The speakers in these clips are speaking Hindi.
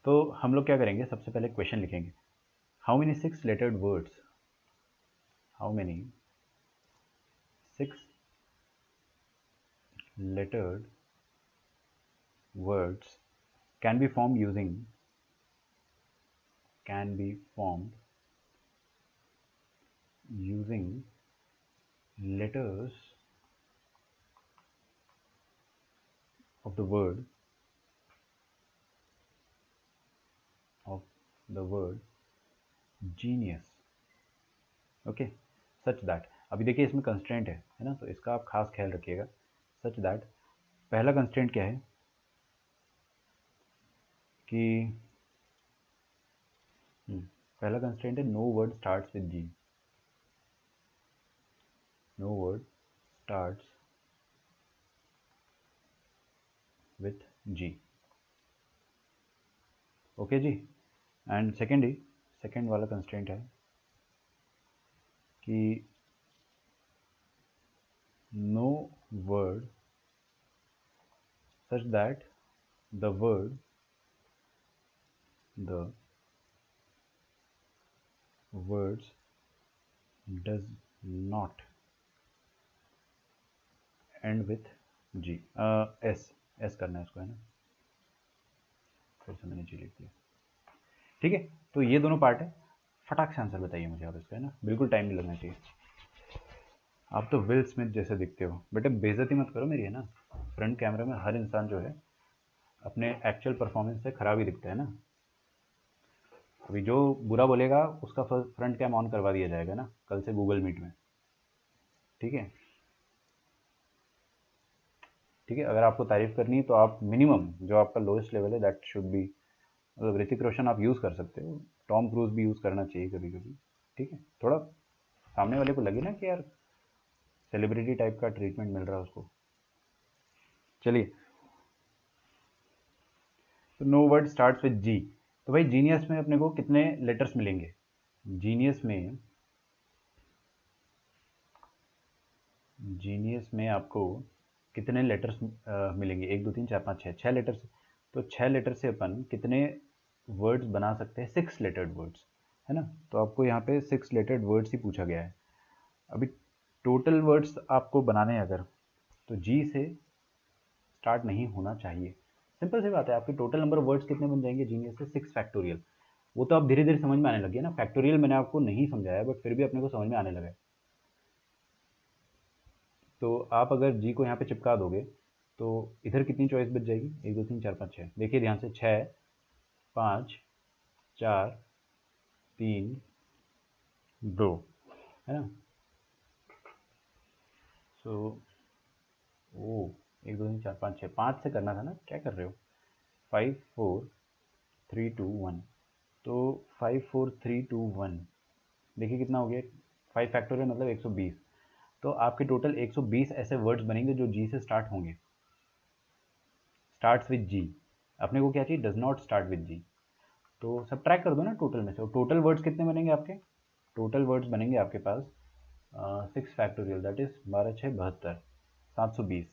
तो हम लोग क्या करेंगे, सबसे पहले क्वेश्चन लिखेंगे, how many 6 lettered words, how many 6 lettered words can be formed using letters of the word genius. Okay, such that, अभी देखिए इसमें कंस्ट्रेंट है ना, तो इसका आप खास ख्याल रखिएगा। सच दैट, पहला कंस्ट्रेंट क्या है कि पहला कंस्ट्रेंट है no word starts with G, no word starts with G. Okay G. And second वाला कंस्ट्रेंट है कि no word such that the words does not end with G, S करना है इसको, है ना, फिर से मैंने G लिख दिया। ठीक है, तो ये दोनों पार्ट है, फटाक से आंसर बताइए मुझे आप इसका, है ना, बिल्कुल टाइम नहीं लगना चाहिए। आप तो विल स्मिथ जैसे दिखते हो, बेटे बेइज्जती मत करो मेरी, है ना। फ्रंट कैमरे में हर इंसान जो है अपने एक्चुअल परफॉर्मेंस से खराब ही दिखता है ना। अभी जो बुरा बोलेगा उसका फ्रंट कैम ऑन करवा दिया जाएगा ना कल से गूगल मीट में, ठीक है। ठीक है, अगर आपको तारीफ करनी है तो आप मिनिमम जो आपका लोएस्ट लेवल है दैट शुड बी, मतलब ऋतिक रोशन आप यूज़ कर सकते हो, टॉम क्रूज भी यूज़ करना चाहिए कभी कभी। ठीक है, थोड़ा सामने वाले को लगे ना कि यार सेलिब्रिटी टाइप का ट्रीटमेंट मिल रहा है उसको। चलिए, तो नो वर्ड स्टार्ट्स विद जी, तो भाई जीनियस में अपने को कितने लेटर्स मिलेंगे? जीनियस में आपको कितने लेटर्स मिलेंगे? 1 2 3 4 5 6, 6 लेटर्स। तो 6 लेटर से अपन कितने वर्ड्स बना सकते हैं? 6 लेटर्ड वर्ड्स, है ना। तो आपको यहाँ पे 6 लेटर्ड वर्ड्स ही पूछा गया है। अभी टोटल वर्ड्स आपको बनाने हैं अगर, तो जी से स्टार्ट नहीं होना चाहिए। सिंपल सी बात है, आपके टोटल नंबर ऑफ वर्ड्स कितने बन जाएंगे जीनियस से? 6 फैक्टोरियल। वो तो आप धीरे धीरे समझ में आने लगे ना, फैक्टोरियल मैंने आपको नहीं समझाया बट फिर भी अपने को समझ में आने लगा है। तो आप अगर जी को यहाँ पे चिपका दोगे तो इधर कितनी चॉइस बच जाएगी? 1 2 3 4 5 6, देखिए ध्यान से, 6 5 4 3 2, है ना। सो ओ 1 2 3 4 5 6, 5 से करना था ना, क्या कर रहे हो? 5 4 3 2 1, तो 5 4 3 2 1, देखिए कितना हो गया, 5 फैक्टोरियल मतलब 120। तो आपके टोटल 120 ऐसे वर्ड्स बनेंगे जो जी से स्टार्ट होंगे, स्टार्ट्स विद जी। अपने को क्या चाहिए? डज नॉट स्टार्ट विद जी। तो सब ट्रैक कर दो ना टोटल में से, और टोटल वर्ड्स कितने बनेंगे आपके? टोटल वर्ड्स बनेंगे आपके पास 6 फैक्टोरियल दैट इज 12 6 72, 720।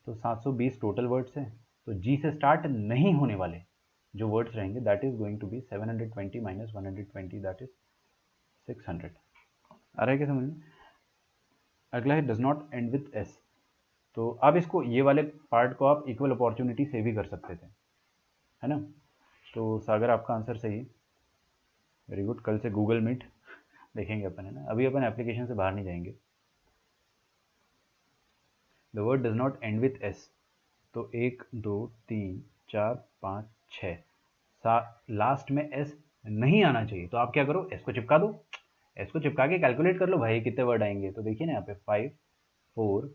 तो 720 टोटल वर्ड्स हैं, तो जी से स्टार्ट नहीं होने वाले जो वर्ड्स रहेंगे that is going to be 720 minus 120 that is 600। आ रहा है क्या समझ में? अगला है does not end with S. तो अब इसको, ये वाले पार्ट को आप इक्वल अपॉर्चुनिटी से भी कर सकते थे, है ना। तो सागर आपका आंसर सही, वेरी गुड। कल से गूगल मीट देखेंगे अपन, है ना, अभी अपन एप्लीकेशन से बाहर नहीं जाएंगे। The word does not end with S, तो 1 2 3 4 5 6, लास्ट में एस नहीं आना चाहिए, तो आप क्या करो? एस को चिपका दो, एस को चिपका के कैलकुलेट कर लो भाई कितने वर्ड आएंगे। तो देखिए ना यहाँ पे 5 4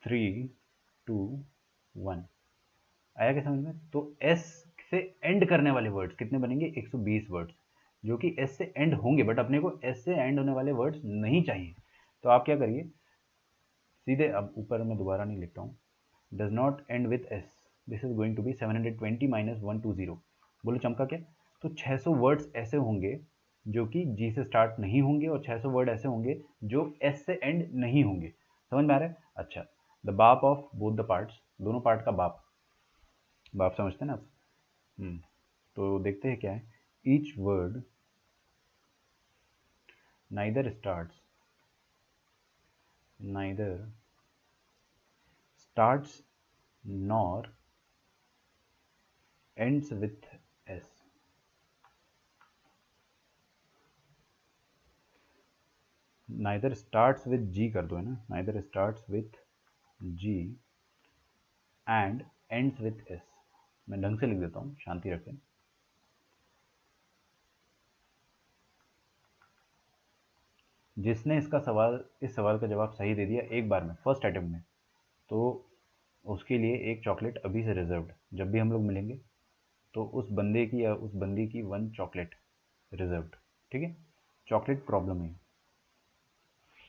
3 2 1, आया क्या समझ में? तो एस से एंड करने वाले वर्ड्स कितने बनेंगे? 120 वर्ड्स, जो कि एस से एंड होंगे, बट अपने को एस से एंड होने वाले वर्ड्स नहीं चाहिए। तो आप क्या करिए, सीधे, अब ऊपर मैं दोबारा नहीं लिखता हूँ, does not end with S, this is going to be 720 minus 120। बोलो चमका क्या? तो 600 वर्ड्स ऐसे होंगे जो कि जी से स्टार्ट नहीं होंगे, और 600 वर्ड ऐसे होंगे जो एस से एंड नहीं होंगे। समझ में आ रहा है? अच्छा, द बाप ऑफ बोथ द पार्ट्स, दोनों पार्ट का बाप, आप समझते हैं ना आप? तो देखते हैं क्या है। Each word neither starts nor ends with S. Neither starts with G कर दो, है ना, neither starts with G and ends with S. मैं ढंग से लिख देता हूँ, शांति रखें। जिसने इस सवाल का जवाब सही दे दिया एक बार में, फर्स्ट अटेम्प्ट में, तो उसके लिए एक चॉकलेट अभी से रिजर्व्ड। जब भी हम लोग मिलेंगे तो उस बंदे की या उस बंदी की 1 चॉकलेट रिजर्व्ड। ठीक है, चॉकलेट प्रॉब्लम है।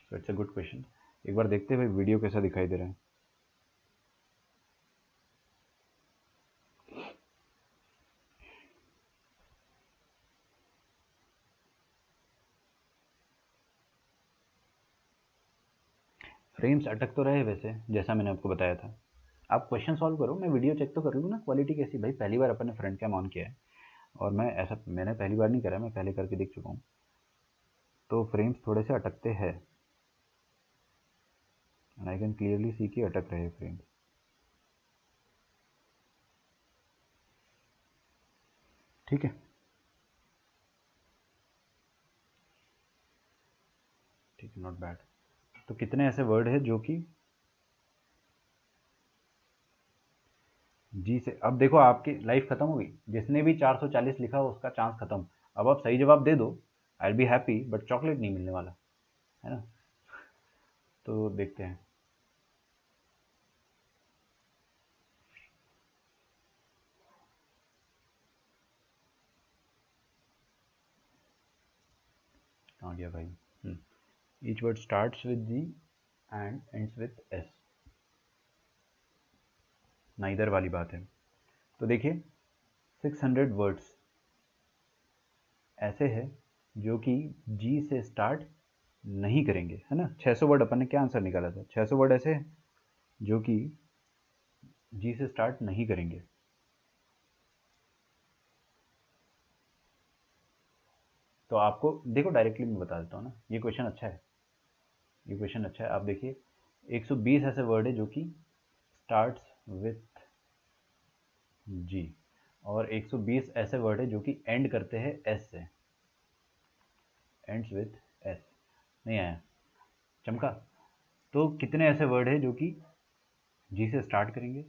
So it's a good question. एक बार देखते हैं भाई वीडियो कैसा दिखाई दे रहा है। फ्रेम्स अटक तो रहे वैसे, जैसा मैंने आपको बताया था। आप क्वेश्चन सॉल्व करो, मैं वीडियो चेक तो कर लूँ ना, क्वालिटी कैसी। भाई पहली बार अपन ने फ्रंट कैम ऑन किया है, और मैंने पहली बार नहीं करा, मैं पहले करके देख चुका हूँ, तो फ्रेम्स थोड़े से अटकते हैं। And I can clearly see कि अटक रहे फ्रेम्स। ठीक है, ठीक है, नॉट बैड। तो कितने ऐसे वर्ड है जो कि जी से, अब देखो आपकी लाइफ खत्म हो गई। जिसने भी 440 लिखा उसका चांस खत्म। अब आप सही जवाब दे दो, I will be happy, but chocolate नहीं मिलने वाला है ना। तो देखते हैं। कहाँ गया भाई? Each word starts with G and ends with S. Neither वाली बात है। तो देखिए 600 वर्ड्स ऐसे हैं जो कि जी से स्टार्ट नहीं करेंगे, है ना। 600 वर्ड अपन ने क्या आंसर निकाला था? 600 वर्ड ऐसे हैं जो कि जी से स्टार्ट नहीं करेंगे। तो आपको देखो डायरेक्टली मैं बता देता हूँ ना, ये क्वेश्चन अच्छा है, ये क्वेश्चन अच्छा है। आप देखिए 120 ऐसे वर्ड है जो कि स्टार्ट्स विथ जी, और 120 ऐसे वर्ड है जो कि एंड करते हैं एस से, एंड्स विथ एस। नहीं आया? चमका? तो कितने ऐसे वर्ड है जो कि जी से स्टार्ट करेंगे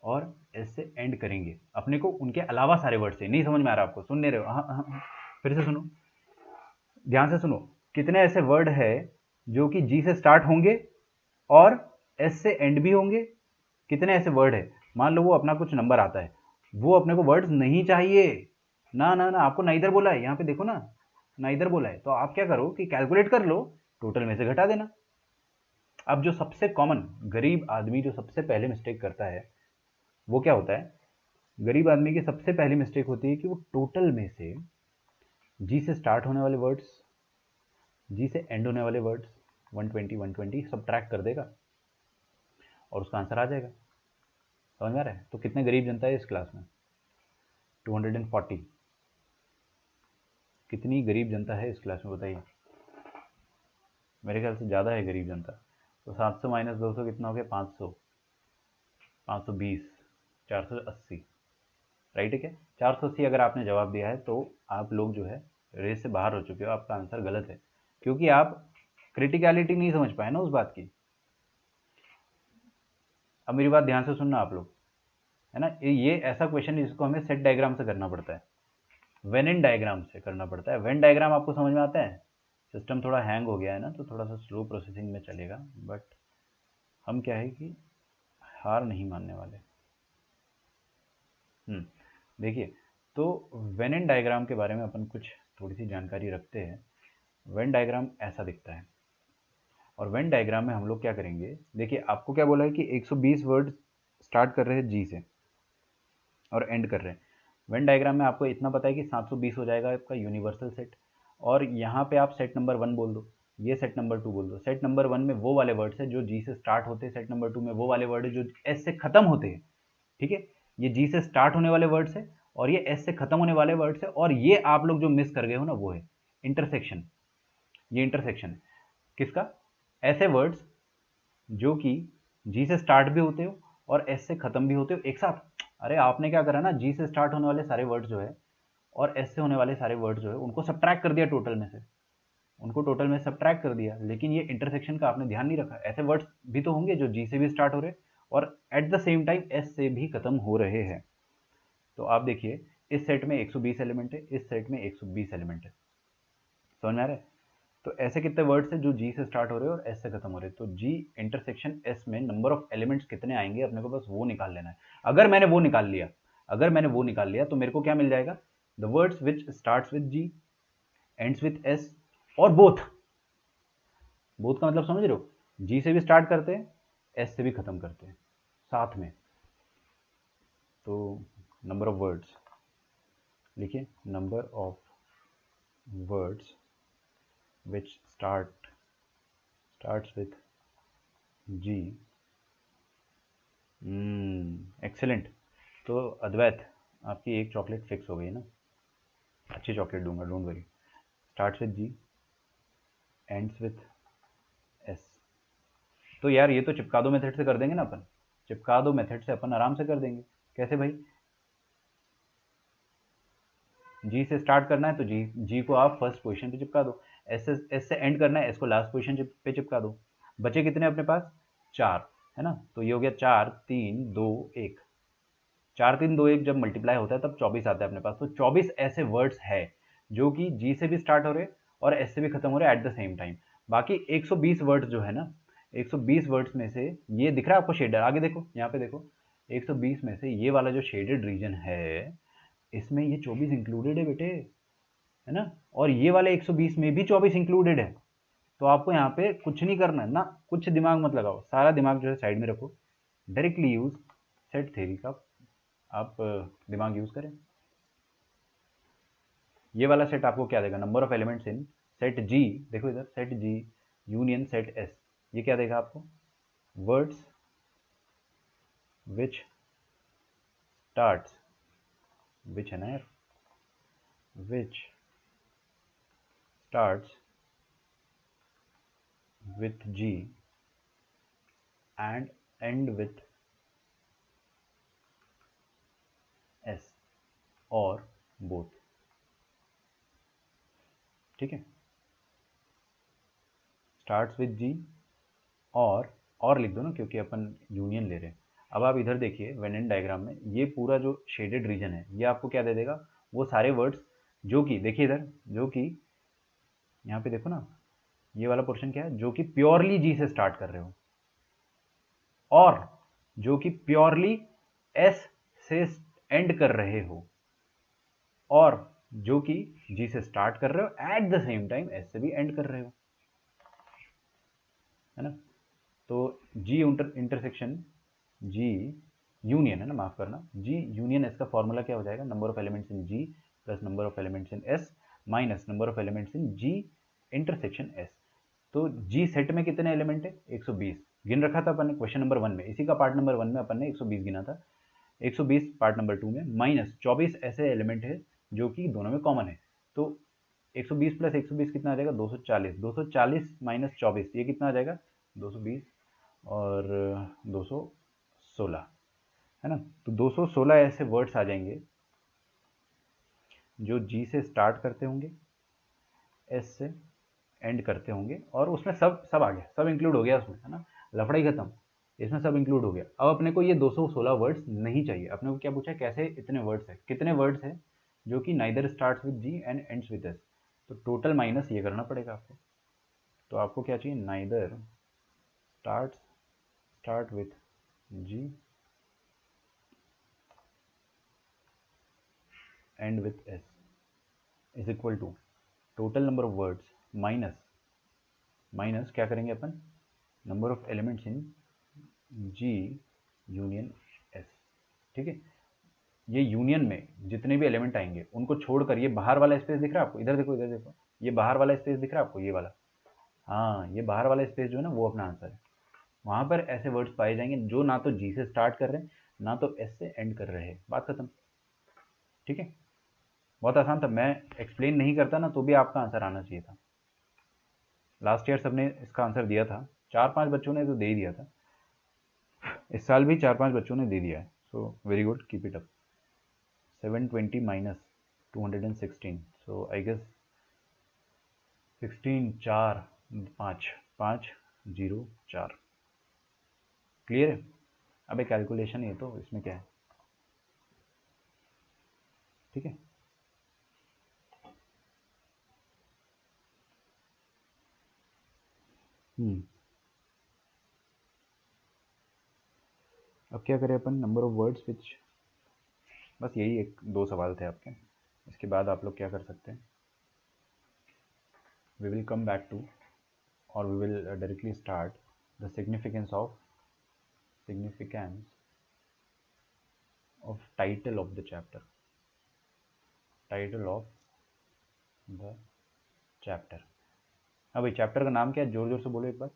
और एस से एंड करेंगे? अपने को उनके अलावा सारे वर्ड से नहीं समझ में आ रहा आपको? सुन नहीं रहे हो? हाँ हाँ हाँ, फिर से सुनो, ध्यान से सुनो। कितने ऐसे वर्ड है जो कि जी से स्टार्ट होंगे और एस से एंड भी होंगे? कितने ऐसे वर्ड है? मान लो वो अपना कुछ नंबर आता है, वो अपने को वर्ड्स नहीं चाहिए ना ना ना, आपको नाइदर बोला है, यहाँ पे देखो ना, नाइदर बोला है। तो आप क्या करो कि कैलकुलेट कर लो, टोटल में से घटा देना। अब जो सबसे कॉमन गरीब आदमी जो सबसे पहले मिस्टेक करता है वो क्या होता है? गरीब आदमी की सबसे पहली मिस्टेक होती है कि वो टोटल में से जी से स्टार्ट होने वाले वर्ड्स, जी से एंड होने वाले वर्ड्स 120 सब ट्रैक कर देगा और उसका आंसर आ जाएगा। समझ में आ रहा है? तो कितने गरीब जनता है इस क्लास में? 240। कितनी गरीब जनता है इस क्लास में बताइए? मेरे ख्याल से ज़्यादा है गरीब जनता। तो 700 माइनस 200 कितना हो गया? 500, 520, 480। राइट है क्या? 480 अगर आपने जवाब दिया है तो आप लोग जो है रेस से बाहर हो चुके हो, आपका आंसर गलत है, क्योंकि आप क्रिटिकलिटी नहीं समझ पाए ना उस बात की। अब मेरी बात ध्यान से सुनना आप लोग, है ना। ये ऐसा क्वेश्चन है जिसको हमें सेट डायग्राम से करना पड़ता है, वेन इन डायग्राम से करना पड़ता है। वेन डायग्राम आपको समझ में आता है? सिस्टम थोड़ा हैंग हो गया है ना, तो थोड़ा सा स्लो प्रोसेसिंग में चलेगा, बट हम क्या है कि हार नहीं मानने वाले। देखिए, तो वेन इन डायग्राम के बारे में अपन कुछ थोड़ी सी जानकारी रखते हैं। वेन डायग्राम ऐसा दिखता है, और वेन डायग्राम में हम लोग क्या करेंगे? देखिए आपको क्या बोला है कि 120 वर्ड स्टार्ट कर रहे हैं जी से और एंड कर रहे हैं। वेन डायग्राम में आपको इतना पता है कि 720 हो जाएगा आपका यूनिवर्सल सेट, और यहाँ पे आप सेट नंबर 1 बोल दो, ये सेट नंबर 2 बोल दो। सेट नंबर 1 में वो वाले वर्ड्स है जो जी से स्टार्ट होते हैं, सेट नंबर 2 में वो वाले वर्ड है जो एस से खत्म होते हैं। ठीक है, ये जी से स्टार्ट होने वाले वर्ड्स है और ये एस से खत्म होने वाले वर्ड्स है, और ये आप लोग जो मिस कर गए हो ना वो है इंटरसेक्शन। ये इंटरसेक्शन है किसका? ऐसे वर्ड्स जो कि जी से स्टार्ट भी होते हो और एस से खत्म भी होते हो एक साथ। अरे आपने क्या करा ना, जी से स्टार्ट होने वाले सारे वर्ड्स जो है और एस से होने वाले सारे वर्ड्स जो है उनको सब्ट्रैक्ट कर दिया टोटल में से, उनको टोटल में सब्ट्रैक्ट कर दिया, लेकिन ये इंटरसेक्शन का आपने ध्यान नहीं रखा। ऐसे वर्ड्स भी तो होंगे जो जी से भी स्टार्ट हो रहे और at the same time S से भी खत्म हो रहे हैं। तो आप देखिए इस सेट में 120 एलिमेंट है, इस सेट में 120 एलिमेंट है, समझ में आ रहा है? तो ऐसे कितने वर्ड्स हैं जो जी से स्टार्ट हो रहे हैं और एस से खत्म हो रहे हैं, तो जी इंटरसेक्शन एस में नंबर ऑफ एलिमेंट्स कितने आएंगे अपने को बस वो निकाल लेना है। अगर मैंने वो निकाल लिया, तो मेरे को क्या मिल जाएगा? The words which starts with G, ends with S, और बोथ का मतलब समझ रहे हो? जी से भी स्टार्ट करते हैं, एस से भी खत्म करते हैं साथ में। तो नंबर ऑफ वर्ड्स लिखिए, number of words which starts with G. Excellent. तो अद्वैत आपकी एक चॉकलेट फिक्स हो गई ना, अच्छी चॉकलेट दूंगा, don't worry. Starts with G, ends with S. तो यार ये तो चिपका दो मेथड से कर देंगे ना अपन, चिपका दो मेथड से अपन आराम से कर देंगे। कैसे भाई? जी से स्टार्ट करना है तो जी को आप फर्स्ट पोजीशन पे चिपका दो, एस से एंड करना है, एस को लास्ट पोजीशन पे चिपका दो। बचे कितने अपने पास? 4 है ना, तो ये हो गया 4 3 2 1। 4 3 2 1 जब मल्टीप्लाई होता है तब 24 आता है अपने पास। तो 24 ऐसे वर्ड्स है जो कि जी से भी स्टार्ट हो रहे और एस से भी खत्म हो रहे एट द सेम टाइम। बाकी 120 वर्ड्स जो है ना, 120 वर्ड्स में से ये दिख रहा है आपको शेडर, आगे देखो, यहाँ पे देखो, 120 में से ये वाला जो शेडेड रीजन है इसमें ये 24 इंक्लूडेड है बेटे, है ना, और ये वाले 120 में भी 24 इंक्लूडेड है। तो आपको यहाँ पे कुछ नहीं करना है ना, कुछ दिमाग मत लगाओ, सारा दिमाग जो है साइड में रखो, डायरेक्टली यूज सेट थ्योरी का आप दिमाग यूज करें। ये वाला सेट आपको क्या देगा? Number of elements in set G, देखो इधर, set G union set S, ये क्या देगा आपको? वर्ड्स विच स्टार्ट्स, विच है ना यार, which starts with G and end with S और बोथ। ठीक है, स्टार्ट्स विथ जी और लिख दो ना, क्योंकि अपन यूनियन ले रहे हैं। अब आप इधर देखिए वेन एंड डायग्राम में ये पूरा जो शेडेड रीजन है ये आपको क्या दे देगा? वो सारे वर्ड्स जो कि, देखिए इधर, जो कि यहाँ पे देखो ना, ये वाला पोर्शन क्या है? जो कि प्योरली जी से स्टार्ट कर रहे हो और जो कि प्योरली एस से एंड कर रहे हो और जो कि जी से स्टार्ट कर रहे हो at the same time S से भी एंड कर रहे हो, है ना। तो जी इंटरसेक्शन जी यूनियन है ना, माफ करना, जी यूनियन एस का फॉर्मूला क्या हो जाएगा? Number of elements in G plus number of elements in S minus number of elements in G intersection S. तो जी सेट में कितने एलिमेंट है? 120 गिन रखा था अपन ने क्वेश्चन नंबर 1 में, इसी का पार्ट नंबर 1 में अपन ने 120 गिना था, 120 पार्ट नंबर 2 में, माइनस 24 ऐसे एलिमेंट है जो कि दोनों में कॉमन है। तो 120 प्लस 120 कितना आ जाएगा? 240, 240 माइनस 24 ये कितना आ जाएगा? 220 और 216, है ना। तो 216 ऐसे वर्ड्स आ जाएंगे जो जी से स्टार्ट करते होंगे, एस से एंड करते होंगे, और उसमें सब आ गया, सब इंक्लूड हो गया उसमें, है ना, लफड़ा ही खत्म, इसमें सब इंक्लूड हो गया। अब अपने को ये 216 वर्ड्स नहीं चाहिए, अपने को क्या पूछा है? कैसे इतने वर्ड्स है, कितने वर्ड्स है जो कि neither starts with G and ends with S. तो टोटल माइनस ये करना पड़ेगा आपको। तो आपको क्या चाहिए? Neither start with G and with S is equal to total number of words minus क्या करेंगे अपन? Number of elements in G union S. ठीक है, ये यूनियन में जितने भी एलिमेंट आएंगे उनको छोड़कर, ये बाहर वाला स्पेस दिख रहा है आपको? इधर देखो, इधर देखो, ये बाहर वाला स्पेस दिख रहा है आपको? ये वाला, हाँ, ये बाहर वाला स्पेस जो है ना वो अपना आंसर है। वहां पर ऐसे वर्ड्स पाए जाएंगे जो ना तो जी से स्टार्ट कर रहे हैं ना तो एस से एंड कर रहे हैं, बात खत्म। ठीक है, बहुत आसान था, मैं एक्सप्लेन नहीं करता ना तो भी आपका आंसर आना चाहिए था। लास्ट ईयर सबने इसका आंसर दिया था, 4-5 बच्चों ने तो दे ही दिया था, इस साल भी 4-5 बच्चों ने दे दिया है, so very good, keep it up. 720 minus 216, so I guess 16 4 5 5 0 4। Clear है? अब एक कैलकुलेशन है तो इसमें क्या है, ठीक है। अब क्या करें अपन, नंबर ऑफ वर्ड्स विच, बस यही एक दो सवाल थे आपके, इसके बाद आप लोग क्या कर सकते हैं, we will come back to or we will directly start the significance of title of the chapter, title of the chapter। अब भाई चैप्टर का नाम क्या है, जोर जोर से बोलो एक बार।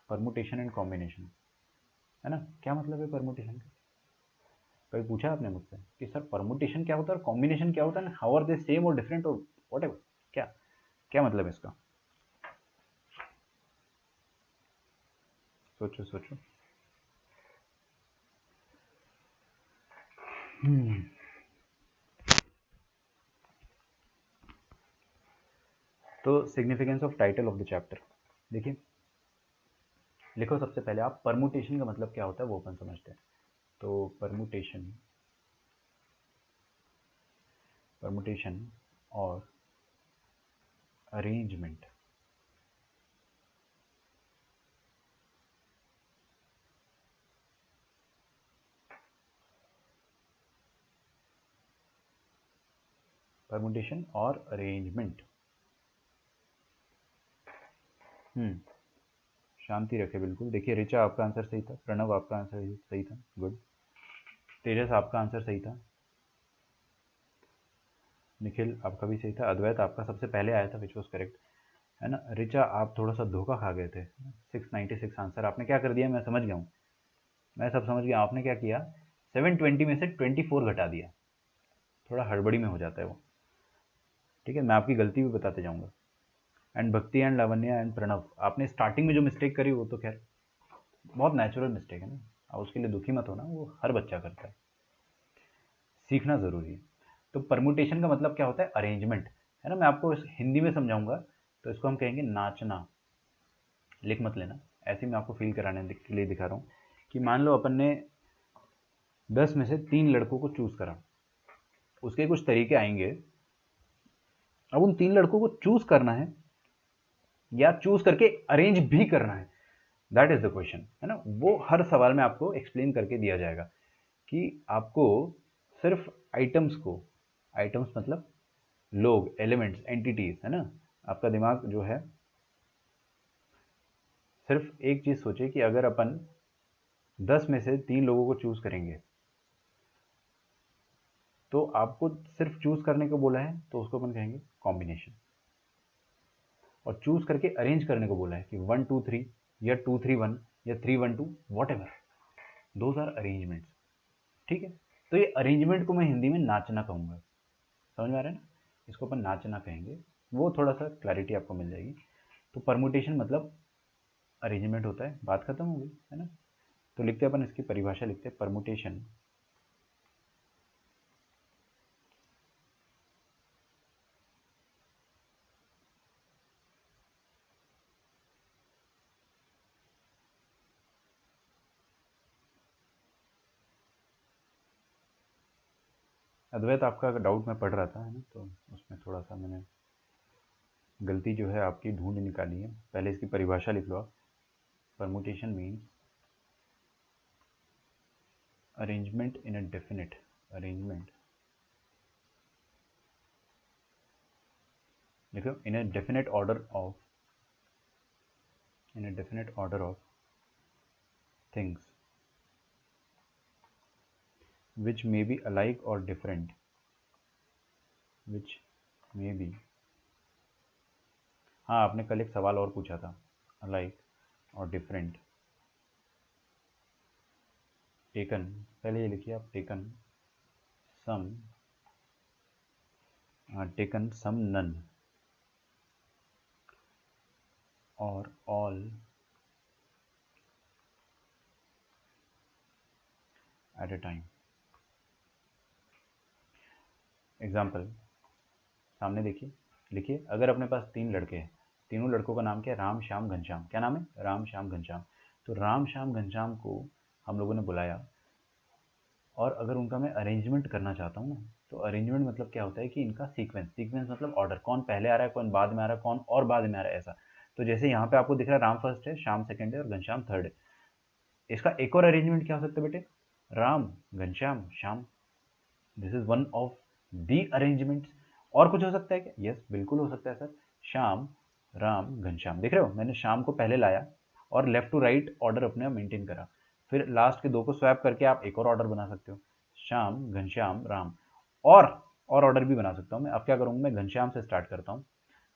परमुटेशन एंड कॉम्बिनेशन, है ना? क्या मतलब है परमुटेशन का? कभी पूछा आपने मुझसे कि सर परमुटेशन क्या होता है और कॉम्बिनेशन क्या होता है, हाउ आर दे सेम और डिफरेंट और व्हाटएवर, क्या क्या मतलब है इसका? सोचो सोचो। तो significance of title of the chapter, देखिए लिखो सबसे पहले आप, परमुटेशन का मतलब क्या होता है वो अपन समझते हैं। तो परमुटेशन, परमुटेशन और अरेंजमेंट, परमुटेशन और अरेंजमेंट। शांति रखे बिल्कुल। देखिए ऋचा आपका आंसर सही था, प्रणव आपका आंसर सही था, गुड। तेजस आपका आंसर सही था, निखिल आपका भी सही था, अद्वैत आपका सबसे पहले आया था विच वॉज करेक्ट, है ना? ऋचा आप थोड़ा सा धोखा खा गए थे, 696 आंसर आपने क्या कर दिया, मैं समझ गया हूँ, मैं सब समझ गया। आपने क्या किया, 720 में से 24 घटा दिया, थोड़ा हड़बड़ी में हो जाता है वो, ठीक है, मैं आपकी गलती भी बताते जाऊँगा। एंड भक्ति एंड लावण्या एंड प्रणव, आपने स्टार्टिंग में जो मिस्टेक करी वो तो खैर बहुत नेचुरल मिस्टेक है ना, आप उसके लिए दुखी मत होना, वो हर बच्चा करता है, सीखना ज़रूरी है। तो परमुटेशन का मतलब क्या होता है, अरेंजमेंट, है ना? मैं आपको इस हिंदी में समझाऊंगा, तो इसको हम कहेंगे नाचना। लिख मत लेना, ऐसे ही मैं आपको फील कराने के लिए दिखा रहा हूँ कि मान लो अपन ने 10 में से 3 लड़कों को चूज़ करा, उसके कुछ तरीके आएंगे। अब उन 3 लड़कों को चूज़ करना है या चूज़ करके अरेंज भी करना है, दैट इज़ द क्वेश्चन, है ना? वो हर सवाल में आपको एक्सप्लेन करके दिया जाएगा कि आपको सिर्फ आइटम्स को, आइटम्स मतलब लोग, एलिमेंट्स, एंटिटीज, है ना? आपका दिमाग जो है सिर्फ एक चीज सोचे कि अगर अपन 10 में से 3 लोगों को चूज करेंगे तो आपको सिर्फ चूज करने को बोला है तो उसको अपन कहेंगे कॉम्बिनेशन, और चूज करके अरेंज करने को बोला है कि 1 2 3 या 2 3 1 या 3 1 2 whatever, those are arrangements, ठीक है? तो ये अरेंजमेंट को मैं हिंदी में नाचना कहूँगा, समझ में आ रहा है ना? इसको अपन नाचना कहेंगे, वो थोड़ा सा क्लैरिटी आपको मिल जाएगी। तो परमुटेशन मतलब अरेंजमेंट होता है, बात खत्म हो गई, है ना? तो लिखते हैं अपन इसकी परिभाषा, लिखते हैं परमुटेशन अद्वैत आपका डाउट मैं पढ़ रहा था, है ना? तो उसमें थोड़ा सा मैंने गलती जो है आपकी ढूंढ निकाली है, पहले इसकी परिभाषा लिख लो आप। Permutation means arrangement in a definite, arrangement लिखो, in a definite order of, in a definite order of things which may be alike or different, which may be, हाँ आपने कल एक सवाल और पूछा था, alike और different, टेकन, पहले ये लिखिए आप, taken some, taken some none और all at a time. Example सामने देखिए, लिखिए, अगर अपने पास 3 लड़के हैं, तीनों लड़कों का नाम क्या है, राम श्याम घनश्याम, क्या नाम है, राम श्याम घनश्याम। तो राम श्याम घनश्याम को हम लोगों ने बुलाया, और अगर उनका मैं अरेंजमेंट करना चाहता हूँ ना, तो अरेंजमेंट मतलब क्या होता है कि इनका सीक्वेंस, सीक्वेंस मतलब ऑर्डर, कौन पहले आ रहा है, कौन बाद में आ रहा है, कौन और बाद में आ रहा है, ऐसा। तो जैसे यहाँ पे आपको दिख रहा है, राम फर्स्ट है, श्याम सेकंड है और घनश्याम थर्ड है। इसका एक और अरेंजमेंट क्या हो सकता है बेटे, Ram Ghanshyam Shyam, this is one of the arrangements. और कुछ हो सकता है क्या, यस बिल्कुल हो सकता है सर, श्याम राम घनश्याम, देख रहे हो मैंने श्याम को पहले लाया और लेफ्ट टू राइट ऑर्डर अपने मेंटेन करा, फिर लास्ट के 2 को स्वैप करके आप एक और ऑर्डर बना सकते हो, श्याम घनश्याम राम। और ऑर्डर भी बना सकता हूँ मैं। अब क्या करूँगा, मैं घनश्याम से स्टार्ट करता हूँ,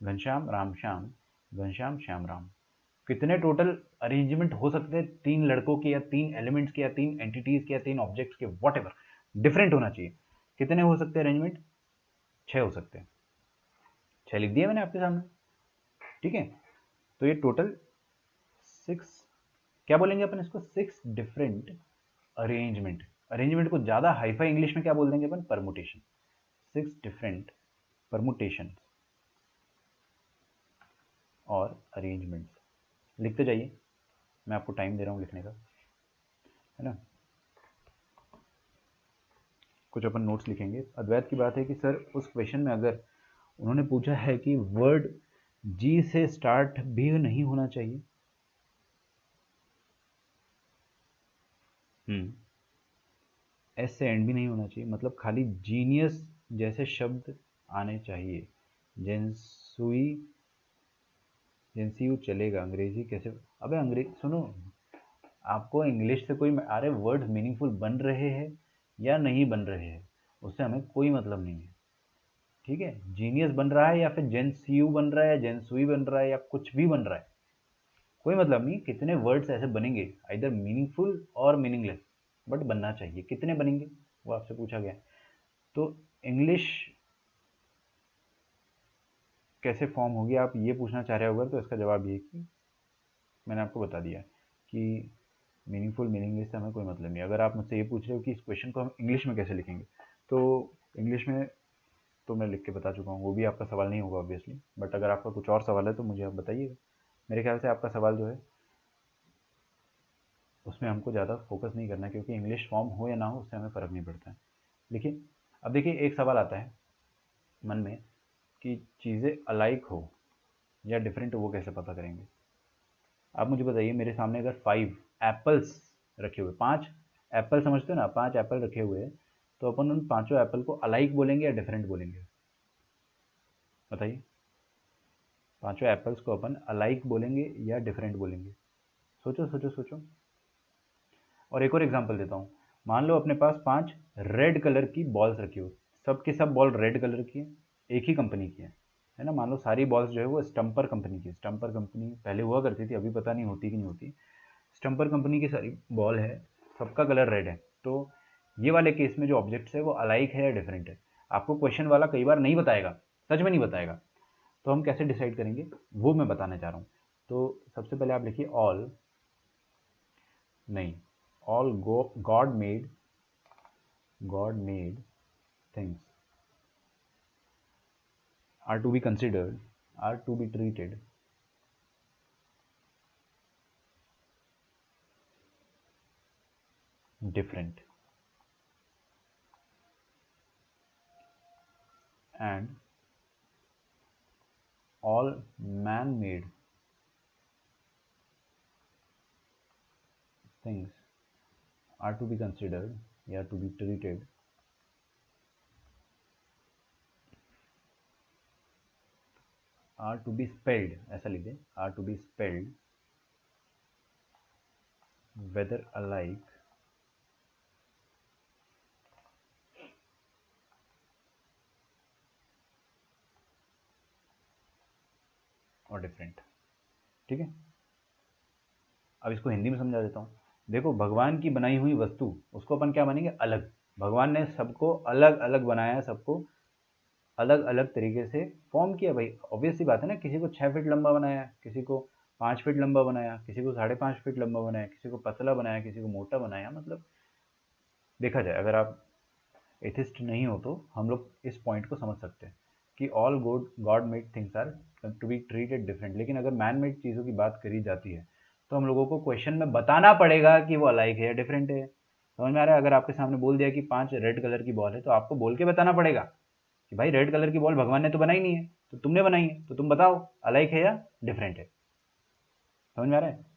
घनश्याम राम श्याम, घनश्याम श्याम राम। कितने टोटल अरेंजमेंट हो सकते हैं 3 लड़कों के, या 3 एलिमेंट्स के, या 3 एंटिटीज के, या 3 ऑब्जेक्ट्स के, वॉट एवर डिफरेंट होना चाहिए। कितने हो सकते हैं अरेंजमेंट, 6 हो सकते हैं, 6 लिख दिया मैंने आपके सामने, ठीक है। तो ये टोटल 6, क्या बोलेंगे अपन इसको, 6 डिफरेंट अरेंजमेंट। अरेंजमेंट को ज़्यादा हाईफाई इंग्लिश में क्या बोल देंगे अपन, परमुटेशन, 6 डिफरेंट परमुटेशन और अरेंजमेंट्स। लिखते जाइए, मैं आपको टाइम दे रहा हूँ लिखने का, है ना। कुछ अपन नोट्स लिखेंगे। अद्वैत की बात है कि सर उस क्वेश्चन में अगर उन्होंने पूछा है कि वर्ड जी से स्टार्ट भी नहीं होना चाहिए, एस से एंड भी नहीं होना चाहिए, मतलब खाली जीनियस जैसे शब्द आने चाहिए, जेंसुई, जेंसीयू चलेगा, अंग्रेजी कैसे, अबे अंग्रेजी सुनो, आपको इंग्लिश से कोई, अरे वर्ड्स मीनिंगफुल बन रहे हैं या नहीं बन रहे हैं, उससे हमें कोई मतलब नहीं है, ठीक है। जीनियस बन रहा है या फिर जेंसीयू बन रहा है, या जेंसुई बन रहा है, या कुछ भी बन रहा है, कोई मतलब नहीं। कितने वर्ड्स ऐसे बनेंगे, इधर मीनिंगफुल और मीनिंगलेस, बट बनना चाहिए, कितने बनेंगे वो आपसे पूछा गया है। तो इंग्लिश कैसे फॉर्म होगी, आप ये पूछना चाह रहे हो अगर, तो इसका जवाब ये है कि मैंने आपको बता दिया कि मीनिंगफुल मीनिंगलेस से हमें कोई मतलब नहीं। अगर आप मुझसे ये पूछ रहे हो कि इस क्वेश्चन को हम इंग्लिश में कैसे लिखेंगे, तो इंग्लिश में तो मैं लिख के बता चुका हूँ, वो भी आपका सवाल नहीं होगा ऑब्वियसली, बट अगर आपका कुछ और सवाल है तो मुझे आप बताइएगा। मेरे ख्याल से आपका सवाल जो है उसमें हमको ज़्यादा फोकस नहीं करना, क्योंकि इंग्लिश फॉर्म हो या ना हो उससे हमें फ़र्क नहीं पड़ता है। लेकिन अब देखिए, एक सवाल आता है मन में कि चीज़ें अलाइक हो या डिफरेंट हो, वो कैसे पता करेंगे। आप मुझे बताइए, मेरे सामने अगर 5 एप्पल्स रखे हुए, 5 एप्पल समझते हो ना, 5 एप्पल रखे हुए हैं, तो अपन उन पाँचों एप्पल को अलाइक बोलेंगे या डिफरेंट बोलेंगे, बताइए। पाँचों एप्पल्स को अपन अलाइक बोलेंगे या डिफरेंट बोलेंगे, सोचो सोचो सोचो। और एक और एग्जांपल देता हूँ, मान लो अपने पास 5 रेड कलर की बॉल्स रखी हो, सब की सब बॉल रेड कलर की है, एक ही कंपनी की है ना। मान लो सारी बॉल्स जो है वो स्टम्पर कंपनी की, स्टम्पर कंपनी पहले हुआ करती थी, अभी पता नहीं होती कि नहीं होती, स्टम्पर कंपनी की सारी बॉल है, सबका कलर रेड है। तो ये वाले केस में जो ऑब्जेक्ट्स है वो अलाइक है या डिफरेंट है, आपको क्वेश्चन वाला कई बार नहीं बताएगा, सच में नहीं बताएगा, तो हम कैसे डिसाइड करेंगे वो मैं बताने चाह रहा हूँ। तो सबसे पहले आप लिखिए ऑल, नहीं, all God made things are to be considered, are to be treated different, and all man-made things are to be considered, या to be treated are to be spelled, ऐसा लिख दें, are to be spelled whether alike और डिफरेंट, ठीक है। अब इसको हिंदी में समझा देता हूँ। देखो भगवान की बनाई हुई वस्तु उसको अपन क्या मानेंगे, अलग। भगवान ने सबको अलग अलग बनाया, सबको अलग अलग तरीके से फॉर्म किया भाई। ऑब्वियस सी बात है ना, किसी को 6 फीट लंबा बनाया, किसी को 5 फीट लंबा बनाया, किसी को 5.5 फीट लंबा बनाया, किसी को पतला बनाया, किसी को मोटा बनाया। मतलब देखा जाए, अगर आप एथिस्ट नहीं हो तो हम लोग इस पॉइंट को समझ सकते हैं कि all God made things are to be treated different. लेकिन अगर मैन मेड चीज़ों की बात करी जाती है तो हम लोगों को क्वेश्चन में बताना पड़ेगा कि वो अलाइक है या डिफरेंट है। समझ में आ रहा है? अगर आपके सामने बोल दिया कि 5 रेड कलर की बॉल है तो आपको बोल के बताना पड़ेगा कि भाई रेड कलर की बॉल भगवान ने तो बनाई नहीं है, तो तुमने बनाई है, तो तुम बताओ अलाइक है या डिफरेंट है। समझ में आ रहा है?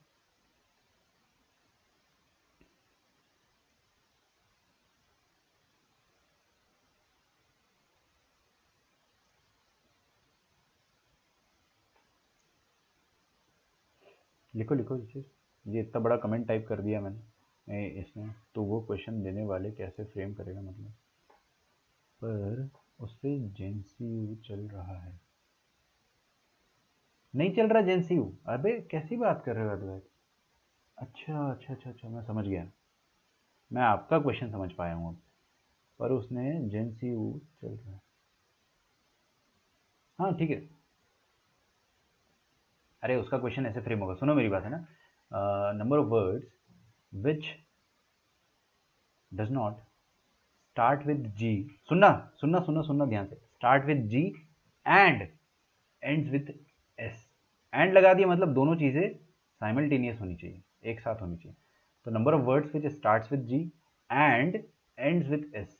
लिखो लिखो ये इतना बड़ा कमेंट टाइप कर दिया मैंने इसमें, तो वो क्वेश्चन देने वाले कैसे फ्रेम करेगा मतलब। पर उससे जेएनसीयू चल रहा है। नहीं चल रहा जेएनसीयू? अबे कैसी बात कर रहे हो अद्वैत? अच्छा अच्छा अच्छा अच्छा, मैं समझ गया। मैं आपका क्वेश्चन समझ पाया हूँ अब। पर उसने जेएनसीयू चल रहा है। हाँ ठीक है। अरे उसका क्वेश्चन ऐसे फ्रेम होगा, सुनो मेरी बात है ना। Number of words which does not start with G. सुनना सुनना सुनना सुनना ध्यान से। Start with G and ends with S. And लगा दिया मतलब दोनों चीज़ें साइमल्टेनियस होनी चाहिए, एक साथ होनी चाहिए। तो number of words which starts with G and ends with S,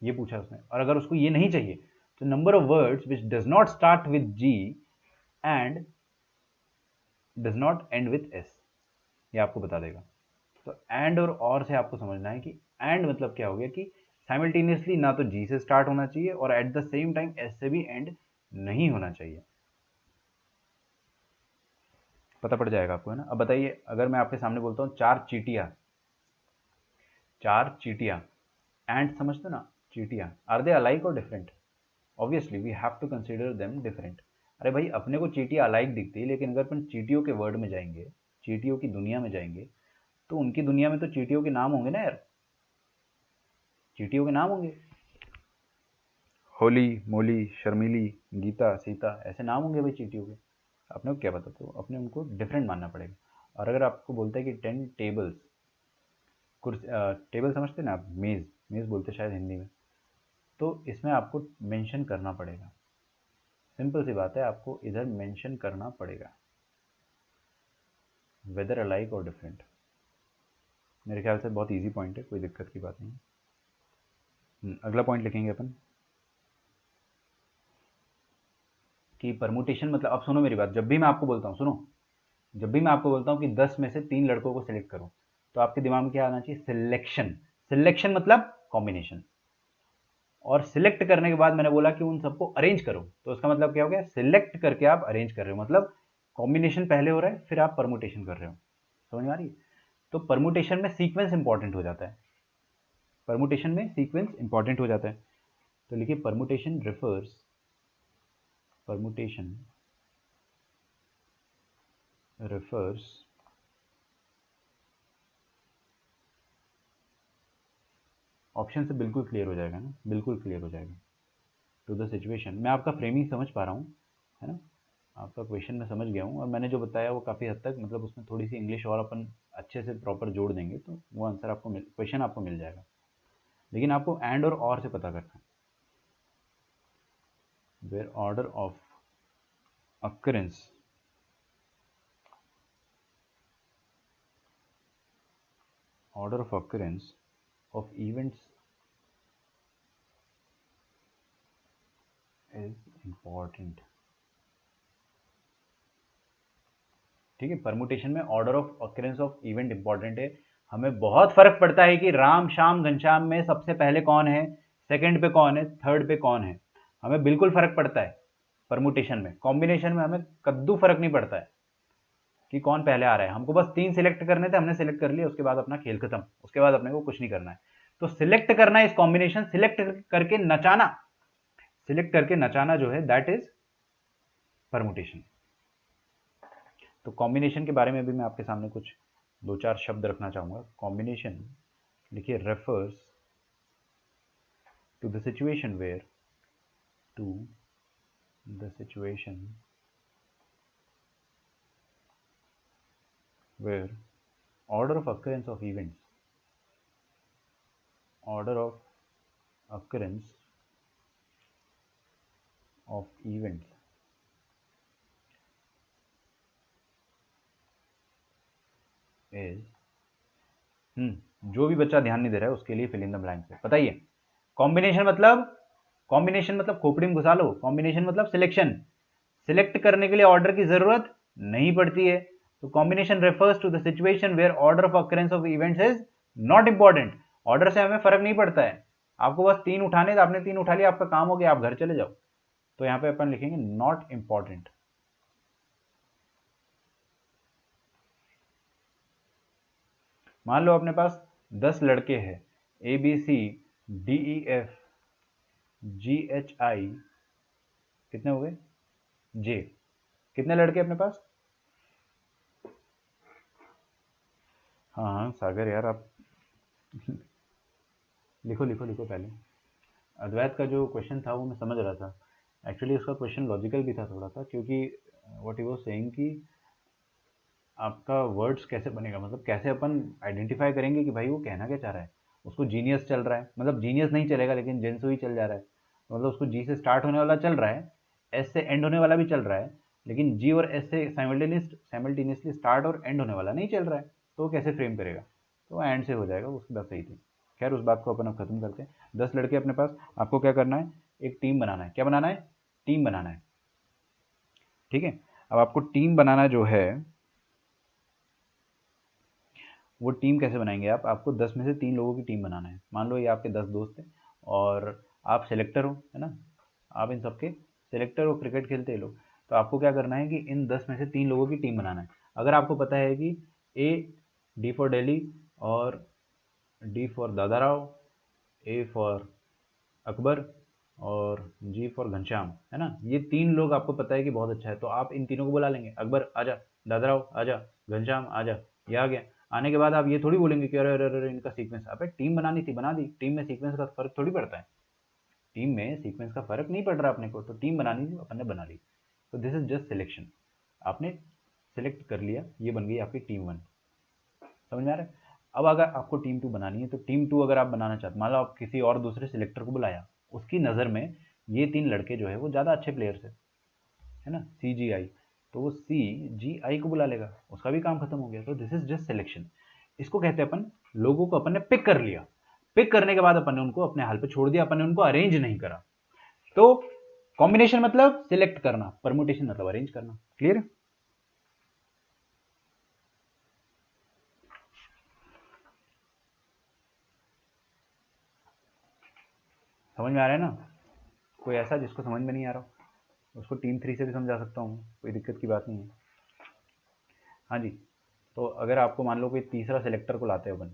ये पूछा उसने। और अगर उसको ये नहीं चाहिए तो number of words which does not start with G and does not end with S, ये आपको बता देगा। तो एंड और से आपको समझना है कि एंड मतलब क्या हो गया कि साइमल्टेनियसली ना तो जी से स्टार्ट होना चाहिए और at the same time S से भी एंड नहीं होना चाहिए। पता पड़ जाएगा आपको, है ना? अब बताइए, अगर मैं आपके सामने बोलता हूँ चार चीटियां, चार चीटियां, एंड समझते ना? चीटियां, आर दे अलाइक और different? Obviously we have to consider them different. अरे भाई अपने को चीटियां अलाइक दिखती है, लेकिन अगर अपन चीटियों के वर्ल्ड में जाएंगे, चीटियों की दुनिया में जाएंगे, तो उनकी दुनिया में तो चीटियों के नाम होंगे ना यार, चीटियों के नाम होंगे। होली, मोली, शर्मिली, गीता, सीता, ऐसे नाम होंगे भाई चींटियों के। अपने को क्या पता, तो अपने उनको डिफरेंट मानना पड़ेगा। और अगर आपको बोलता है कि 10 टेबल्स, कुर्सी, टेबल समझते ना आप, मेज़, मेज़ बोलते शायद हिंदी में, तो इसमें आपको मेंशन करना पड़ेगा। सिंपल सी बात है, आपको इधर मेंशन करना पड़ेगा वेदर अलाइक और डिफरेंट। मेरे ख्याल से बहुत इजी पॉइंट है, कोई दिक्कत की बात नहीं। अगला पॉइंट लिखेंगे अपन कि परमुटेशन मतलब, अब सुनो मेरी बात, जब भी मैं आपको बोलता हूँ, सुनो, जब भी मैं आपको बोलता हूँ कि 10 में से 3 लड़कों को सिलेक्ट करो, तो आपके दिमाग में क्या आना चाहिए? सिलेक्शन। सिलेक्शन मतलब कॉम्बिनेशन। और सिलेक्ट करने के बाद मैंने बोला कि उन सबको अरेंज करो, तो उसका मतलब क्या हो गया? सिलेक्ट करके आप अरेंज कर रहे हो, मतलब कॉम्बिनेशन पहले हो रहा है, फिर आप परमुटेशन कर रहे हो। समझ में आ रही है? तो परमुटेशन में सीक्वेंस इंपॉर्टेंट हो जाता है। परमुटेशन में सीक्वेंस इंपॉर्टेंट हो जाता है। तो लिखिए permutation refers, permutation refers option से बिल्कुल क्लियर हो जाएगा ना, बिल्कुल क्लियर हो जाएगा। टू द सिचुएशन, मैं आपका फ्रेमिंग समझ पा रहा हूँ, है ना? आपका क्वेश्चन मैं समझ गया हूँ, और मैंने जो बताया वो काफ़ी हद तक, मतलब उसमें थोड़ी सी इंग्लिश और अपन अच्छे से प्रॉपर जोड़ देंगे तो वो आंसर आपको क्वेश्चन आपको मिल जाएगा। लेकिन आपको एंड और से पता करना है। Where order of occurrence of events is important. ठीक है, परमुटेशन में order of occurrence of event important है। हमें बहुत फर्क पड़ता है कि राम श्याम घनश्याम में सबसे पहले कौन है, सेकंड पे कौन है, थर्ड पे कौन है। हमें बिल्कुल फर्क पड़ता है परमुटेशन में। कॉम्बिनेशन में हमें कद्दू फर्क नहीं पड़ता है कि कौन पहले आ रहा है। हमको बस 3 सिलेक्ट करने थे, हमने सिलेक्ट कर लिया, उसके बाद अपना खेल खत्म, उसके बाद अपने को कुछ नहीं करना है। तो सिलेक्ट करना है इस कॉम्बिनेशन, सिलेक्ट करके नचाना, सिलेक्ट करके नचाना जो है दैट इज परमुटेशन। तो कॉम्बिनेशन के बारे में भी मैं आपके सामने कुछ दो चार शब्द रखना चाहूँगा। कॉम्बिनेशन लिखिए refers to the situation where the situation where order of occurrence of events order of occurrence of events is जो भी बच्चा ध्यान नहीं दे रहा है उसके लिए फिल इन द ब्लैंक्स है। बताइए कॉम्बिनेशन मतलब खोपड़ी में घुसा लो। कॉम्बिनेशन मतलब सिलेक्शन, सिलेक्ट करने के लिए ऑर्डर की जरूरत नहीं पड़ती है। तो combination refers to the situation where order of occurrence of events is not important. Order से हमें फर्क नहीं पड़ता है, आपको बस 3 उठाने, तो आपने 3 उठा लिया, आपका काम हो गया, आप घर चले जाओ। तो यहां पे अपन लिखेंगे नॉट इंपॉर्टेंट। मान लो अपने पास 10 लड़के हैं, ABCDEF GHI, कितने हो गए J, कितने लड़के अपने पास? हाँ हाँ सागर यार, आप लिखो लिखो लिखो। पहले अद्वैत का जो क्वेश्चन था वो मैं समझ रहा था। एक्चुअली उसका क्वेश्चन लॉजिकल भी था थोड़ा सा, क्योंकि व्हाट ही वाज सेइंग कि आपका वर्ड्स कैसे बनेगा, मतलब कैसे अपन आइडेंटिफाई करेंगे कि भाई वो कहना क्या चाह रहा है। उसको जीनियस चल रहा है, मतलब जीनियस नहीं चलेगा लेकिन जेंसु ही चल जा रहा है, मतलब उसको जी से स्टार्ट होने वाला चल रहा है, एस से एंड होने वाला भी चल रहा है, लेकिन जी और एस से साइमल्टेनियसली स्टार्ट और एंड होने वाला नहीं चल रहा है। तो वो कैसे फ्रेम करेगा? तो एंड से हो जाएगा, उसकी बात सही थी। खैर उस बात को अपन अब खत्म करते हैं। 10 लड़के अपने पास, आपको क्या करना है? एक टीम बनाना है। क्या बनाना है? टीम बनाना है। ठीक है, अब आपको टीम बनाना जो है वो टीम कैसे बनाएंगे आप? आपको 10 में से 3 लोगों की टीम बनाना है। मान लो ये आपके 10 दोस्त हैं और आप सेलेक्टर हो, है ना, आप इन सबके सेलेक्टर हो, क्रिकेट खेलते हैं लोग। तो आपको क्या करना है कि इन 10 में से 3 लोगों की टीम बनाना है। अगर आपको पता है कि ए डी फॉर दिल्ली और डी फॉर दादा राव, ए फॉर अकबर और जी फॉर घनश्याम, है ना, ये 3 लोग आपको पता है कि बहुत अच्छा है, तो आप इन तीनों को बुला लेंगे। अकबर आजा, दादा राव आजा, घनश्याम आजा, ये आ गया। आने के बाद आप ये थोड़ी बोलेंगे कि अरे अरे अरे इनका सीक्वेंस, अबे टीम बनानी थी बना दी। टीम में सीक्वेंस का फर्क थोड़ी पड़ता है, टीम में सीक्वेंस का फर्क नहीं पड़ रहा अपने को, तो टीम बनानी थी, अपन ने बना ली। तो दिस इज जस्ट सिलेक्शन, आपने सिलेक्ट कर लिया, ये बन गई आपकी टीम 1। समझ में आ रहा है? अब अगर आपको टीम 2 बनानी है, तो टीम 2 अगर आप बनाना चाहते, मान लो आप किसी और दूसरे सिलेक्टर को बुलाया, उसकी नज़र में ये 3 लड़के जो है वो ज़्यादा अच्छे प्लेयर्स है ना, CGI, तो वो CGI को बुला लेगा, उसका भी काम खत्म हो गया। तो दिस इज जस्ट सिलेक्शन। इसको कहते हैं अपन, लोगों को अपन ने पिक कर लिया, पिक करने के बाद अपन ने उनको अपने हाल पे छोड़ दिया, अपन ने उनको अरेंज नहीं करा। तो कॉम्बिनेशन मतलब सिलेक्ट करना, परमुटेशन मतलब अरेंज करना। क्लियर? समझ में आ रहा है ना? कोई ऐसा जिसको समझ में नहीं आ रहा, उसको टीम 3 से भी समझा सकता हूँ, कोई दिक्कत की बात नहीं है। हाँ जी, तो अगर आपको मान लो कोई तीसरा सेलेक्टर को लाते हो अपन,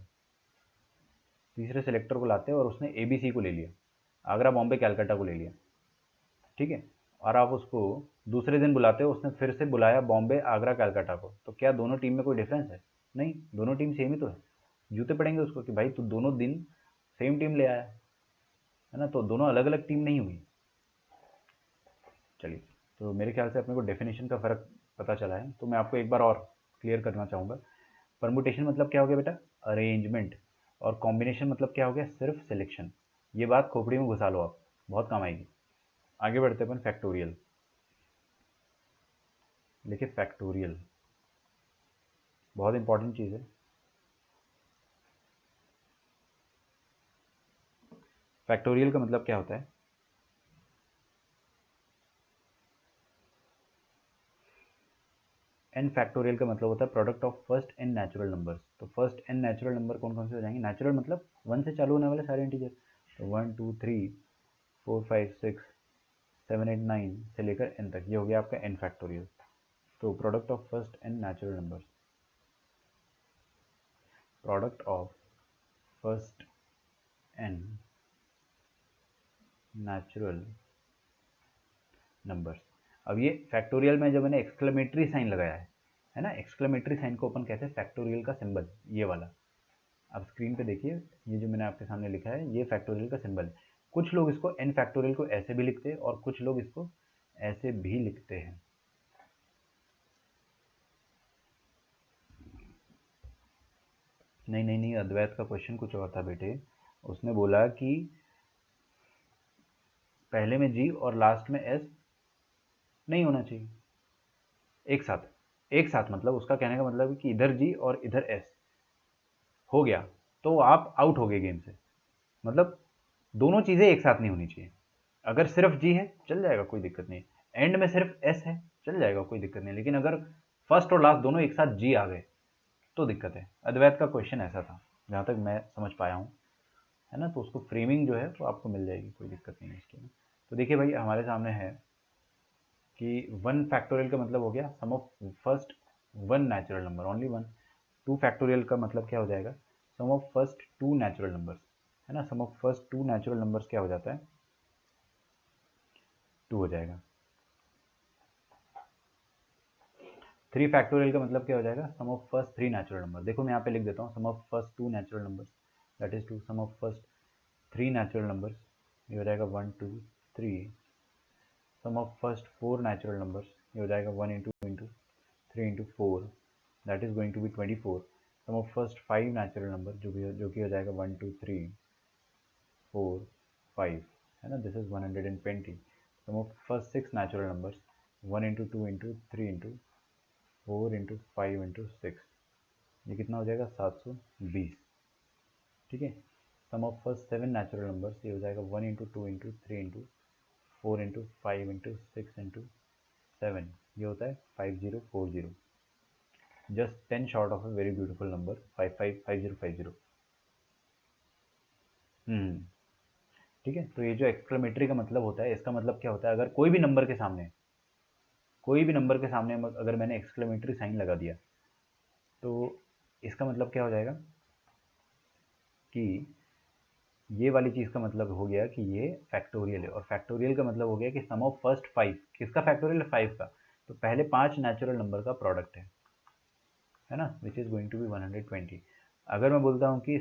तीसरे सेलेक्टर को लाते हैं और उसने ABC को ले लिया, आगरा बॉम्बे कैलकाटा को ले लिया, ठीक है, और आप उसको दूसरे दिन बुलाते हो, उसने फिर से बुलाया बॉम्बे आगरा कैलकाटा को, तो क्या दोनों टीम में कोई डिफरेंस है? नहीं, दोनों टीम सेम ही तो है। जूते पड़ेंगे उसको कि भाई तू दोनों दिन सेम टीम ले आया, है ना, तो दोनों अलग अलग टीम नहीं हुई। चलिए, तो मेरे ख्याल से अपने को डेफिनेशन का फ़र्क पता चला है, तो मैं आपको एक बार और क्लियर करना चाहूँगा। परमुटेशन मतलब क्या हो गया बेटा? अरेंजमेंट। और कॉम्बिनेशन मतलब क्या हो गया? सिर्फ सिलेक्शन। ये बात खोपड़ी में घुसा लो आप, बहुत काम आएगी। आगे बढ़ते अपन फैक्टोरियल। देखिए फैक्टोरियल बहुत इंपॉर्टेंट चीज़ है। फैक्टोरियल का मतलब क्या होता है? एन फैक्टोरियल का मतलब होता है product of first N natural numbers. तो फर्स्ट एन नेचुरल नंबर कौन कौन से हो जाएंगे? नेचुरल मतलब 1 से चालू होने वाले सारे इंटीजर, तो 1 2 3 4 5 6 7 8 9 से लेकर एन तक, ये हो गया आपका एन फैक्टोरियल। तो product of first N natural numbers, product of first N natural numbers. अब ये फैक्टोरियल में जब मैंने एक्सक्लेमेटरी साइन लगाया है ना, एक्सक्लेमेटरी साइन को अपन कहते हैं फैक्टोरियल का सिंबल, ये वाला। आप स्क्रीन पे देखिए, ये जो मैंने आपके सामने लिखा है ये फैक्टोरियल का सिंबल है। कुछ लोग इसको एन फैक्टोरियल को ऐसे भी लिखते हैं और कुछ लोग इसको ऐसे भी लिखते हैं। नहीं नहीं नहीं, अद्वैत का क्वेश्चन कुछ और था बेटे। उसने बोला कि पहले में जी और लास्ट में एस नहीं होना चाहिए एक साथ। एक साथ मतलब उसका कहने का मतलब है कि इधर जी और इधर एस हो गया तो आप आउट हो गए गेम से। मतलब दोनों चीज़ें एक साथ नहीं होनी चाहिए। अगर सिर्फ जी है चल जाएगा, कोई दिक्कत नहीं। एंड में सिर्फ एस है चल जाएगा, कोई दिक्कत नहीं। लेकिन अगर फर्स्ट और लास्ट दोनों एक साथ जी आ गए तो दिक्कत है। अद्वैत का क्वेश्चन ऐसा था जहाँ तक मैं समझ पाया हूँ, है ना। तो उसको फ्रेमिंग जो है वो आपको मिल जाएगी, कोई दिक्कत नहीं है इसकी में। तो देखिए भाई, हमारे सामने है कि वन फैक्टोरियल का मतलब हो गया sum of first one natural number, only one. Two factorial का मतलब क्या हो जाएगा, sum of first two natural numbers, है ना। Sum of first two natural numbers क्या हो जाता है, टू हो जाएगा। थ्री फैक्टोरियल का मतलब क्या हो जाएगा, sum of first three natural number. देखो मैं यहाँ पे लिख देता हूँ, sum of first two natural numbers that is two, sum of first three natural numbers ये हो जाएगा one two three, sum of first four natural numbers ये हो जाएगा one into into three into four that is going to be 24। Sum of first five natural number जो कि हो जाएगा one two three four five, है ना, this is 120। Sum of first six natural numbers one into two into three into four into five into six, ये कितना हो जाएगा 720। ठीक है। Sum of first seven natural numbers ये हो जाएगा one into two into three into four into five into six into seven, ये होता है 5040। Just 10 short of a very beautiful number 555050। ठीक है। तो ये जो एक्सक्लेमेटरी का मतलब होता है, इसका मतलब क्या होता है, अगर कोई भी नंबर के सामने, कोई भी नंबर के सामने अगर मैंने एक्सक्लेमेटरी साइन लगा दिया तो इसका मतलब क्या हो जाएगा कि ये वाली चीज़ का मतलब हो गया कि ये फैक्टोरियल है। और फैक्टोरियल का मतलब हो गया कि सम ऑफ फर्स्ट फाइव, किसका फैक्टोरियल है, फाइव का। तो पहले पांच नेचुरल नंबर का प्रोडक्ट है ना, which is going to be 120। अगर मैं बोलता हूँ कि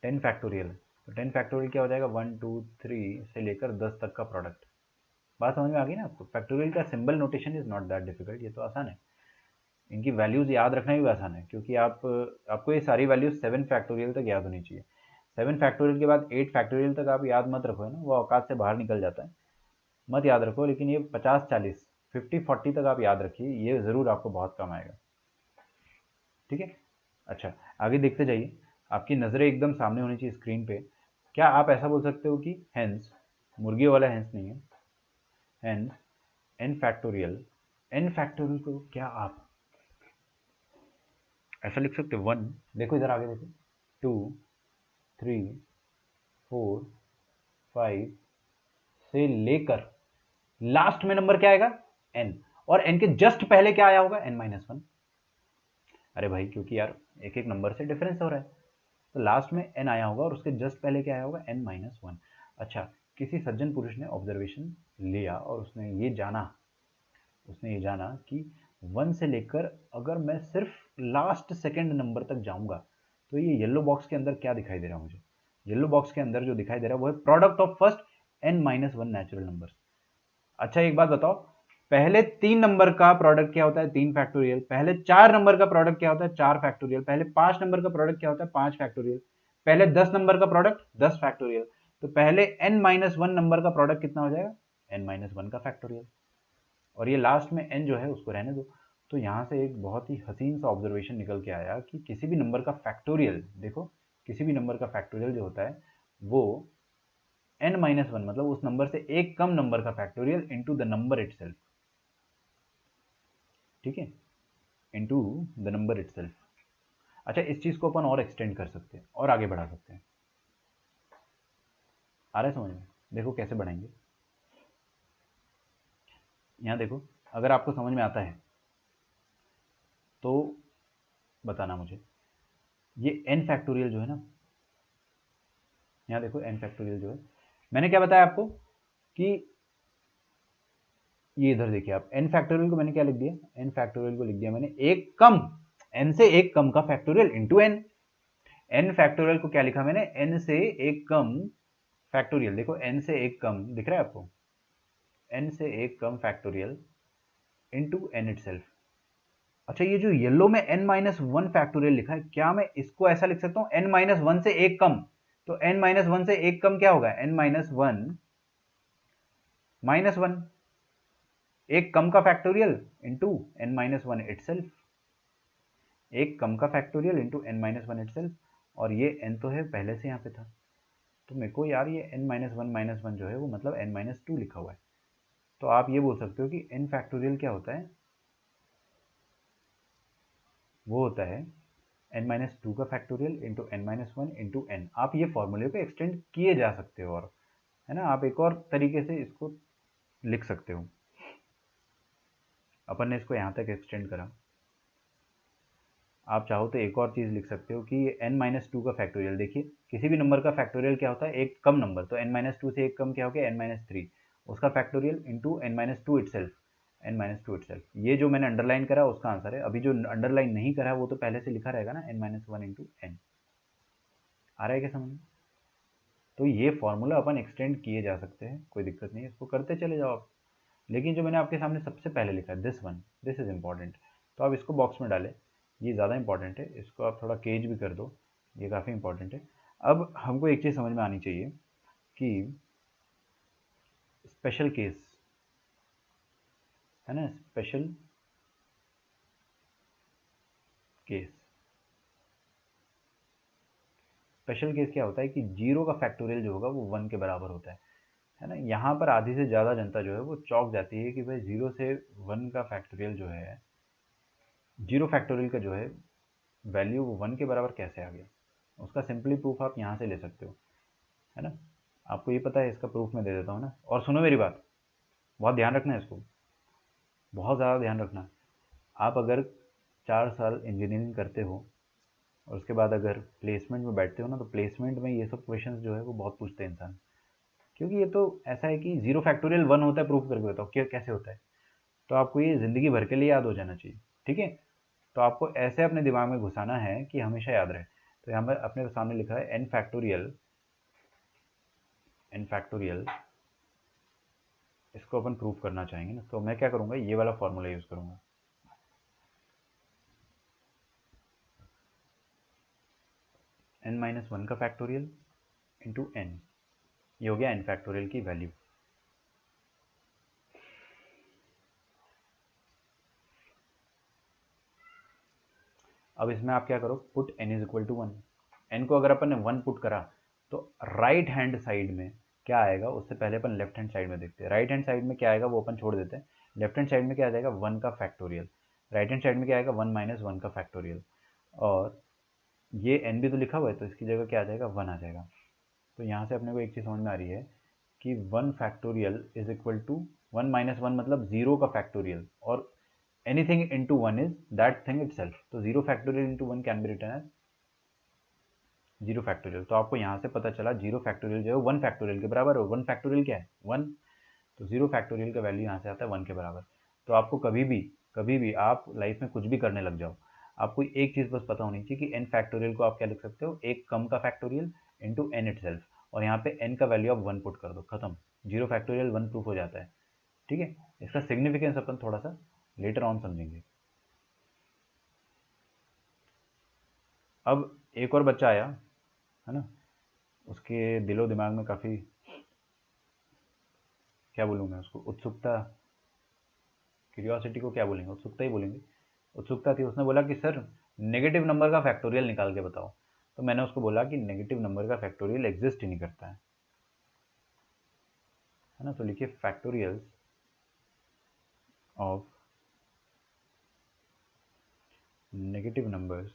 10 फैक्टोरियल, तो 10 फैक्टोरियल क्या हो जाएगा, वन टू थ्री से लेकर 10 तक का प्रोडक्ट। बात समझ में आ गई ना आपको। फैक्टोरियल का symbol notation is not that difficult, ये तो आसान है। इनकी वैल्यूज़ याद रखना भी आसान है, क्योंकि आपको ये सारी वैल्यूज 7 फैक्टोरियल तक याद होनी चाहिए। 7 फैक्टोरियल के बाद 8 फैक्टोरियल तक आप याद मत रखो, है ना, वो औकात से बाहर निकल जाता है, मत याद रखो। लेकिन ये 50-40 50-40 तक आप याद रखिए, ये ज़रूर आपको बहुत काम आएगा। ठीक है। अच्छा, आगे देखते जाइए। आपकी नज़रें एकदम सामने होनी चाहिए स्क्रीन पे। क्या आप ऐसा बोल सकते हो कि हेंस, मुर्गी वाला हेंस नहीं है, hence N factorial, N factorial को क्या आप ऐसा लिख सकते हो, वन, देखो इधर आगे देखो, टू थ्री फोर फाइव से लेकर लास्ट में नंबर क्या आएगा, एन, और एन के जस्ट पहले क्या आया होगा, एन माइनस वन। अरे भाई, क्योंकि यार एक एक नंबर से डिफरेंस हो रहा है, तो लास्ट में एन आया होगा और उसके जस्ट पहले क्या आया होगा, एन माइनस वन। अच्छा, किसी सज्जन पुरुष ने ऑब्जर्वेशन लिया और उसने ये जाना कि वन से लेकर अगर मैं सिर्फ लास्ट सेकेंड नंबर तक जाऊंगा तो ये येलो बॉक्स के अंदर क्या दिखाई दे रहा है मुझे, येलो बॉक्स के अंदर जो दिखाई दे रहा है वो है product of first N minus one natural number. अच्छा, एक बात बताओ, पहले तीन नंबर का प्रोडक्ट क्या होता है, तीन फैक्टोरियल। पहले चार नंबर का प्रोडक्ट क्या होता है, चार फैक्टोरियल। पहले पांच नंबर का प्रोडक्ट क्या होता है, पांच फैक्टोरियल। पहले 10 नंबर का प्रोडक्ट 10 फैक्टोरियल। तो पहले n माइनस वन नंबर का प्रोडक्ट कितना हो जाएगा, n माइनस वन का फैक्टोरियल। और ये लास्ट में n जो है उसको रहने दो। तो यहाँ से एक बहुत ही हसीन सा ऑब्जर्वेशन निकल के आया कि किसी भी नंबर का फैक्टोरियल, देखो किसी भी नंबर का फैक्टोरियल जो होता है वो n माइनस वन, मतलब उस नंबर से एक कम नंबर का factorial into the number itself. ठीक है, इनटू द नंबर इटसेल्फ। अच्छा, इस चीज को अपन और एक्सटेंड कर सकते हैं और आगे बढ़ा सकते हैं। आ रहा है समझ में? देखो कैसे बढ़ाएंगे। यहाँ देखो, अगर आपको समझ में आता है तो बताना मुझे। ये n फैक्टोरियल जो है ना, यहाँ देखो n फैक्टोरियल जो है, मैंने क्या बताया आपको कि ये इधर देखिए आप, n फैक्टोरियल को मैंने क्या लिख दिया, n फैक्टोरियल को लिख दिया मैंने एक कम, n से एक कम का factorial into n। n factorial को क्या लिखा मैंने, n से एक कम फैक्टोरियल, देखो n से एक कम दिख रहा है आपको, n से एक कम फैक्टोरियल इंटू n इटसेल्फ। अच्छा ये जो येलो में n माइनस वन फैक्टोरियल लिखा है, क्या मैं इसको ऐसा लिख सकता हूँ n माइनस वन से एक कम, तो n माइनस वन से एक कम क्या होगा, n minus one minus one, एक कम का factorial into n minus one itself, एक कम का factorial into n minus one itself, और ये n तो है पहले से यहाँ पे था, तो मेरे को यार ये n माइनस वन जो है वो मतलब n माइनस टू लिखा हुआ है, तो आप ये बोल सकते हो कि n फैक्टोरियल क्या होता है, वो होता है n माइनस टू का factorial into n minus one into n। आप ये फॉर्मूले को एक्सटेंड किए जा सकते हो, और है ना, आप एक और तरीके से इसको लिख सकते हो। अपन ने इसको यहाँ तक एक्सटेंड करा, आप चाहो तो एक और चीज़ लिख सकते हो कि n माइनस टू का फैक्टोरियल, देखिए किसी भी नंबर का फैक्टोरियल क्या होता है, एक कम नंबर, तो n माइनस टू से एक कम क्या हो गया, n माइनस थ्री, उसका factorial into n minus two itself, n minus two itself. ये जो मैंने अंडरलाइन करा उसका आंसर है, अभी जो अंडरलाइन नहीं करा वो तो पहले से लिखा रहेगा ना, n minus one into n। आ रहा है क्या समझ में? तो ये फॉर्मूला अपन एक्सटेंड किए जा सकते हैं, कोई दिक्कत नहीं है, इसको करते चले जाओ आप। लेकिन जो मैंने आपके सामने सबसे पहले लिखा है this one, this is important, तो आप इसको बॉक्स में डालें, ये ज़्यादा इंपॉर्टेंट है, इसको आप थोड़ा केज भी कर दो, ये काफ़ी इंपॉर्टेंट है। अब हमको एक चीज़ समझ में आनी चाहिए कि स्पेशल केस, है ना, स्पेशल केस, स्पेशल केस क्या होता है कि जीरो का फैक्टोरियल जो होगा वो वन के बराबर होता है ना। यहाँ पर आधी से ज़्यादा जनता जो है वो चौंक जाती है कि भाई जीरो से वन का फैक्टोरियल जो है, जीरो फैक्टोरियल का जो है वैल्यू वो वन के बराबर कैसे आ गया। उसका सिंपली प्रूफ आप यहाँ से ले सकते हो, है ना, आपको ये पता है, इसका प्रूफ मैं दे देता हूँ ना। और सुनो मेरी बात, बहुत ध्यान रखना है इसको, बहुत ज़्यादा ध्यान रखना। आप अगर 4 साल इंजीनियरिंग करते हो और उसके बाद अगर प्लेसमेंट में बैठते हो ना, तो प्लेसमेंट में ये सब क्वेश्चंस जो है वो बहुत पूछते हैं इंसान, क्योंकि ये तो ऐसा है कि जीरो फैक्टोरियल वन होता है, प्रूफ करके बताओ क्या कैसे होता है। तो आपको ये ज़िंदगी भर के लिए याद हो जाना चाहिए, ठीक है। तो आपको ऐसे अपने दिमाग में घुसाना है कि हमेशा याद रहे। तो यहाँ पर अपने सामने लिखा है एन फैक्टोरियल, एन फैक्टोरियल, इसको अपन प्रूफ करना चाहेंगे ना, तो मैं क्या करूँगा, ये वाला फॉर्मूला यूज़ करूँगा, एन माइनस वन का फैक्टोरियल इंटू एन, ये हो गया एन फैक्टोरियल की वैल्यू। अब इसमें आप क्या करो, put n is equal to one. N को अगर अपन ने वन पुट करा तो राइट हैंड साइड में क्या आएगा, उससे पहले अपन लेफ्ट हैंड साइड में देखते हैं। राइट हैंड साइड में क्या आएगा वो अपन छोड़ देते हैं, लेफ्ट हैंड साइड में क्या आ जाएगा, वन का फैक्टोरियल। राइट हैंड साइड में क्या आएगा, वन माइनस वन का फैक्टोरियल, और ये एन भी तो लिखा हुआ है तो इसकी जगह क्या आ जाएगा, वन आ जाएगा। तो यहाँ से अपने को एक चीज़ समझ में आ रही है कि one factorial is equal to one minus one, मतलब जीरो का फैक्टोरियल, और anything into 1 is that thing itself, तो 0 factorial into 1 can be written as 0 factorial। तो आपको यहाँ से पता चला 0 factorial जो है 1 factorial के बराबर है। 1 factorial क्या है, 1, तो 0 factorial का वैल्यू यहाँ से आता है 1 के बराबर। तो आपको कभी भी आप लाइफ में कुछ भी करने लग जाओ, आपको एक चीज़ बस पता होनी चाहिए कि n फैक्टोरियल को आप क्या लिख सकते हो, एक कम का फैक्टोरियल इंटू एन इटसेल्फ, और यहाँ पे n का वैल्यू आप 1 पुट कर दो, खत्म, 0 फैक्टोरियल 1 प्रूफ हो जाता है, ठीक है। इसका सिग्निफिकेंस अपन थोड़ा सा लेटर ऑन समझेंगे। अब एक और बच्चा आया, है ना, उसके दिलो दिमाग में काफ़ी, क्या बोलूँ मैं उसको, उत्सुकता, क्यूरियोसिटी को क्या बोलेंगे, उत्सुकता ही बोलेंगे, उत्सुकता थी। उसने बोला कि सर नेगेटिव नंबर का फैक्टोरियल निकाल के बताओ। तो मैंने उसको बोला कि नेगेटिव नंबर का फैक्टोरियल एग्जिस्ट ही नहीं करता है ना। तो लिखिए factorials of negative numbers,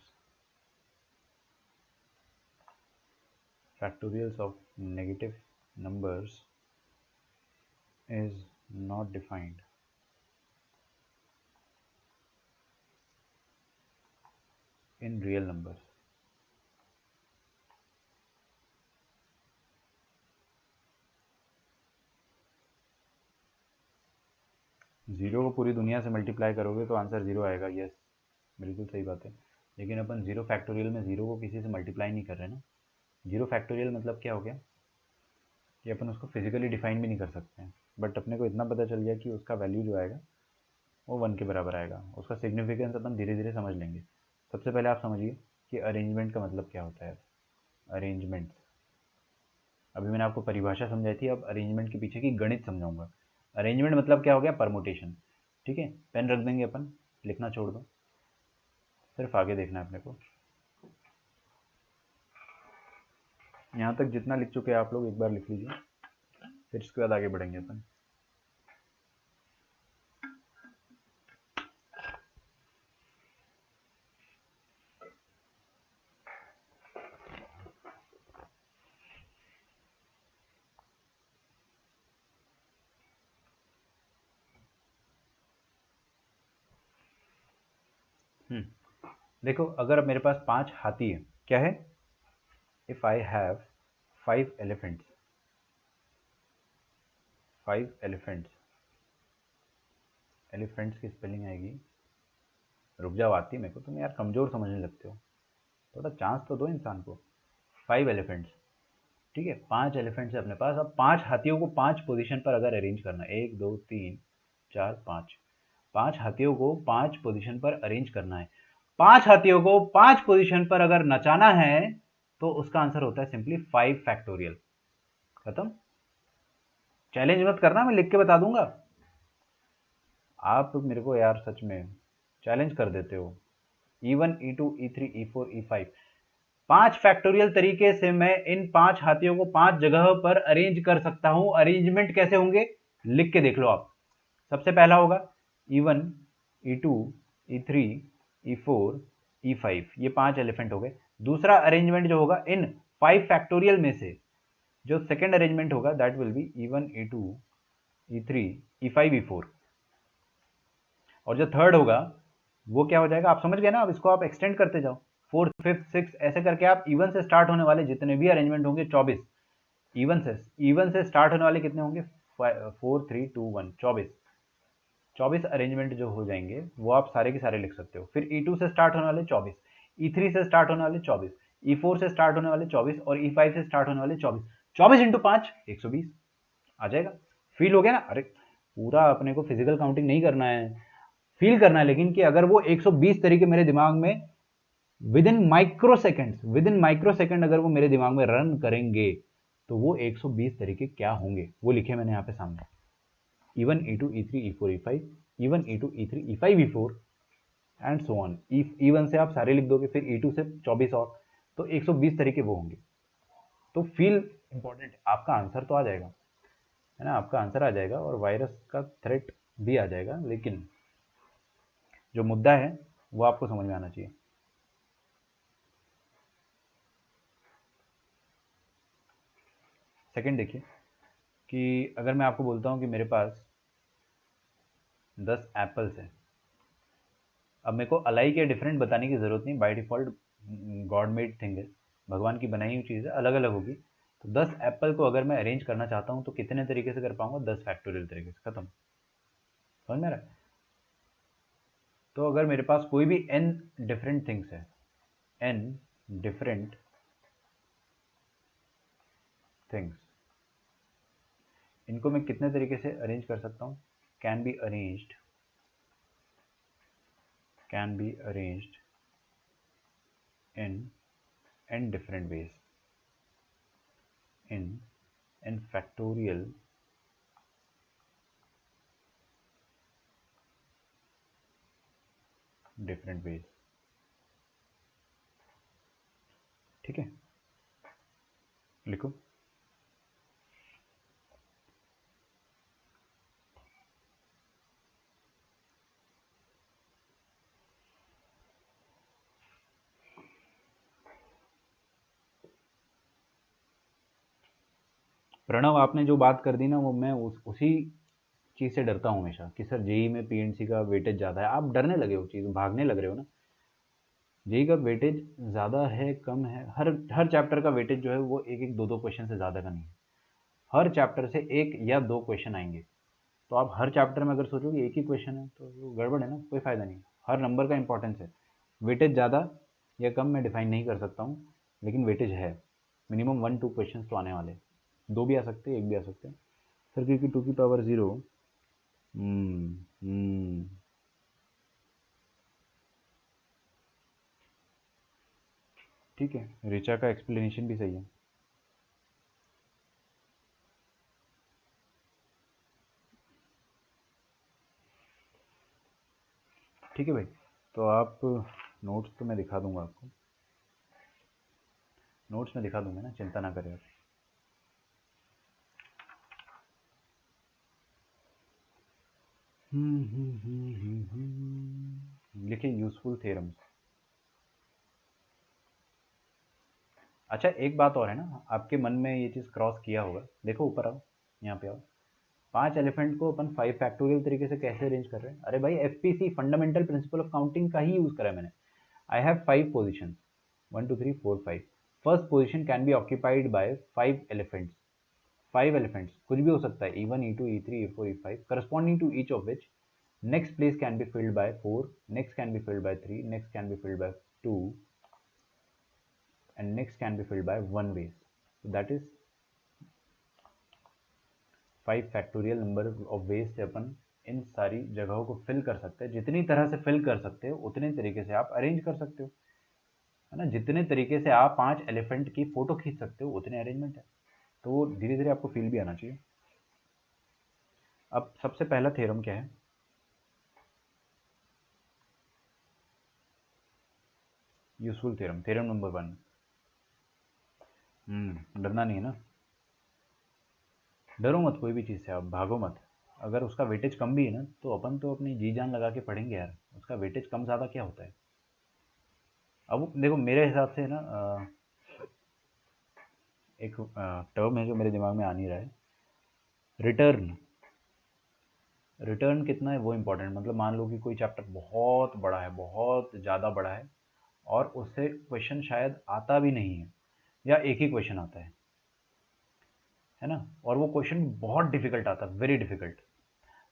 factorials of negative numbers is not defined in real numbers। Zero को पूरी दुनिया से मल्टीप्लाई करोगे तो आंसर जीरो आएगा, यस बिल्कुल सही बात है। लेकिन अपन जीरो फैक्टोरियल में जीरो को किसी से मल्टीप्लाई नहीं कर रहे ना। जीरो फैक्टोरियल मतलब क्या हो गया कि अपन उसको फिजिकली डिफाइन भी नहीं कर सकते हैं, बट अपने को इतना पता चल गया कि उसका वैल्यू जो आएगा वो 1 के बराबर आएगा। उसका सिग्निफिकेंस अपन धीरे धीरे समझ लेंगे। सबसे पहले आप समझिए कि अरेंजमेंट का मतलब क्या होता है। अरेंजमेंट, अभी मैंने आपको परिभाषा समझाई थी, अब अरेंजमेंट के पीछे की गणित समझाऊंगा। अरेंजमेंट मतलब क्या हो गया, परमुटेशन। ठीक है, पेन रख देंगे अपन, लिखना छोड़ दो, सिर्फ आगे देखना है अपने को। यहाँ तक जितना लिख चुके हैं आप लोग एक बार लिख लीजिए, फिर इसके बाद आगे बढ़ेंगे अपन। देखो, अगर अब मेरे पास 5 हाथी है, क्या है, if I have 5 elephants, 5 elephants, elephants की स्पेलिंग आएगी, रुक जाओ आती मेरे को, तुम यार कमज़ोर समझने लगते हो, थोड़ा चांस तो दो इंसान को। 5 एलिफेंट्स, ठीक है, 5 एलिफेंट्स है अपने पास। अब 5 हाथियों को 5 पोजीशन पर अगर अरेंज करना है, 1 2 3 4 5, 5 हाथियों को 5 पोजीशन पर अरेंज करना है, 5 हाथियों को 5 पोजीशन पर अगर नचाना है तो उसका आंसर होता है सिंपली 5 फैक्टोरियल। खत्म। चैलेंज मत करना, मैं लिख के बता दूंगा। आप मेरे को यार सच में चैलेंज कर देते हो। E1 E2 E3 E4 E5, 5 factorial तरीके से मैं इन 5 हाथियों को 5 जगह पर अरेंज कर सकता हूं। अरेंजमेंट कैसे होंगे लिख के देख लो आप। सबसे पहला होगा E1 E2 E3 E4 E5, ये 5 एलिफेंट हो गए। दूसरा अरेंजमेंट जो होगा इन 5 फैक्टोरियल में से, जो सेकेंड अरेंजमेंट होगा that will be E1 E2 E3 E5 E4। और जो थर्ड होगा वो क्या हो जाएगा, आप समझ गए ना। अब इसको आप एक्सटेंड करते जाओ, 4th 5th 6th ऐसे करके आप इवन से स्टार्ट होने वाले जितने भी अरेंजमेंट होंगे 24। इवन से स्टार्ट होने वाले कितने होंगे, 4 3 2 1, 24 अरेंजमेंट जो हो जाएंगे वो आप सारे के सारे लिख सकते हो। फिर E2 से स्टार्ट होने वाले 24, E3 से स्टार्ट होने वाले 24, E4 से स्टार्ट होने वाले 24 और E5 से स्टार्ट होने वाले 24। 24 इंटू 5 120 आ जाएगा। फील हो गया ना। अरे पूरा अपने को फिजिकल काउंटिंग नहीं करना है, फील करना है। लेकिन कि अगर वो 120 तरीके मेरे दिमाग में विद इन माइक्रो सेकेंड अगर वो मेरे दिमाग में रन करेंगे तो वो 120 तरीके क्या होंगे वो लिखे मैंने यहाँ पे सामने। E1 E2 E3 E4 E5, E1 E2 E3 E5 E4 and so on. E1 से आप सारे लिख दोगे, फिर E2 से 24 और, तो 120 तरीके वो होंगे। तो फील इंपॉर्टेंट है, आपका आंसर तो आ जाएगा, है ना, आपका आंसर आ जाएगा और वायरस का थ्रेट भी आ जाएगा। लेकिन जो मुद्दा है वो आपको समझ में आना चाहिए। सेकंड देखिए कि अगर मैं आपको बोलता हूं कि मेरे पास 10 एप्पल्स हैं, अब मेरे को अलाई के डिफरेंट बताने की ज़रूरत नहीं, by default God made thing है, भगवान की बनाई हुई चीज़ है, अलग अलग होगी। तो 10 एप्पल को अगर मैं अरेंज करना चाहता हूँ तो कितने तरीके से कर पाऊंगा, 10 फैक्टोरियल तरीके से। खत्म, समझ में आ रहा है। तो अगर मेरे पास कोई भी n डिफरेंट थिंग्स है, n डिफरेंट थिंग्स, इनको मैं कितने तरीके से अरेंज कर सकता हूँ, can be arranged in n different ways, in n factorial different ways। ठीक है, लिखो। प्रणव, आपने जो बात कर दी ना वो मैं उसी चीज़ से डरता हूँ हमेशा कि सर जेई में पीएनसी का वेटेज ज़्यादा है। आप डरने लगे हो, चीज़ भागने लग रहे हो ना। जेई का वेटेज ज़्यादा है कम है, हर हर चैप्टर का वेटेज जो है वो एक एक दो दो क्वेश्चन से ज़्यादा का नहीं है। हर चैप्टर से एक या दो क्वेश्चन आएंगे, तो आप हर चैप्टर में अगर सोचोगे एक ही क्वेश्चन है तो वो गड़बड़ है ना, कोई फ़ायदा नहीं। हर नंबर का इंपॉर्टेंस है। वेटेज ज़्यादा या कम मैं डिफाइन नहीं कर सकता हूँ, लेकिन वेटेज है। मिनिमम 1-2 क्वेश्चन तो आने वाले, 2 भी आ सकते हैं, 1 भी आ सकते हैं। सर क्योंकि 2 की पावर 0। ठीक है, ऋचा का एक्सप्लेनेशन भी सही है। ठीक है भाई, तो आप नोट्स तो मैं दिखा दूंगा आपको, नोट्स में दिखा दूंगा ना, चिंता ना करें आप। लिखिए यूजफुल थ्योरम्स। अच्छा एक बात और है ना, आपके मन में ये चीज़ क्रॉस किया होगा, देखो ऊपर आओ, यहाँ पे आओ। 5 एलिफेंट को अपन 5 फैक्टोरियल तरीके से कैसे अरेंज कर रहे हैं? अरे भाई FPC, fundamental principle of counting का ही यूज करा है मैंने। I have 5 position, 1 2 3 4 5। First position can be occupied by 5 elephants. 5 elephants कुछ भी हो सकता है, E1 E2 E3 E4 E5 corresponding to each of which next place can be filled by 4, next can be filled by 3, next can be filled by 2 and next can be filled by 1 ways. So that is 5 factorial number of ways से अपन इन सारी जगहों को फिल कर सकते हैं। जितनी तरह से फिल कर सकते हो उतने तरीके से आप अरेंज कर सकते हो, है ना। जितने तरीके से आप 5 एलिफेंट की फोटो खींच सकते हो उतने अरेंजमेंट है। तो धीरे धीरे आपको फील भी आना चाहिए। अब सबसे पहला थ्योरम क्या है? Useful theorem, theorem number 1। डरना नहीं है ना, डरो मत कोई भी चीज़ से, आप भागो मत। अगर उसका वेटेज कम भी है ना तो अपन तो अपनी जी जान लगा के पढ़ेंगे यार, उसका वेटेज कम ज़्यादा क्या होता है। अब देखो मेरे हिसाब से ना एक टर्म है जो मेरे दिमाग में आ नहीं रहा है, रिटर्न। रिटर्न कितना है वो इम्पोर्टेंट, मतलब मान लो कि कोई चैप्टर बहुत बड़ा है, बहुत ज़्यादा बड़ा है, और उससे क्वेश्चन शायद आता भी नहीं है, या एक ही क्वेश्चन आता है ना, और वो क्वेश्चन बहुत डिफिकल्ट आता है, वेरी डिफिकल्ट।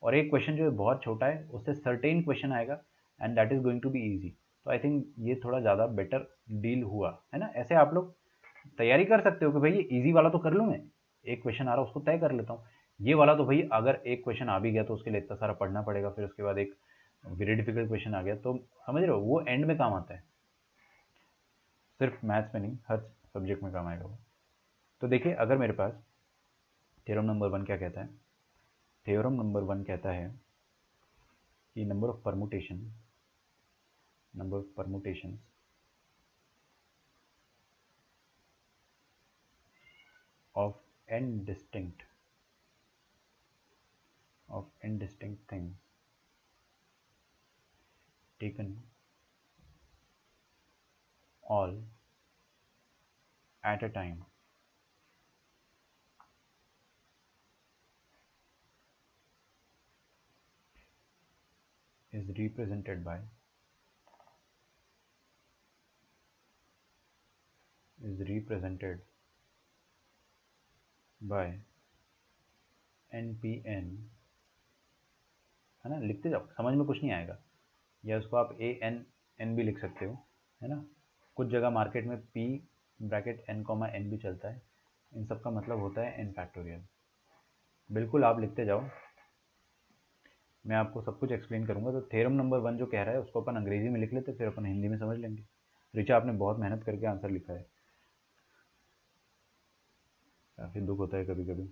और एक क्वेश्चन जो है बहुत छोटा है, उससे सर्टेन क्वेश्चन आएगा and that is going to be easy. तो आई थिंक ये थोड़ा ज़्यादा बेटर डील हुआ है ना। ऐसे आप लोग तैयारी कर सकते हो कि भाई ये इजी वाला तो कर लूँ मैं, एक क्वेश्चन आ रहा है उसको तय कर लेता हूँ। ये वाला तो भाई अगर एक क्वेश्चन आ भी गया तो उसके लिए इतना सारा पढ़ना पड़ेगा, फिर उसके बाद एक वेरी डिफिकल्ट क्वेश्चन आ गया, तो समझ रहे हो वो एंड में काम आता है, सिर्फ मैथ्स में नहीं, हर सब्जेक्ट में काम आएगा वो। तो देखिए अगर मेरे पास थ्योरम नंबर 1 क्या कहता है, थ्योरम नंबर 1 कहता है कि number of permutation of n distinct things taken all at a time is represented by npn, है ना। लिखते जाओ, समझ में कुछ नहीं आएगा, या उसको आप ए एन एन भी लिख सकते हो, है ना। कुछ जगह मार्केट में p bracket n comma N भी चलता है, इन सब का मतलब होता है n फैक्टोरियल। बिल्कुल आप लिखते जाओ, मैं आपको सब कुछ एक्सप्लेन करूंगा। तो थ्योरम नंबर 1 जो कह रहा है उसको अपन अंग्रेजी में लिख लेते, फिर अपन हिंदी में समझ लेंगे। ऋचा आपने बहुत मेहनत करके आंसर लिखा है, काफ़ी दुख होता है कभी कभी।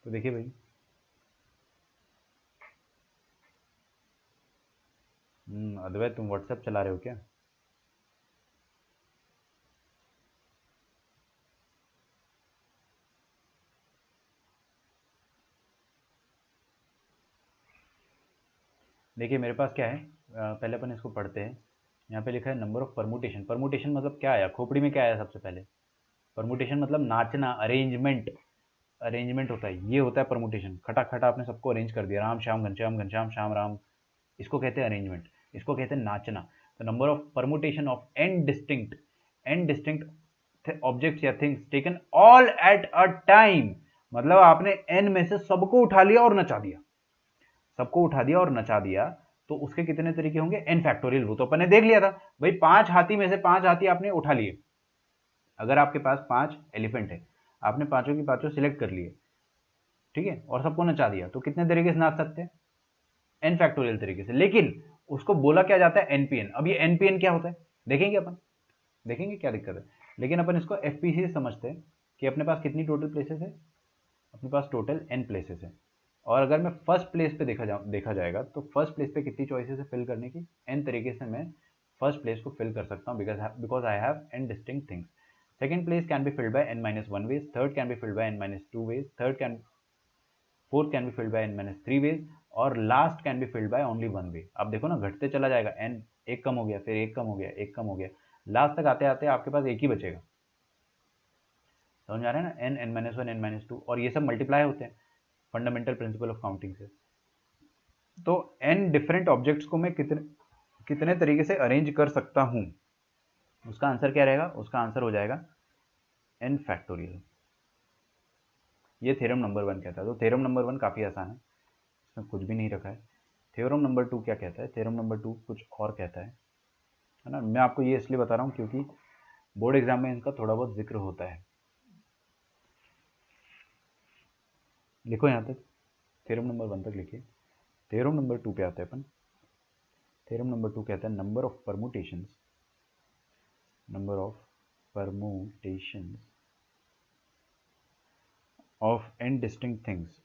तो देखिए भाई, अद्वैत तुम व्हाट्सएप चला रहे हो क्या? देखिए मेरे पास क्या है, पहले अपन इसको पढ़ते हैं। यहाँ पे लिखा है नंबर ऑफ परमुटेशन। परमुटेशन मतलब क्या आया, खोपड़ी में क्या आया सबसे पहले? परमुटेशन मतलब नाचना, अरेंजमेंट। अरेंजमेंट होता है, ये होता है परमुटेशन। खटाखट आपने सबको अरेंज कर दिया, राम श्याम घनश्याम, घनश्याम श्याम राम, इसको कहते हैं अरेंजमेंट, इसको कहते हैं नाचना। तो number of permutation of N distinct objects या things taken all at a time, मतलब आपने n में से सबको उठा लिया और नचा दिया, सबको उठा दिया और नचा दिया, तो उसके कितने तरीके होंगे? n factorial. वो तो अपन ने देख लिया था भाई, 5 हाथी में से 5 हाथी आपने उठा लिए। अगर आपके पास 5 एलिफेंट है, आपने पांचों की पांचों सिलेक्ट कर लिए, ठीक है, और सबको नचा दिया, तो कितने तरीके से नाच सकते हैं? n फैक्टोरियल तरीके से। लेकिन उसको बोला क्या जाता है? npn। अब ये npn क्या होता है देखेंगे अपन, देखेंगे क्या दिक्कत है। लेकिन अपन इसको fpc से समझते हैं कि अपने पास कितनी टोटल प्लेसेस है? अपने पास टोटल n प्लेसेस है। और अगर मैं फर्स्ट प्लेस पे देखा जाएगा तो फर्स्ट प्लेस पे कितनी चॉइसेस है फिल करने की? n तरीके से मैं फर्स्ट प्लेस को फिल कर सकता हूँ, because I have n distinct things. Second place can be filled by n-1 ways, third can be filled by n-2 ways, fourth can be filled by n-3 ways, और last can be filled by only 1 way। अब देखो ना, घटते चला जाएगा, n एक कम हो गया, फिर एक कम हो गया, एक कम हो गया, लास्ट तक आते आते आपके पास एक ही बचेगा। समझ में आ रहा है ना? n, n-1, n-2, और ये सब मल्टीप्लाई होते हैं फंडामेंटल प्रिंसिपल ऑफ काउंटिंग से। तो n डिफरेंट ऑब्जेक्ट्स को मैं कितने तरीके से अरेंज कर सकता हूं, उसका आंसर क्या रहेगा? उसका आंसर हो जाएगा n फैक्टोरियल। ये थ्योरम नंबर 1 कहता है। तो थ्योरम नंबर 1 काफ़ी आसान है, इसमें कुछ भी नहीं रखा है। थ्योरम नंबर 2 क्या कहता है? थ्योरम नंबर 2 कुछ और कहता है ना। मैं आपको ये इसलिए बता रहा हूँ क्योंकि बोर्ड एग्जाम में इनका थोड़ा बहुत जिक्र होता है। लिखो यहाँ तक, थ्योरम नंबर 1 तक लिखिए। थ्योरम नंबर 2 पे आते हैं अपन। थ्योरम नंबर 2 कहता है number of permutations, number of permutations of n distinct things.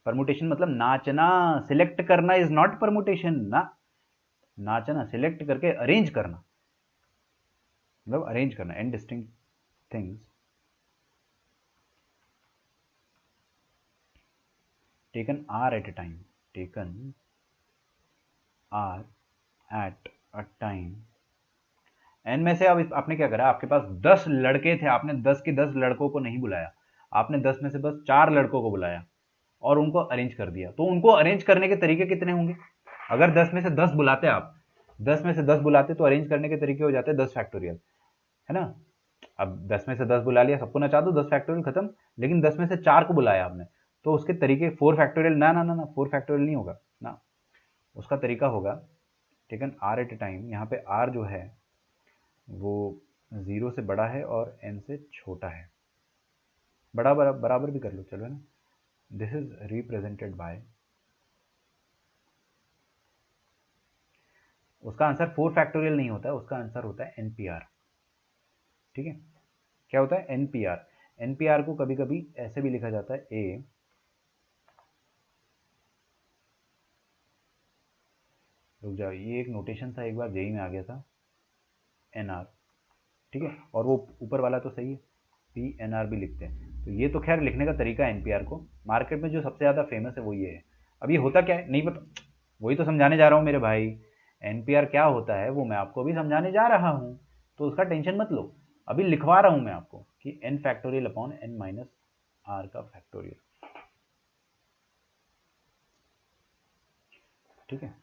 Permutation मतलब नाचना, सिलेक्ट करना इज नॉट परमुटेशन ना। नाचना, सिलेक्ट करके अरेंज करना, मतलब अरेंज करना। n distinct things taken r at a time, taken r at a time। n में से अब आपने क्या करा? आपके पास 10 लड़के थे, आपने 10 के 10 लड़कों को नहीं बुलाया, आपने 10 में से बस 4 लड़कों को बुलाया और उनको अरेंज कर दिया। तो उनको अरेंज करने के तरीके कितने होंगे? अगर 10 में से 10 बुलाते आप, 10 में से 10 बुलाते तो अरेंज करने के तरीके हो जाते 10 फैक्टोरियल, है ना। अब 10 में से 10 बुला लिया, सबको नचा दो, 10 फैक्टोरियल खत्म। लेकिन 10 में से 4 को बुलाया आपने, तो उसके तरीके 4 फैक्टोरियल ना ना ना ना 4 फैक्टोरियल नहीं होगा ना। उसका तरीका होगा taken are at a time. यहाँ पे आर जो है वो 0 से बड़ा है और n से छोटा है। बड़ा बराबर भी कर लो, चलो, है ना। दिस इज रिप्रेजेंटेड बाय, उसका आंसर 4 फैक्टोरियल नहीं होता है, उसका आंसर होता है npr। ठीक है, क्या होता है? npr। npr को कभी कभी ऐसे भी लिखा जाता है a, रुक जाओ, ये एक नोटेशन था, एक बार जेई में आ गया था, nr। ठीक है, और वो ऊपर वाला तो सही है, PNR भी लिखते हैं। तो ये तो खैर लिखने का तरीका है NPR को। मार्केट में जो सबसे ज़्यादा फेमस है वो ये है। अब ये होता क्या है नहीं पता, वही तो समझाने जा रहा हूँ मेरे भाई। NPR क्या होता है वो मैं आपको अभी समझाने जा रहा हूँ, तो उसका टेंशन मत लो। अभी लिखवा रहा हूँ मैं आपको कि n factorial upon n minus R का फैक्टोरियल। ठीक है,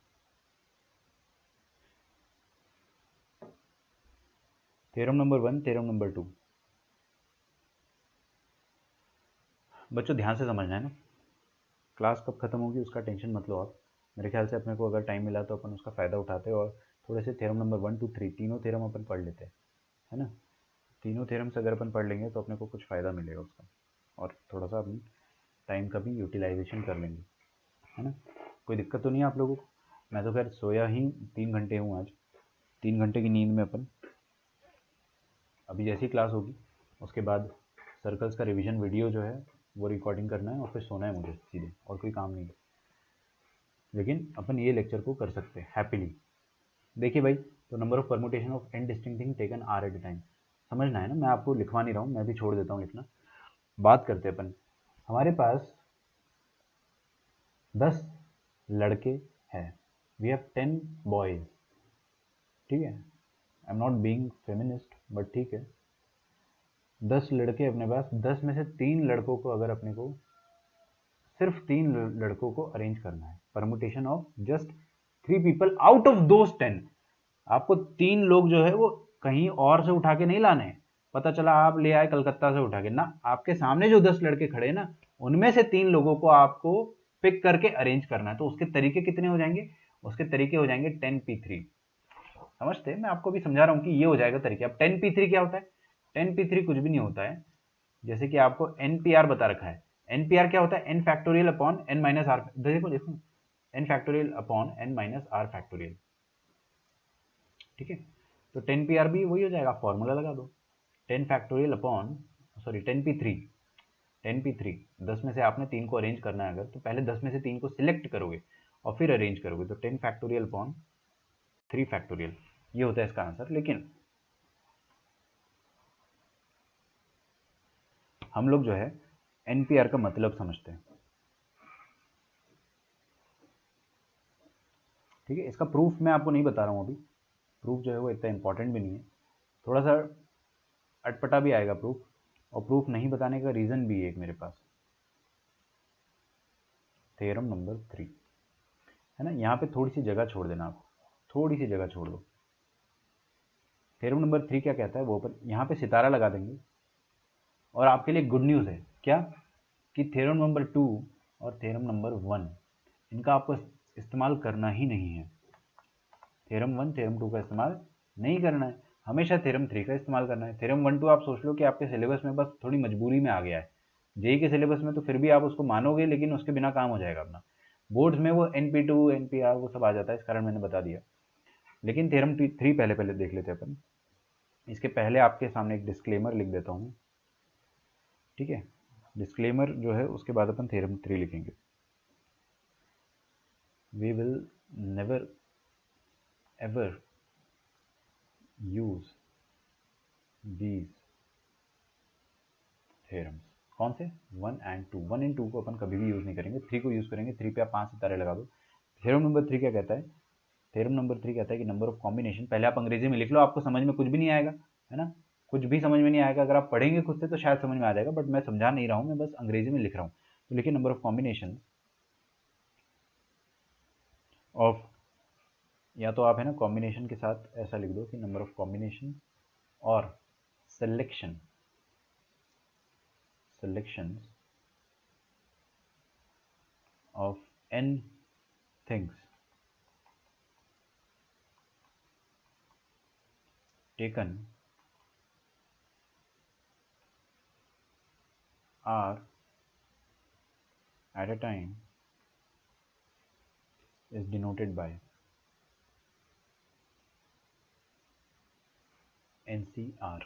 थ्योरम नंबर 1, थ्योरम नंबर 2। बच्चों ध्यान से समझना है ना, क्लास कब खत्म होगी उसका टेंशन मत लो आप। मेरे ख्याल से अपने को अगर टाइम मिला तो अपन उसका फ़ायदा उठाते और थोड़े से थ्योरम नंबर 1, 2, 3 तीनों थ्योरम अपन पढ़ लेते हैं, है ना। तीनों थ्योरम्स अगर अपन पढ़ लेंगे तो अपने को कुछ फ़ायदा मिलेगा उसका, और थोड़ा सा अपन टाइम का भी यूटिलाइजेशन कर लेंगे, है ना। कोई दिक्कत तो नहीं है आप लोगों को? मैं तो खैर सोया ही 3 घंटे हूँ आज, 3 घंटे की नींद में अपन। अभी जैसी क्लास होगी उसके बाद सर्कल्स का रिवीजन वीडियो जो है वो रिकॉर्डिंग करना है और फिर सोना है मुझे सीधे, और कोई काम नहीं है। लेकिन अपन ये लेक्चर को कर सकते हैं हैप्पीली। देखिए भाई, तो number of permutation of n distinct thing taken are at a time, समझना है ना। मैं आपको लिखवा नहीं रहा हूँ, मैं भी छोड़ देता हूँ लिखना। बात करते हैं अपन। हमारे पास 10 लड़के हैं, वी हैव 10 बॉयज। ठीक है, I am not being feminist but ठीक है, 10 लड़के अपने पास, 10 में से 3 लड़कों को अगर अपने को, सिर्फ 3 लड़कों को अरेंज करना है, permutation of just 3 people out of those 10। आपको 3 लोग जो है वो कहीं और से उठा के नहीं लाने हैं। पता चला आप ले आए कलकत्ता से उठा के ना, आपके सामने जो 10 लड़के खड़े हैं ना, उनमें से 3 लोगों को आपको पिक करके अरेंज करना है। तो उसके तरीके कितने हो जाएंगे? उसके तरीके हो जाएंगे 10p3। समझते हैं? मैं आपको भी समझा रहा हूँ कि ये हो जाएगा तरीके। अब 10p3 क्या होता है? 10p3 कुछ भी नहीं होता है, जैसे कि आपको npr बता रखा है। npr क्या होता है? n factorial upon n minus R. देखो देखो, n factorial upon n minus R factorial. ठीक है, तो 10pr भी वही हो जाएगा, फॉर्मूला लगा दो। 10 factorial upon, sorry 10p3, 10p3, 10 में से आपने 3 को अरेंज करना है अगर, तो पहले 10 में से 3 को सिलेक्ट करोगे और फिर अरेंज करोगे, तो 10 फैक्टोरियल अपॉन 3 फैक्टोरियल, ये होता है इसका आंसर। लेकिन हम लोग जो है npr का मतलब समझते हैं। ठीक है, इसका प्रूफ मैं आपको नहीं बता रहा हूँ अभी, प्रूफ जो है वो इतना इंपॉर्टेंट भी नहीं है, थोड़ा सा अटपटा भी आएगा प्रूफ, और प्रूफ नहीं बताने का रीज़न भी है एक मेरे पास। थ्योरम नंबर 3 है ना, यहाँ पे थोड़ी सी जगह छोड़ देना, आप थोड़ी सी जगह छोड़ दो। थ्योरम नंबर 3 क्या कहता है वो अपन यहाँ पे सितारा लगा देंगे। और आपके लिए गुड न्यूज़ है क्या, कि थ्योरम नंबर 2 और थ्योरम नंबर 1 इनका आपको इस्तेमाल करना ही नहीं है। थ्योरम 1 थ्योरम 2 का इस्तेमाल नहीं करना है, हमेशा थ्योरम 3 का इस्तेमाल करना है। थ्योरम 1 2 आप सोच लो कि आपके सिलेबस में बस थोड़ी मजबूरी में आ गया है, जेई के सिलेबस में तो फिर भी आप उसको मानोगे, लेकिन उसके बिना काम हो जाएगा अपना। बोर्ड्स में वो NP2 NPR वो सब आ जाता है, इस कारण मैंने बता दिया। लेकिन थ्योरम 3 पहले पहले देख लेते हैं अपन। इसके पहले आपके सामने एक डिस्क्लेमर लिख देता हूँ, ठीक है। डिस्क्लेमर जो है उसके बाद अपन थ्योरम 3 लिखेंगे। We will never ever use these theorems. कौन से? 1 एंड 2। 1 एंड 2 को अपन कभी भी यूज़ नहीं करेंगे, 3 को यूज़ करेंगे। 3 पे आप 5 सितारे लगा दो। थ्योरम नंबर 3 क्या कहता है? थ्योरम नंबर 3 कहता है कि नंबर ऑफ कॉम्बिनेशन, पहले आप अंग्रेजी में लिख लो, आपको समझ में कुछ भी नहीं आएगा, है ना, कुछ भी समझ में नहीं आएगा। अगर आप पढ़ेंगे खुद से तो शायद समझ में आ जाएगा, बट मैं समझा नहीं रहा हूँ, मैं बस अंग्रेजी में लिख रहा हूँ। तो लिखिए नंबर ऑफ कॉम्बिनेशन ऑफ, या तो आप है ना कॉम्बिनेशन के साथ ऐसा लिख दो कि नंबर ऑफ कॉम्बिनेशन और selections of n things taken are at a time is denoted by NCR,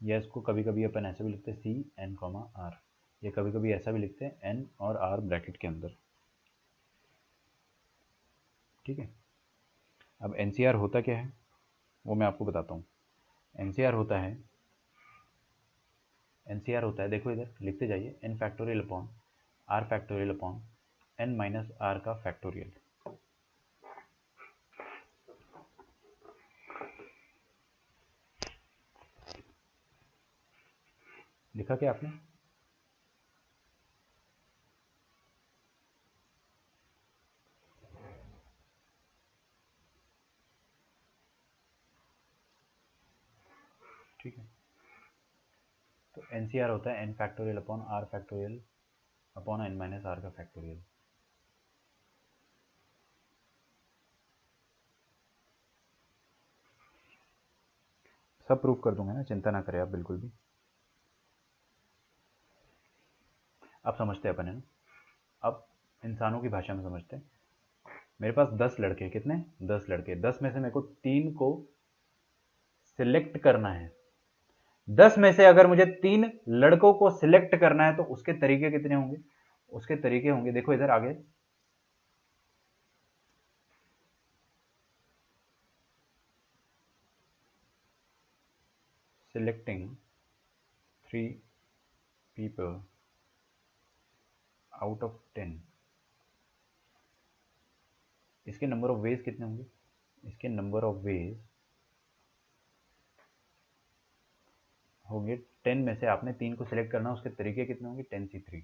या इसको कभी कभी अपन ऐसे भी लिखते हैं CN, या कभी कभी ऐसा भी लिखते हैं N और R ब्रैकेट के अंदर। ठीक है, अब NCR होता क्या है वो मैं आपको बताता हूँ। NCR होता है, देखो इधर लिखते जाइए, n factorial upon r factorial upon n minus r का फैक्टोरियल। लिखा क्या आपने? ठीक है, तो NCR होता है n factorial upon r factorial upon n minus r का फैक्टोरियल। सब प्रूफ कर दूंगा ना, चिंता ना करें आप बिल्कुल भी। अब समझते हैं अपन, है ना, अब इंसानों की भाषा में समझते हैं। मेरे पास 10 लड़के, कितने? 10 लड़के। 10 में से मेरे को 3 को सिलेक्ट करना है। 10 में से अगर मुझे 3 लड़कों को सिलेक्ट करना है तो उसके तरीके कितने होंगे? उसके तरीके होंगे, देखो इधर आगे, सिलेक्टिंग 3 people आउट ऑफ 10। इसके नंबर ऑफ वेज कितने होंगे? इसके नंबर ऑफ वेज होंगे 10 में से आपने 3 को सिलेक्ट करना, उसके तरीके कितने होंगे? 10c3,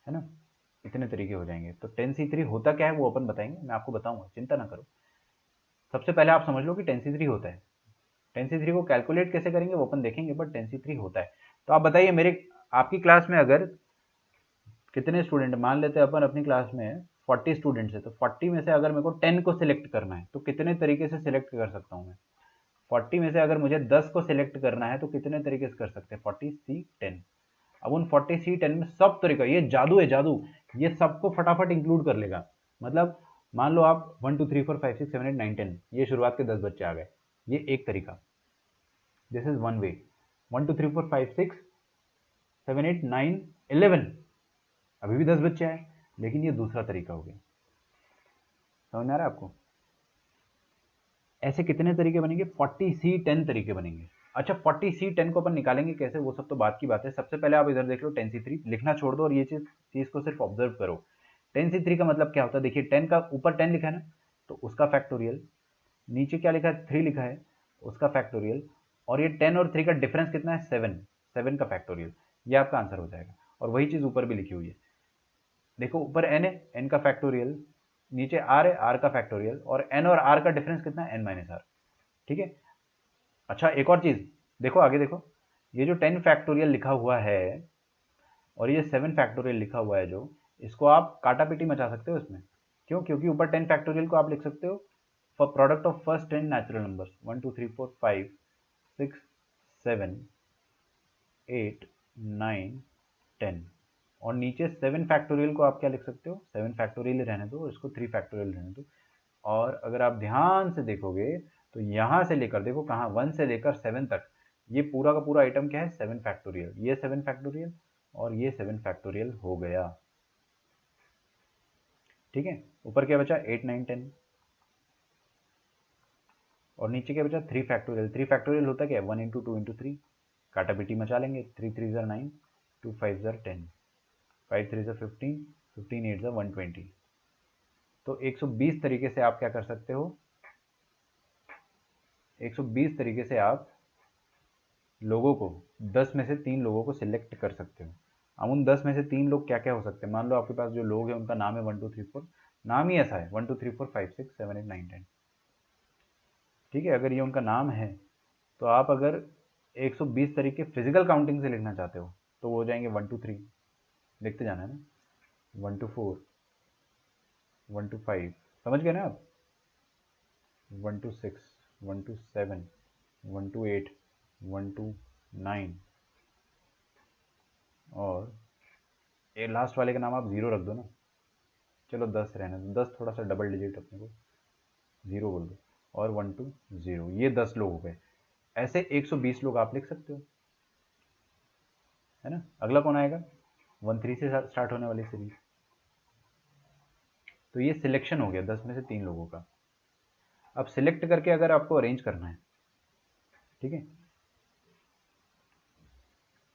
है ना, इतने तरीके हो जाएंगे। तो 10c3 होता क्या है वो अपन बताएंगे, मैं आपको बताऊंगा, चिंता ना करो। सबसे पहले आप समझ लो कि 10C3 होता है। 10C3 को कैलकुलेट कैसे करेंगे वो अपन देखेंगे, बट 10C3 होता है। तो आप बताइए मेरे आपकी क्लास में अगर कितने स्टूडेंट, मान लेते हैं अपन अपनी क्लास में 40 स्टूडेंट्स है, तो 40 में से अगर मेरे को 10 को सिलेक्ट करना है तो कितने तरीके से सिलेक्ट कर सकता हूँ मैं? 40 में से अगर मुझे 10 को सिलेक्ट करना है तो कितने तरीके से कर सकते हैं? 40C10। अब उन 40C10 में सब तरीका, ये जादू है जादू, ये सबको फटाफट इंक्लूड कर लेगा। मतलब मान लो आप 1 2 3 4 5 6 7 8 9 10, ये शुरुआत के 10 बच्चे आ गए, ये एक तरीका, दिस इज वन वे। 1 2 3 4 5 6 7 8 9 11, अभी भी 10 बच्चे आए, लेकिन ये दूसरा तरीका हो गया। समझ में आ रहा है आपको? ऐसे कितने तरीके बनेंगे? 40C10 तरीके बनेंगे। अच्छा 40C10 को अपन निकालेंगे कैसे, वो सब तो बात की बात है। सबसे पहले आप इधर देख लो 10C3, लिखना छोड़ दो और ये चीज को सिर्फ ऑब्जर्व करो। 10C3 का मतलब क्या होता है? देखिए 10 का ऊपर 10 लिखा है ना, तो उसका फैक्टोरियल, नीचे क्या लिखा है? 3 लिखा है, उसका फैक्टोरियल, और ये 10 और 3 का डिफरेंस कितना है? 7, 7 का फैक्टोरियल, ये आपका आंसर हो जाएगा। और वही चीज ऊपर भी लिखी हुई है, देखो ऊपर n है, n का फैक्टोरियल, नीचे r है, r का फैक्टोरियल, और n और r का डिफरेंस कितना है? n minus r। ठीक है। अच्छा एक और चीज देखो, आगे देखो, ये जो 10 फैक्टोरियल लिखा हुआ है और ये 7 फैक्टोरियल लिखा हुआ है, जो इसको आप काटा पीटी मचा सकते हो इसमें। क्यों? क्योंकि ऊपर 10 फैक्टोरियल को आप लिख सकते हो for product of first 10 natural numbers, 1 2 3 4 5 6 7 8 9 10, और नीचे 7 फैक्टोरियल को आप क्या लिख सकते हो? 7 फैक्टोरियल रहने दो, इसको 3 फैक्टोरियल रहने दो। और अगर आप ध्यान से देखोगे तो यहाँ से लेकर, देखो कहाँ, 1 से लेकर 7 तक, ये पूरा का पूरा आइटम क्या है? 7 फैक्टोरियल, ये 7 फैक्टोरियल और ये 7 फैक्टोरियल हो गया। ठीक है। ऊपर क्या बचा? 8 9 10, और नीचे क्या बचा? 3 फैक्टोरियल। 3 फैक्टोरियल होता क्या है? 1 इंटू 2 इंटू 3, काटा पीटी मचा लेंगे। 3 3 ज़र 9, 2 5 ज़र 10, 5 3 ज़र 15, 15 8 ज़र 120। तो 120 तरीके से आप क्या कर सकते हो? 120 तरीके से आप लोगों को, 10 में से 3 लोगों को सिलेक्ट कर सकते हो। अब उन 10 में से 3 लोग क्या क्या हो सकते हैं? मान लो आपके पास जो लोग हैं उनका नाम है 1 2 3 4, नाम ही ऐसा है 1 2 3 4 5 6 7 8 9 10। ठीक है। अगर ये उनका नाम है तो आप अगर 120 तरीके फिजिकल काउंटिंग से लिखना चाहते हो तो वो हो जाएंगे 1 2 3, लिखते जाना है ना, 1 2 4, 1 2 5, समझ गए ना आप? 1 2 6, 1 2 7, 1 2 8, 1 2 9, और ये लास्ट वाले का नाम आप 0 रख दो ना, चलो 10 रहने दो, 10 थोड़ा सा डबल डिजिट अपने को, 0 बोल दो, और 1 2 0, ये 10 लोग हो गए। ऐसे 120 लोग आप लिख सकते हो, है ना। अगला कौन आएगा? 1 3 से स्टार्ट होने वाली सीरीज। तो ये सिलेक्शन हो गया 10 में से 3 लोगों का। अब सिलेक्ट करके अगर आपको अरेंज करना है, ठीक है,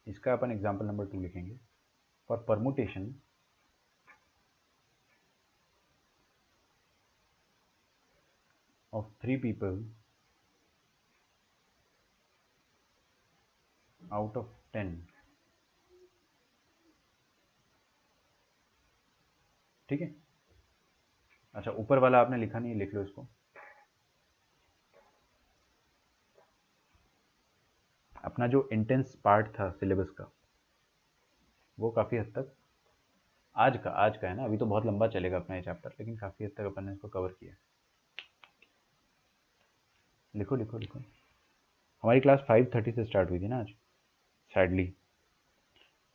इसका अपन एग्जांपल नंबर 2 लिखेंगे। For permutation of 3 people out of 10, ठीक है। अच्छा ऊपर वाला आपने लिखा नहीं, लिख लो इसको। अपना जो इंटेंस पार्ट था सिलेबस का, वो काफ़ी हद तक आज का है ना, अभी तो बहुत लंबा चलेगा अपना ये चैप्टर, लेकिन काफ़ी हद तक अपन ने इसको कवर किया। लिखो लिखो लिखो। हमारी क्लास 5:30 से स्टार्ट हुई थी ना आज, सैडली,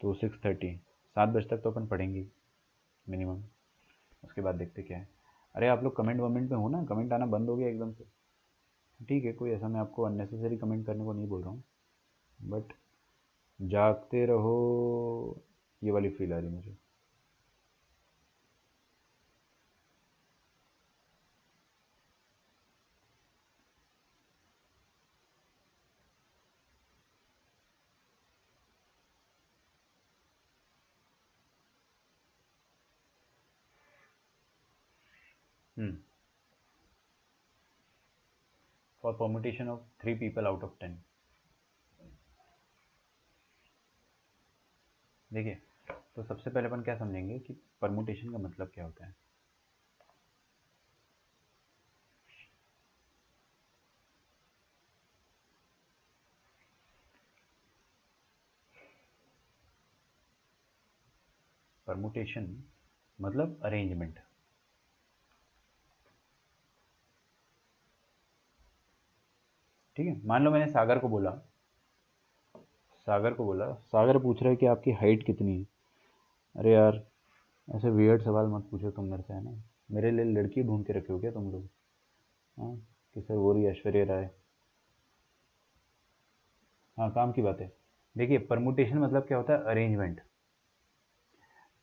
तो 6:30, 7 बजे तक तो अपन पढ़ेंगे मिनिमम। उसके बाद देखते क्या है। अरे आप लोग कमेंट वमेंट में हो ना? कमेंट आना बंद हो गया एकदम से। ठीक है, कोई ऐसा मैं आपको अननेसेसरी कमेंट करने को नहीं बोल रहा हूँ, बट जागते रहो, ये वाली फील आ रही मुझे। For permutation of 3 people out of 10। देखिए, तो सबसे पहले अपन क्या समझेंगे कि परमुटेशन का मतलब क्या होता है। परमुटेशन मतलब अरेंजमेंट। ठीक है, मान लो मैंने सागर को बोला, सागर पूछ रहा है कि आपकी हाइट कितनी है। अरे यार, ऐसे वियर्ड सवाल मत पूछो तुम मेरे से, है ना। मेरे लिए लड़की ढूंढ के रखे हो क्या तुम लोग? हाँ, कि सर वो रही ऐश्वर्या राय। हाँ, काम की बात है। देखिए, परमुटेशन मतलब क्या होता है? अरेंजमेंट।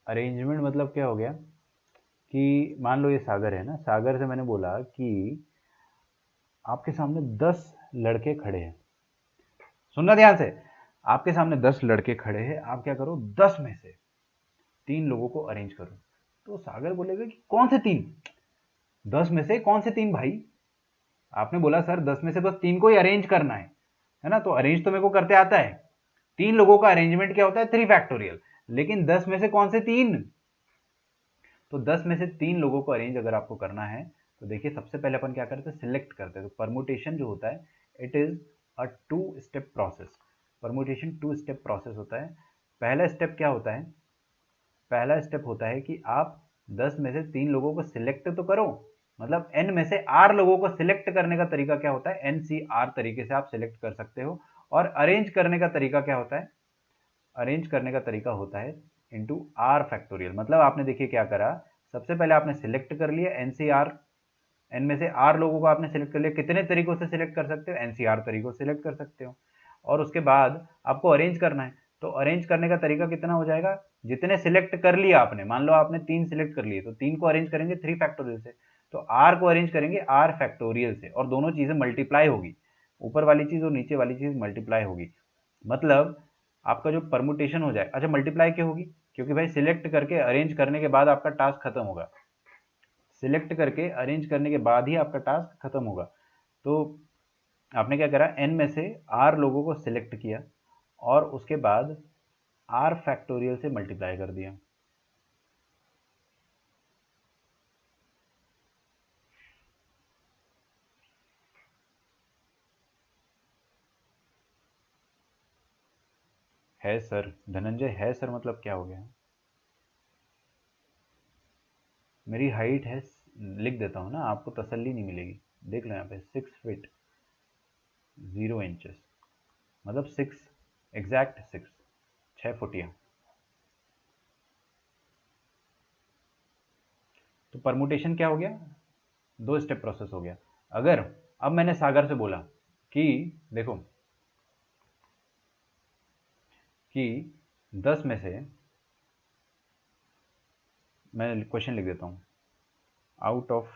अरेंजमेंट मतलब क्या हो गया कि मान लो ये सागर है ना, सागर से मैंने बोला कि आपके सामने 10 लड़के खड़े हैं। सुनना ध्यान से, आपके सामने 10 लड़के खड़े हैं, आप क्या करो, 10 में से 3 लोगों को अरेंज करो। तो सागर बोलेगा कि कौन से 3? 10 में से कौन से 3 भाई? आपने बोला सर 10 में से बस 3 को ही अरेंज करना है ना। तो अरेंज तो मेरे को करते आता है। 3 लोगों का अरेंजमेंट क्या होता है? 3 फैक्टोरियल। लेकिन 10 में से कौन से 3? तो 10 में से 3 लोगों को अरेंज अगर आपको करना है तो देखिए, सबसे पहले अपन क्या करते हैं? सिलेक्ट करते हैं। तो परमुटेशन जो होता है, it is a 2 step process. Permutation 2 step process होता है। पहला स्टेप क्या होता है? पहला स्टेप होता है कि आप 10 में से 3 लोगों को सिलेक्ट तो करो। मतलब n में से r लोगों को सिलेक्ट करने का तरीका क्या होता है? NCR तरीके से आप सिलेक्ट कर सकते हो। और अरेंज करने का तरीका क्या होता है? अरेंज करने का तरीका होता है इंटू आर फैक्टोरियल। मतलब आपने देखिए क्या करा, सबसे पहले आपने सिलेक्ट कर लिया एनसीआर, एन में से आर लोगों को आपने सिलेक्ट कर लिया। कितने तरीकों से सिलेक्ट कर सकते हो? एनसीआर तरीकों से सिलेक्ट कर सकते हो। और उसके बाद आपको अरेंज करना है। तो अरेंज करने का तरीका कितना हो जाएगा? जितने सिलेक्ट कर लिया आपने, मान लो आपने 3 सिलेक्ट कर लिए, तो 3 को अरेंज करेंगे 3 फैक्टोरियल से। तो आर को अरेंज करेंगे आर फैक्टोरियल से, और दोनों चीजें मल्टीप्लाई होगी। ऊपर वाली चीज और नीचे वाली चीज मल्टीप्लाई होगी। मतलब आपका जो परमुटेशन हो जाए, अच्छा मल्टीप्लाई क्यों होगी? क्योंकि भाई सिलेक्ट करके अरेंज करने के बाद आपका टास्क खत्म होगा। सिलेक्ट करके अरेंज करने के बाद ही आपका टास्क खत्म होगा। तो आपने क्या करा, एन में से आर लोगों को सिलेक्ट किया और उसके बाद आर फैक्टोरियल से मल्टीप्लाई कर दिया। है सर, धनंजय है सर मतलब क्या हो गया? मेरी हाइट है, लिख देता हूँ ना, आपको तसल्ली नहीं मिलेगी। देख लो यहाँ पे 6 फीट 0 इंचेस, मतलब 6 एग्जैक्ट 6 फुटिया। तो परमुटेशन क्या हो गया? 2 स्टेप प्रोसेस हो गया। अगर अब मैंने सागर से बोला कि देखो कि 10 में से, मैं क्वेश्चन लिख देता हूँ, out of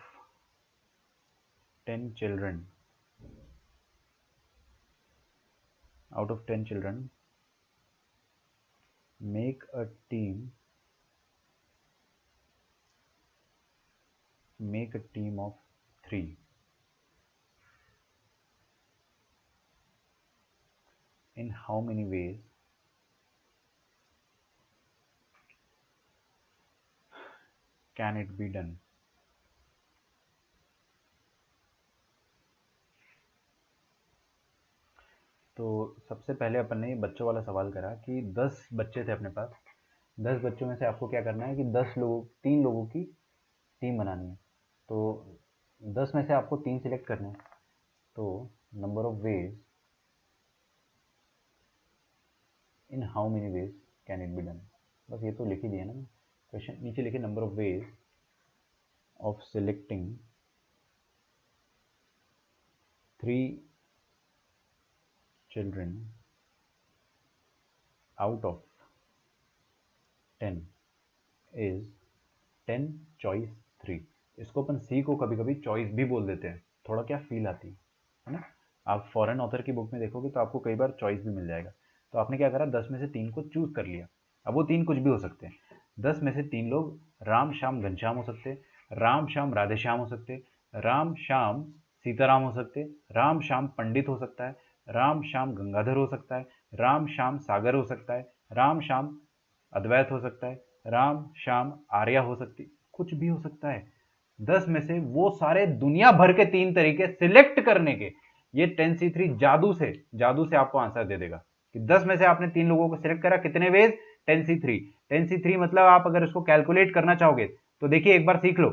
10 children, make a team of 3 in how many ways can it be done? तो सबसे पहले अपन ने बच्चों वाला सवाल करा कि 10 बच्चे थे अपने पास। 10 बच्चों में से आपको क्या करना है कि 3 लोगों की टीम बनानी है। तो 10 में से आपको 3 सिलेक्ट करने हैं। तो number of ways, in how many veg can it be done. बस ये तो लिख ही दिया ना क्वेश्चन, नीचे लिखे number of ways of selecting 3 children out of 10 is 10 choice 3। इसको अपन सी को कभी कभी चॉइस भी बोल देते हैं, थोड़ा क्या फील आती है ना। आप फॉरेन ऑथर की बुक में देखोगे तो आपको कई बार चॉइस भी मिल जाएगा। तो आपने क्या करा, 10 में से 3 को चूज कर लिया। अब वो 3 कुछ भी हो सकते हैं। 10 में से 3 लोग राम श्याम घनश्याम हो सकते, राम श्याम राधे श्याम हो सकते, राम श्याम सीताराम हो सकते, राम श्याम पंडित हो सकता है, राम श्याम गंगाधर हो सकता है, राम श्याम सागर हो सकता है, राम श्याम अद्वैत हो सकता है, राम श्याम आर्या हो सकती, कुछ भी हो सकता है। 10 में से वो सारे दुनिया भर के 3 तरीके सिलेक्ट करने के, ये 10C3 जादू से आपको आंसर दे देगा कि 10 में से आपने 3 लोगों को सिलेक्ट करा, कितने वेज? 10c3। 10c3 मतलब आप अगर इसको कैलकुलेट करना चाहोगे तो देखिए एक बार सीख लो।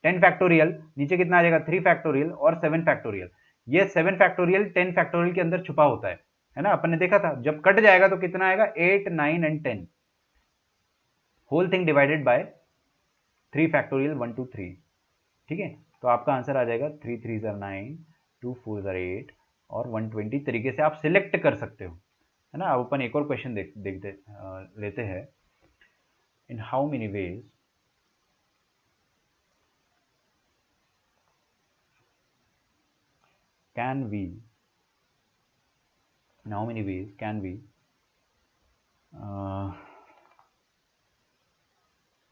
10 फैक्टोरियल नीचे कितना आ जाएगा 3 फैक्टोरियल और 7 फैक्टोरियल। ये 7 फैक्टोरियल 10 फैक्टोरियल के अंदर छुपा होता है ना, अपन ने देखा था। जब कट जाएगा तो कितना आएगा 8, 9 and 10, whole thing divided by 3 factorial 1 2 3। ठीक है, तो आपका आंसर आ जाएगा 3 3 9, 2 4 8 और 120 तरीके से आप सिलेक्ट कर सकते हो, है ना। अब अपन एक और क्वेश्चन लेते हैं। In how many ways can we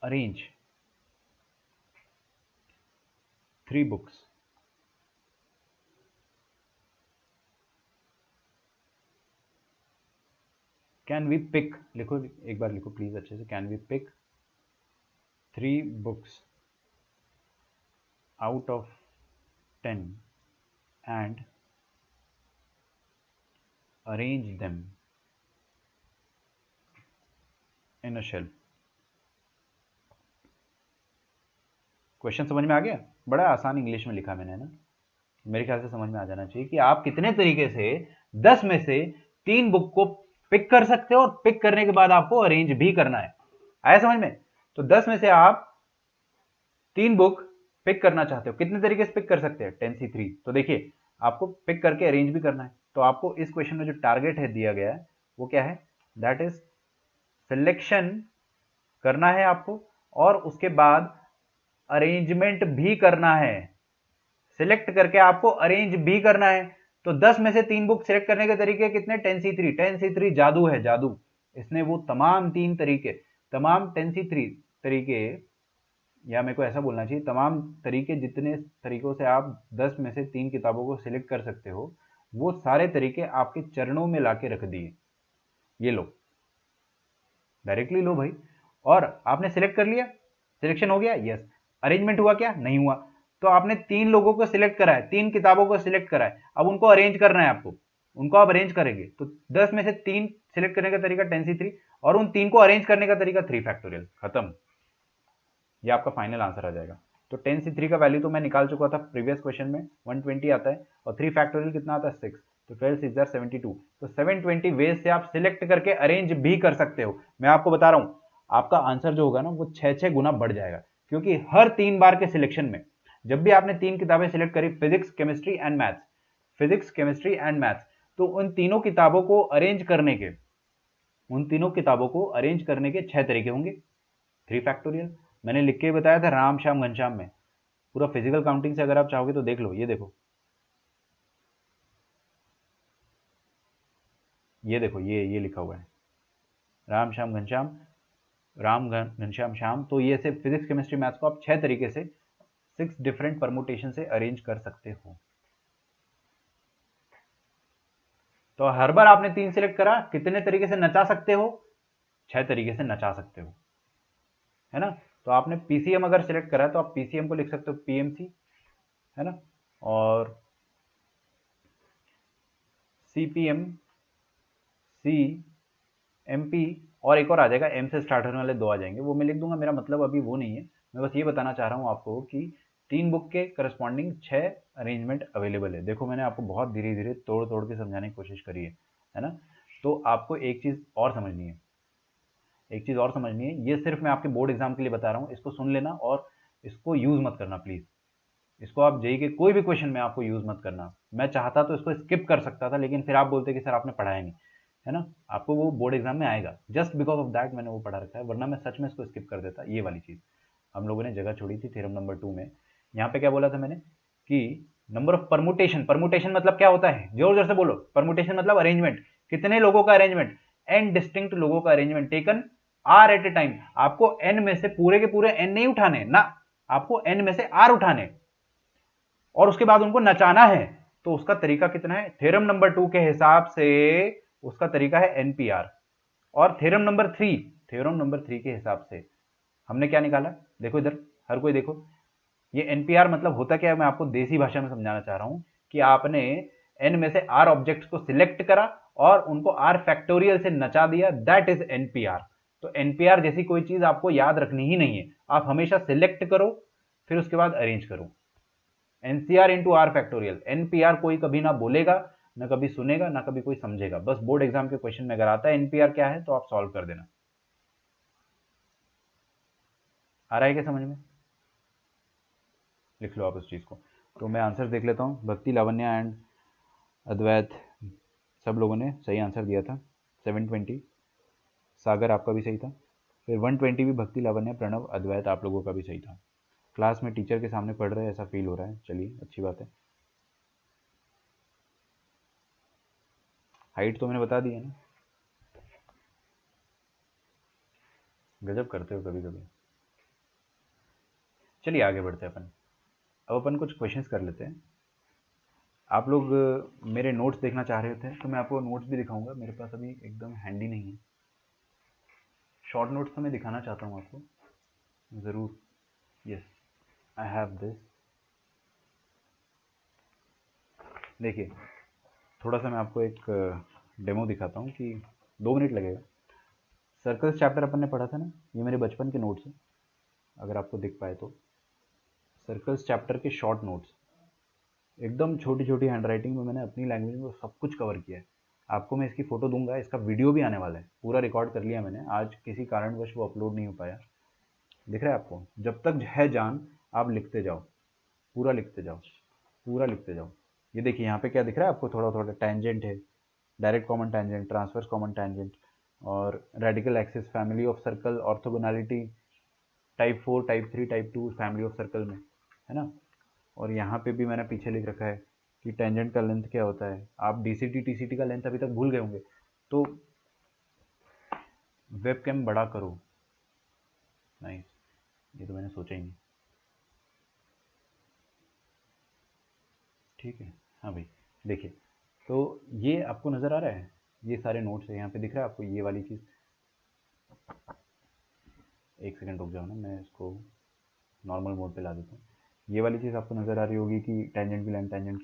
arrange 3 books can we pick, लिखो एक बार लिखो प्लीज अच्छे से, can we pick 3 books out of 10 and arrange them in a shelf। Question समझ में आ गया? बड़ा आसान इंग्लिश में लिखा मैंने, है ना। मेरे ख्याल से समझ में आ जाना चाहिए कि आप कितने तरीके से 10 में से 3 बुक को पिक कर सकते हो और पिक करने के बाद आपको अरेंज भी करना है। आया समझ में? तो 10 में से आप 3 बुक पिक करना चाहते हो, कितने तरीके से पिक कर सकते हैं 10c3। तो देखिए आपको पिक करके अरेंज भी करना है। तो आपको इस क्वेश्चन में जो टारगेट है दिया गया है वो क्या है, दैट इज सिलेक्शन करना है आपको और उसके बाद अरेंजमेंट भी करना है। सिलेक्ट करके आपको अरेंज भी करना है। तो 10 में से 3 बुक सिलेक्ट करने के तरीके कितने, 10c3। 10c3 जादू है, जादू। इसने वो तमाम 3 तरीके, तमाम 10c3 तरीके, या मेरे को ऐसा बोलना चाहिए तमाम तरीके, जितने तरीकों से आप 10 में से 3 किताबों को सिलेक्ट कर सकते हो, वो सारे तरीके आपके चरणों में लाके रख दिए। ये लो, डायरेक्टली लो भाई। और आपने सिलेक्ट कर लिया, सिलेक्शन हो गया, यस। अरेंजमेंट हुआ क्या, नहीं हुआ। तो आपने 3 लोगों को सिलेक्ट करा है, 3 किताबों को सिलेक्ट करा है, अब उनको अरेंज करना है आपको। उनको आप अरेंज करेंगे तो 10 में से 3 सिलेक्ट करने का तरीका 10c3 और उन 3 को अरेंज करने का तरीका 3 फैक्टोरियल, खत्म। ये आपका फाइनल आंसर आ जाएगा। तो 10c3 का वैल्यू तो मैं निकाल चुका था प्रीवियस क्वेश्चन में, 120 आता है और 3 फैक्टोरियल कितना आता है 6, तो 12 6 72। तो 720 वेज से आप सिलेक्ट करके अरेंज भी कर सकते हो। मैं आपको बता रहा हूं आपका आंसर जो होगा ना वो 6 गुना बढ़ जाएगा, क्योंकि हर 3 बार के सिलेक्शन में जब भी आपने 3 किताबें सिलेक्ट करी, physics chemistry and maths, physics chemistry and maths, तो उन तीनों किताबों को अरेंज करने के, उन तीनों किताबों को अरेंज करने के 6 तरीके होंगे, 3 फैक्टोरियल। मैंने लिख के बताया था राम श्याम घनश्याम में, पूरा फिजिकल काउंटिंग से अगर आप चाहोगे तो देख लो, ये देखो, ये देखो, ये लिखा हुआ है राम श्याम घनश्याम, राम घनश्याम श्याम। तो ये से फिजिक्स केमिस्ट्री मैथ्स को आप 6 तरीके से, 6 डिफरेंट परमुटेशन से अरेंज कर सकते हो। तो हर बार आपने 3 सिलेक्ट करा, कितने तरीके से नचा सकते हो, 6 तरीके से नचा सकते हो, है ना। तो आपने पीसीएम अगर सिलेक्ट करा तो आप पीसीएम को लिख सकते हो पीएमसी, है ना। और सीपीएम, सी एमपी, और एक और आ जाएगा, एम से स्टार्ट होने वाले 2 आ जाएंगे, वो मैं लिख दूंगा, मेरा मतलब अभी वो नहीं है। मैं बस ये बताना चाह रहा हूँ आपको कि 3 बुक के करस्पॉन्डिंग 6 अरेंजमेंट अवेलेबल है। देखो मैंने आपको बहुत धीरे धीरे तोड़ तोड़ के समझाने की कोशिश करी है ना। तो आपको एक चीज़ और समझनी है, एक चीज़ और समझनी है, ये सिर्फ मैं आपके बोर्ड एग्जाम के लिए बता रहा हूँ, इसको सुन लेना और इसको यूज़ मत करना प्लीज़। इसको आप जेई के कोई भी क्वेश्चन में आपको यूज़ मत करना। मैं चाहता तो इसको स्किप कर सकता था, लेकिन फिर आप बोलते कि सर आपने पढ़ाया नहीं, है ना। आपको वो बोर्ड एग्जाम में आएगा, जस्ट बिकॉज ऑफ दैट मैंने वो पढ़ा रखा है, वरना मैं सच में इसको स्किप कर देता। ये वाली चीज़ हम लोगों ने जगह छोड़ी थी थ्योरम नंबर 2 में। यहाँ पे क्या बोला था मैंने कि नंबर ऑफ परमुटेशन, परमुटेशन मतलब क्या होता है, जोर जोर से बोलो, परमुटेशन मतलब अरेंजमेंट, कितने लोगों का अरेंजमेंट, एन डिस्टिंक्ट लोगों का arrangement taken are at a time. आपको एन में से पूरे के पूरे एन नहीं उठाने ना, आपको एन में से आर उठाने और उसके बाद उनको नचाना है। तो उसका तरीका कितना है, थ्योरम नंबर 2 के हिसाब से उसका तरीका है एनपीआर। और थ्योरम नंबर 3, थ्योरम नंबर 3 के हिसाब से हमने क्या निकाला, देखो इधर, हर कोई देखो, ये एनपीआर मतलब होता क्या है, मैं आपको देसी भाषा में समझाना चाह रहा हूं कि आपने एन में से आर ऑब्जेक्ट्स को सिलेक्ट करा और उनको आर फैक्टोरियल से नचा दिया, दैट इज एनपीआर। तो एनपीआर जैसी कोई चीज आपको याद रखनी ही नहीं है, आप हमेशा सिलेक्ट करो फिर उसके बाद अरेंज करो। NCR into r factorial, NPR कोई कभी ना बोलेगा, ना कभी सुनेगा, ना कभी कोई समझेगा, बस बोर्ड एग्जाम के क्वेश्चन में अगर आता है एनपीआर क्या है तो आप सॉल्व कर देना। आ रहा है क्या समझ में? लिख लो आप उस चीज को। तो मैं आंसर देख लेता हूँ। भक्ति, लावण्या एंड अद्वैत सब लोगों ने सही आंसर दिया था। 720 सागर आपका भी सही था। फिर 120 भी भक्ति, लावण्या, प्रणव, अद्वैत आप लोगों का भी सही था। क्लास में टीचर के सामने पढ़ रहे हैं ऐसा फील हो रहा है, चलिए अच्छी बात है। हाइट तो मैंने बता दी है ना, गजब करते हो कभी कभी। चलिए आगे बढ़ते हैं अपन। अब अपन कुछ क्वेश्चंस कर लेते हैं। आप लोग मेरे नोट्स देखना चाह रहे थे तो मैं आपको नोट्स भी दिखाऊंगा, मेरे पास अभी एकदम हैंडी नहीं है। शॉर्ट नोट्स तो मैं दिखाना चाहता हूँ आपको ज़रूर। Yes, I have this. देखिए थोड़ा सा मैं आपको एक डेमो दिखाता हूँ कि 2 मिनट लगेगा। सर्कल्स चैप्टर अपन ने पढ़ा था ना, ये मेरे बचपन के नोट्स हैं, अगर आपको दिख पाए तो। सर्कल्स चैप्टर के शॉर्ट नोट्स, एकदम छोटी छोटी हैंडराइटिंग में मैंने अपनी लैंग्वेज में सब कुछ कवर किया है। आपको मैं इसकी फ़ोटो दूंगा, इसका वीडियो भी आने वाला है, पूरा रिकॉर्ड कर लिया मैंने, आज किसी कारणवश वो अपलोड नहीं हो पाया। दिख रहा है आपको? जब तक है जान आप लिखते जाओ, पूरा लिखते जाओ, पूरा लिखते जाओ। ये देखिए यहाँ पे क्या दिख रहा है आपको, थोड़ा थोड़ा टैंजेंट है, direct common tangent, transverse common tangent, और radical axis, family of circle, orthogonality, type 4, type 3, type 2 family of circle में, है ना। और यहाँ पे भी मैंने पीछे लिख रखा है कि टेंजेंट का लेंथ क्या होता है। आप डीसीटी टीसीटी का लेंथ अभी तक भूल गए होंगे, तो वेब कैम बड़ा करो। नाइस, ये तो मैंने सोचा ही नहीं। ठीक है, हाँ भाई। देखिए तो ये आपको नज़र आ रहा है, ये सारे नोट्स है यहाँ पे, दिख रहा है आपको ये वाली चीज़? एक सेकंड रुक जाओ ना, मैं इसको नॉर्मल मोड पे ला देता हूँ। ये वाली चीज़ आपको नज़र आ रही होगी कि टेंजेंट की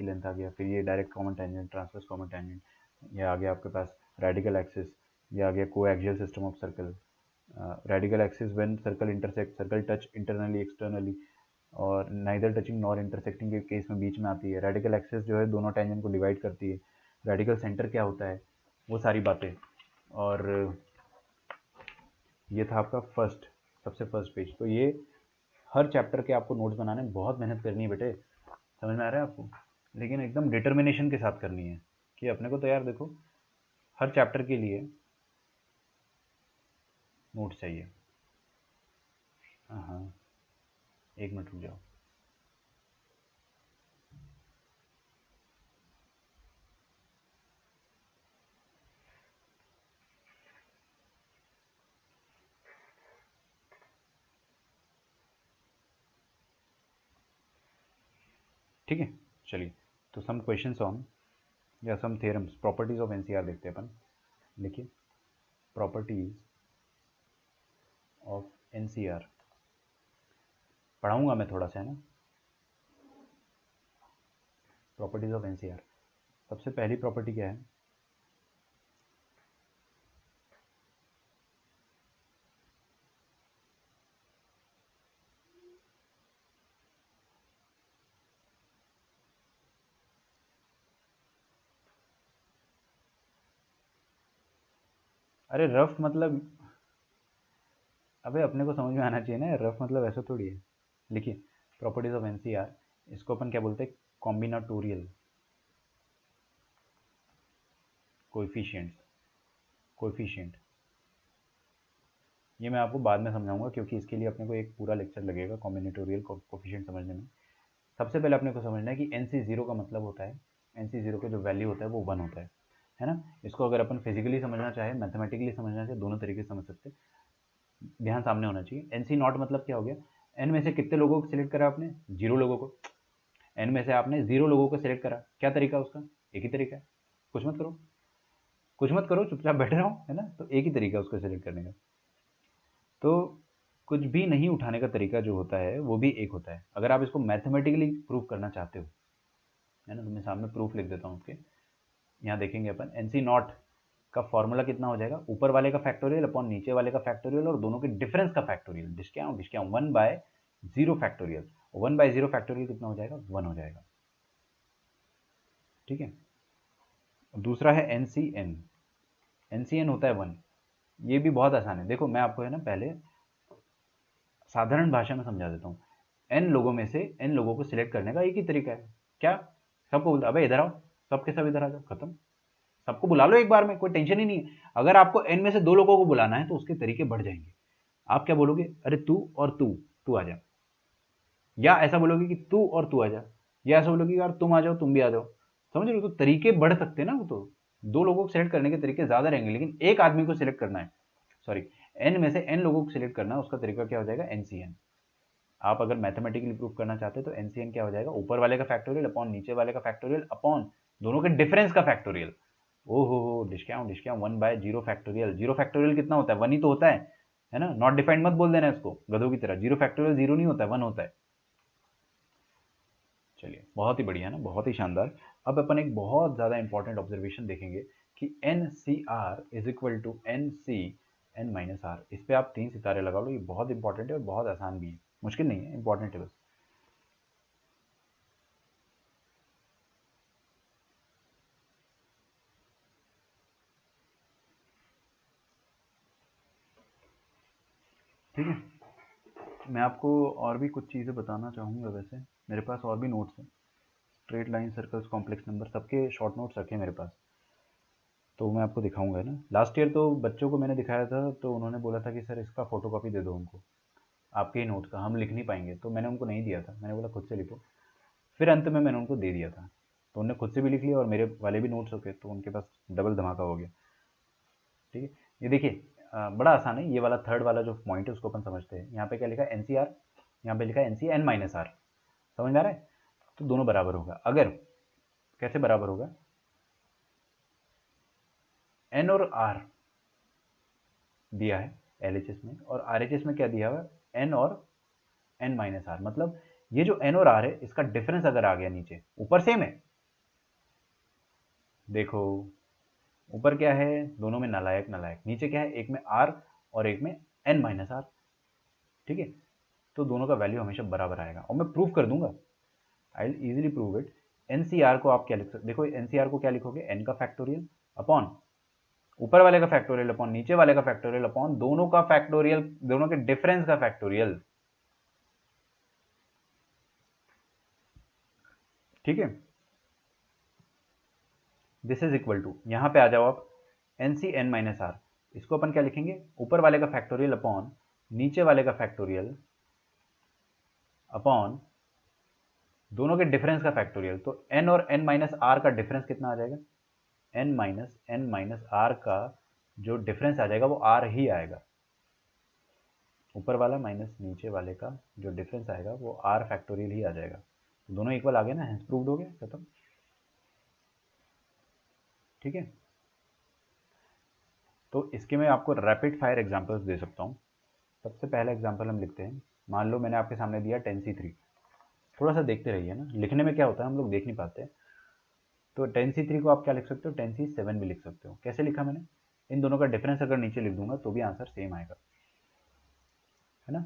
लेंथ आ गया, फिर ये direct common tangent, transverse common tangent, ये आ गया आपके पास रेडिकल एक्सिस, ये आ गया coaxial system of circle, radical axis when circle intersect, circle touch internally externally, और नाइदर टचिंग नॉर इंटरसेक्टिंग के केस में बीच में आती है। रेडिकल एक्सिस जो है दोनों टेंजेंट को डिवाइड करती है। रेडिकल सेंटर क्या होता है, वो सारी बातें। और ये था आपका सबसे फर्स्ट पेज। तो ये हर चैप्टर के आपको नोट्स बनाने में बहुत मेहनत करनी है बेटे, समझ में आ रहा है आपको? लेकिन एकदम डिटर्मिनेशन के साथ करनी है कि अपने को तो यार देखो हर चैप्टर के लिए नोट्स चाहिए। हाँ, 1 मिनट रुक जाओ। ठीक है, चलिए तो सम क्वेश्चंस ऑन या सम थ्योरम्स, प्रॉपर्टीज ऑफ एनसीआर देखते हैं अपन। देखिए प्रॉपर्टीज ऑफ एनसीआर पढ़ाऊंगा मैं थोड़ा सा, है ना। प्रॉपर्टीज ऑफ एनसीआर, सबसे पहली प्रॉपर्टी क्या है? अरे रफ मतलब, अबे अपने को समझ में आना चाहिए ना, रफ मतलब ऐसा थोड़ी है। लिखिए प्रॉपर्टीज ऑफ एनसीआर, इसको अपन क्या बोलते हैं? कॉम्बिनाटोरियल कोएफिशिएंट्स, कोएफिशिएंट। ये मैं आपको बाद में समझाऊंगा क्योंकि इसके लिए अपने को एक पूरा लेक्चर लगेगा कॉम्बिनेटोरियल कोफिशिएंट समझने में। सबसे पहले अपने को समझना है कि एन सी जीरो का मतलब होता है, एन सी जीरो का जो वैल्यू होता है वो 1 होता है ना। इसको अगर अपन फिजिकली समझना चाहे, मैथमेटिकली समझना चाहे, दोनों तरीके से समझ सकते हैं। ध्यान सामने होना चाहिए। एन सी नॉट मतलब क्या हो गया? एन में से कितने लोगों को सिलेक्ट करा आपने? 0 लोगों को। एन में से आपने 0 लोगों को सिलेक्ट करा, क्या तरीका उसका? एक ही तरीका है, कुछ मत करो, कुछ मत करो, चुपचाप बैठे रहो, है ना। तो एक ही तरीका है उसको सिलेक्ट करने का। तो कुछ भी नहीं उठाने का तरीका जो होता है वो भी एक होता है। अगर आप इसको मैथमेटिकली प्रूव करना चाहते हो, है ना, तो मैं सामने प्रूफ लिख देता हूँ उसके। यहाँ देखेंगे अपन एन सी नॉट का फॉर्मूला कितना हो जाएगा, ऊपर वाले का फैक्टोरियल अपॉन नीचे वाले का फैक्टोरियल और दोनों के डिफरेंस का फैक्टोरियल, डिस्क्या 1/0 फैक्टोरियल। 1/0 फैक्टोरियल कितना हो जाएगा, 1 हो जाएगा। ठीक है। दूसरा है NCN। NCN होता है 1। ये भी बहुत आसान है। देखो मैं आपको है ना पहले साधारण भाषा में समझा देता हूँ। n लोगों में से n लोगों को सिलेक्ट करने का एक ही तरीका है। क्या? सबको बोलता अबे इधर आओ, सबके सब इधर आ जाओ, खत्म। सबको बुला लो एक बार में, कोई टेंशन ही नहीं है। अगर आपको n में से 2 लोगों को बुलाना है तो उसके तरीके बढ़ जाएंगे। आप क्या बोलोगे, अरे तू और तू आ जा, या ऐसा बोलोगे कि तू और तू आ जा, या ऐसा बोलोगे यार तुम आ जाओ, तुम भी आ जाओ। समझ रहे हो? तो तरीके बढ़ सकते हैं ना। वो तो 2 लोगों को सिलेक्ट करने के तरीके ज्यादा रहेंगे, लेकिन एक आदमी को सिलेक्ट करना है, सॉरी n में से n लोगों को सिलेक्ट करना है, उसका तरीका क्या हो जाएगा, NCN। आप अगर मैथमेटिकली प्रूव करना चाहते हैं तो NCN क्या हो जाएगा, ऊपर वाले का फैक्टोरियल अपॉन नीचे वाले का फैक्टोरियल अपॉन दोनों के डिफरेंस का फैक्टोरियल। ओहो डिस्क्या 1/0 फैक्टोरियल। 0 फैक्टोरियल कितना होता है, 1 ही तो होता है ना। नॉट डिफाइंड मत बोल देना इसको गधों की तरह। 0 फैक्टोरियल 0 नहीं होता है, 1 होता है। चलिए बहुत ही बढ़िया ना, बहुत ही शानदार। अब अपन एक बहुत ज़्यादा इंपॉर्टेंट ऑब्जर्वेशन देखेंगे कि NCR is equal to NCN-R। इस पे आप 3 सितारे लगा लो। ये बहुत इंपॉर्टेंट है और बहुत आसान भी है, मुश्किल नहीं है, इंपॉर्टेंट है बस। ठीक है। मैं आपको और भी कुछ चीज़ें बताना चाहूँगा। वैसे मेरे पास और भी नोट्स हैं, straight line, circles, complex number, सबके शॉर्ट नोट्स रखे हैं मेरे पास, तो मैं आपको दिखाऊंगा ना। लास्ट ईयर तो बच्चों को मैंने दिखाया था तो उन्होंने बोला था कि सर इसका फोटोकॉपी दे दो हमको, आपके ही नोट्स का, हम लिख नहीं पाएंगे। तो मैंने उनको नहीं दिया था, मैंने बोला खुद से लिखो। फिर अंत में मैंने उनको दे दिया था, तो उन्होंने खुद से भी लिख लिया और मेरे वाले भी नोट्स होके, तो उनके पास डबल धमाका हो गया। ठीक है। ये देखिए बड़ा आसान है। ये वाला थर्ड वाला जो पॉइंट है उसको अपन समझते हैं। यहाँ पे क्या लिखा है, NCR, यहाँ पे लिखा है NCN-R। समझ में आ रहा है? तो दोनों बराबर होगा। अगर कैसे बराबर होगा, N और R दिया है LHS में, और RHS में क्या दिया हुआ है, N और N-R। मतलब ये जो N और R है इसका डिफरेंस अगर आ गया नीचे, ऊपर सेम है, देखो ऊपर क्या है, दोनों में नालायक नालायक, नीचे क्या है, एक में R और एक में N-R। ठीक है। तो दोनों का वैल्यू हमेशा बराबर आएगा और मैं प्रूव कर दूंगा। I will easily prove it. NCR को आप क्या लिख सकते, देखो NCR को क्या लिखोगे, n का फैक्टोरियल अपॉन ऊपर वाले का फैक्टोरियल अपॉन नीचे वाले का फैक्टोरियल अपॉन दोनों का फैक्टोरियल, दोनों के डिफरेंस का फैक्टोरियल। ठीक है। दिस इज इक्वल टू, यहां पे आ जाओ आप, NCN-R। इसको अपन क्या लिखेंगे, ऊपर वाले का फैक्टोरियल अपॉन नीचे वाले का फैक्टोरियल अपॉन दोनों के डिफरेंस का फैक्टोरियल। तो n और n-R का डिफरेंस कितना आ जाएगा, n-R का जो डिफरेंस आ जाएगा वो R ही आएगा। ऊपर वाला माइनस नीचे वाले का जो डिफरेंस आएगा वो R फैक्टोरियल ही आ जाएगा। दोनों इक्वल आ गए ना, हेंस प्रूव्ड हो गया, खत्म। ठीक है। तो इसके मैं आपको रैपिड फायर एग्जांपल्स दे सकता हूँ। सबसे पहला एग्जांपल हम लिखते हैं। मान लो मैंने आपके सामने दिया 10C3। थोड़ा सा देखते रहिए ना, लिखने में क्या होता है हम लोग देख नहीं पाते। तो 10C3 को आप क्या लिख सकते हो, 10C7 भी लिख सकते हो। कैसे लिखा मैंने, इन दोनों का डिफरेंस अगर नीचे लिख दूंगा तो भी आंसर सेम आएगा, है ना।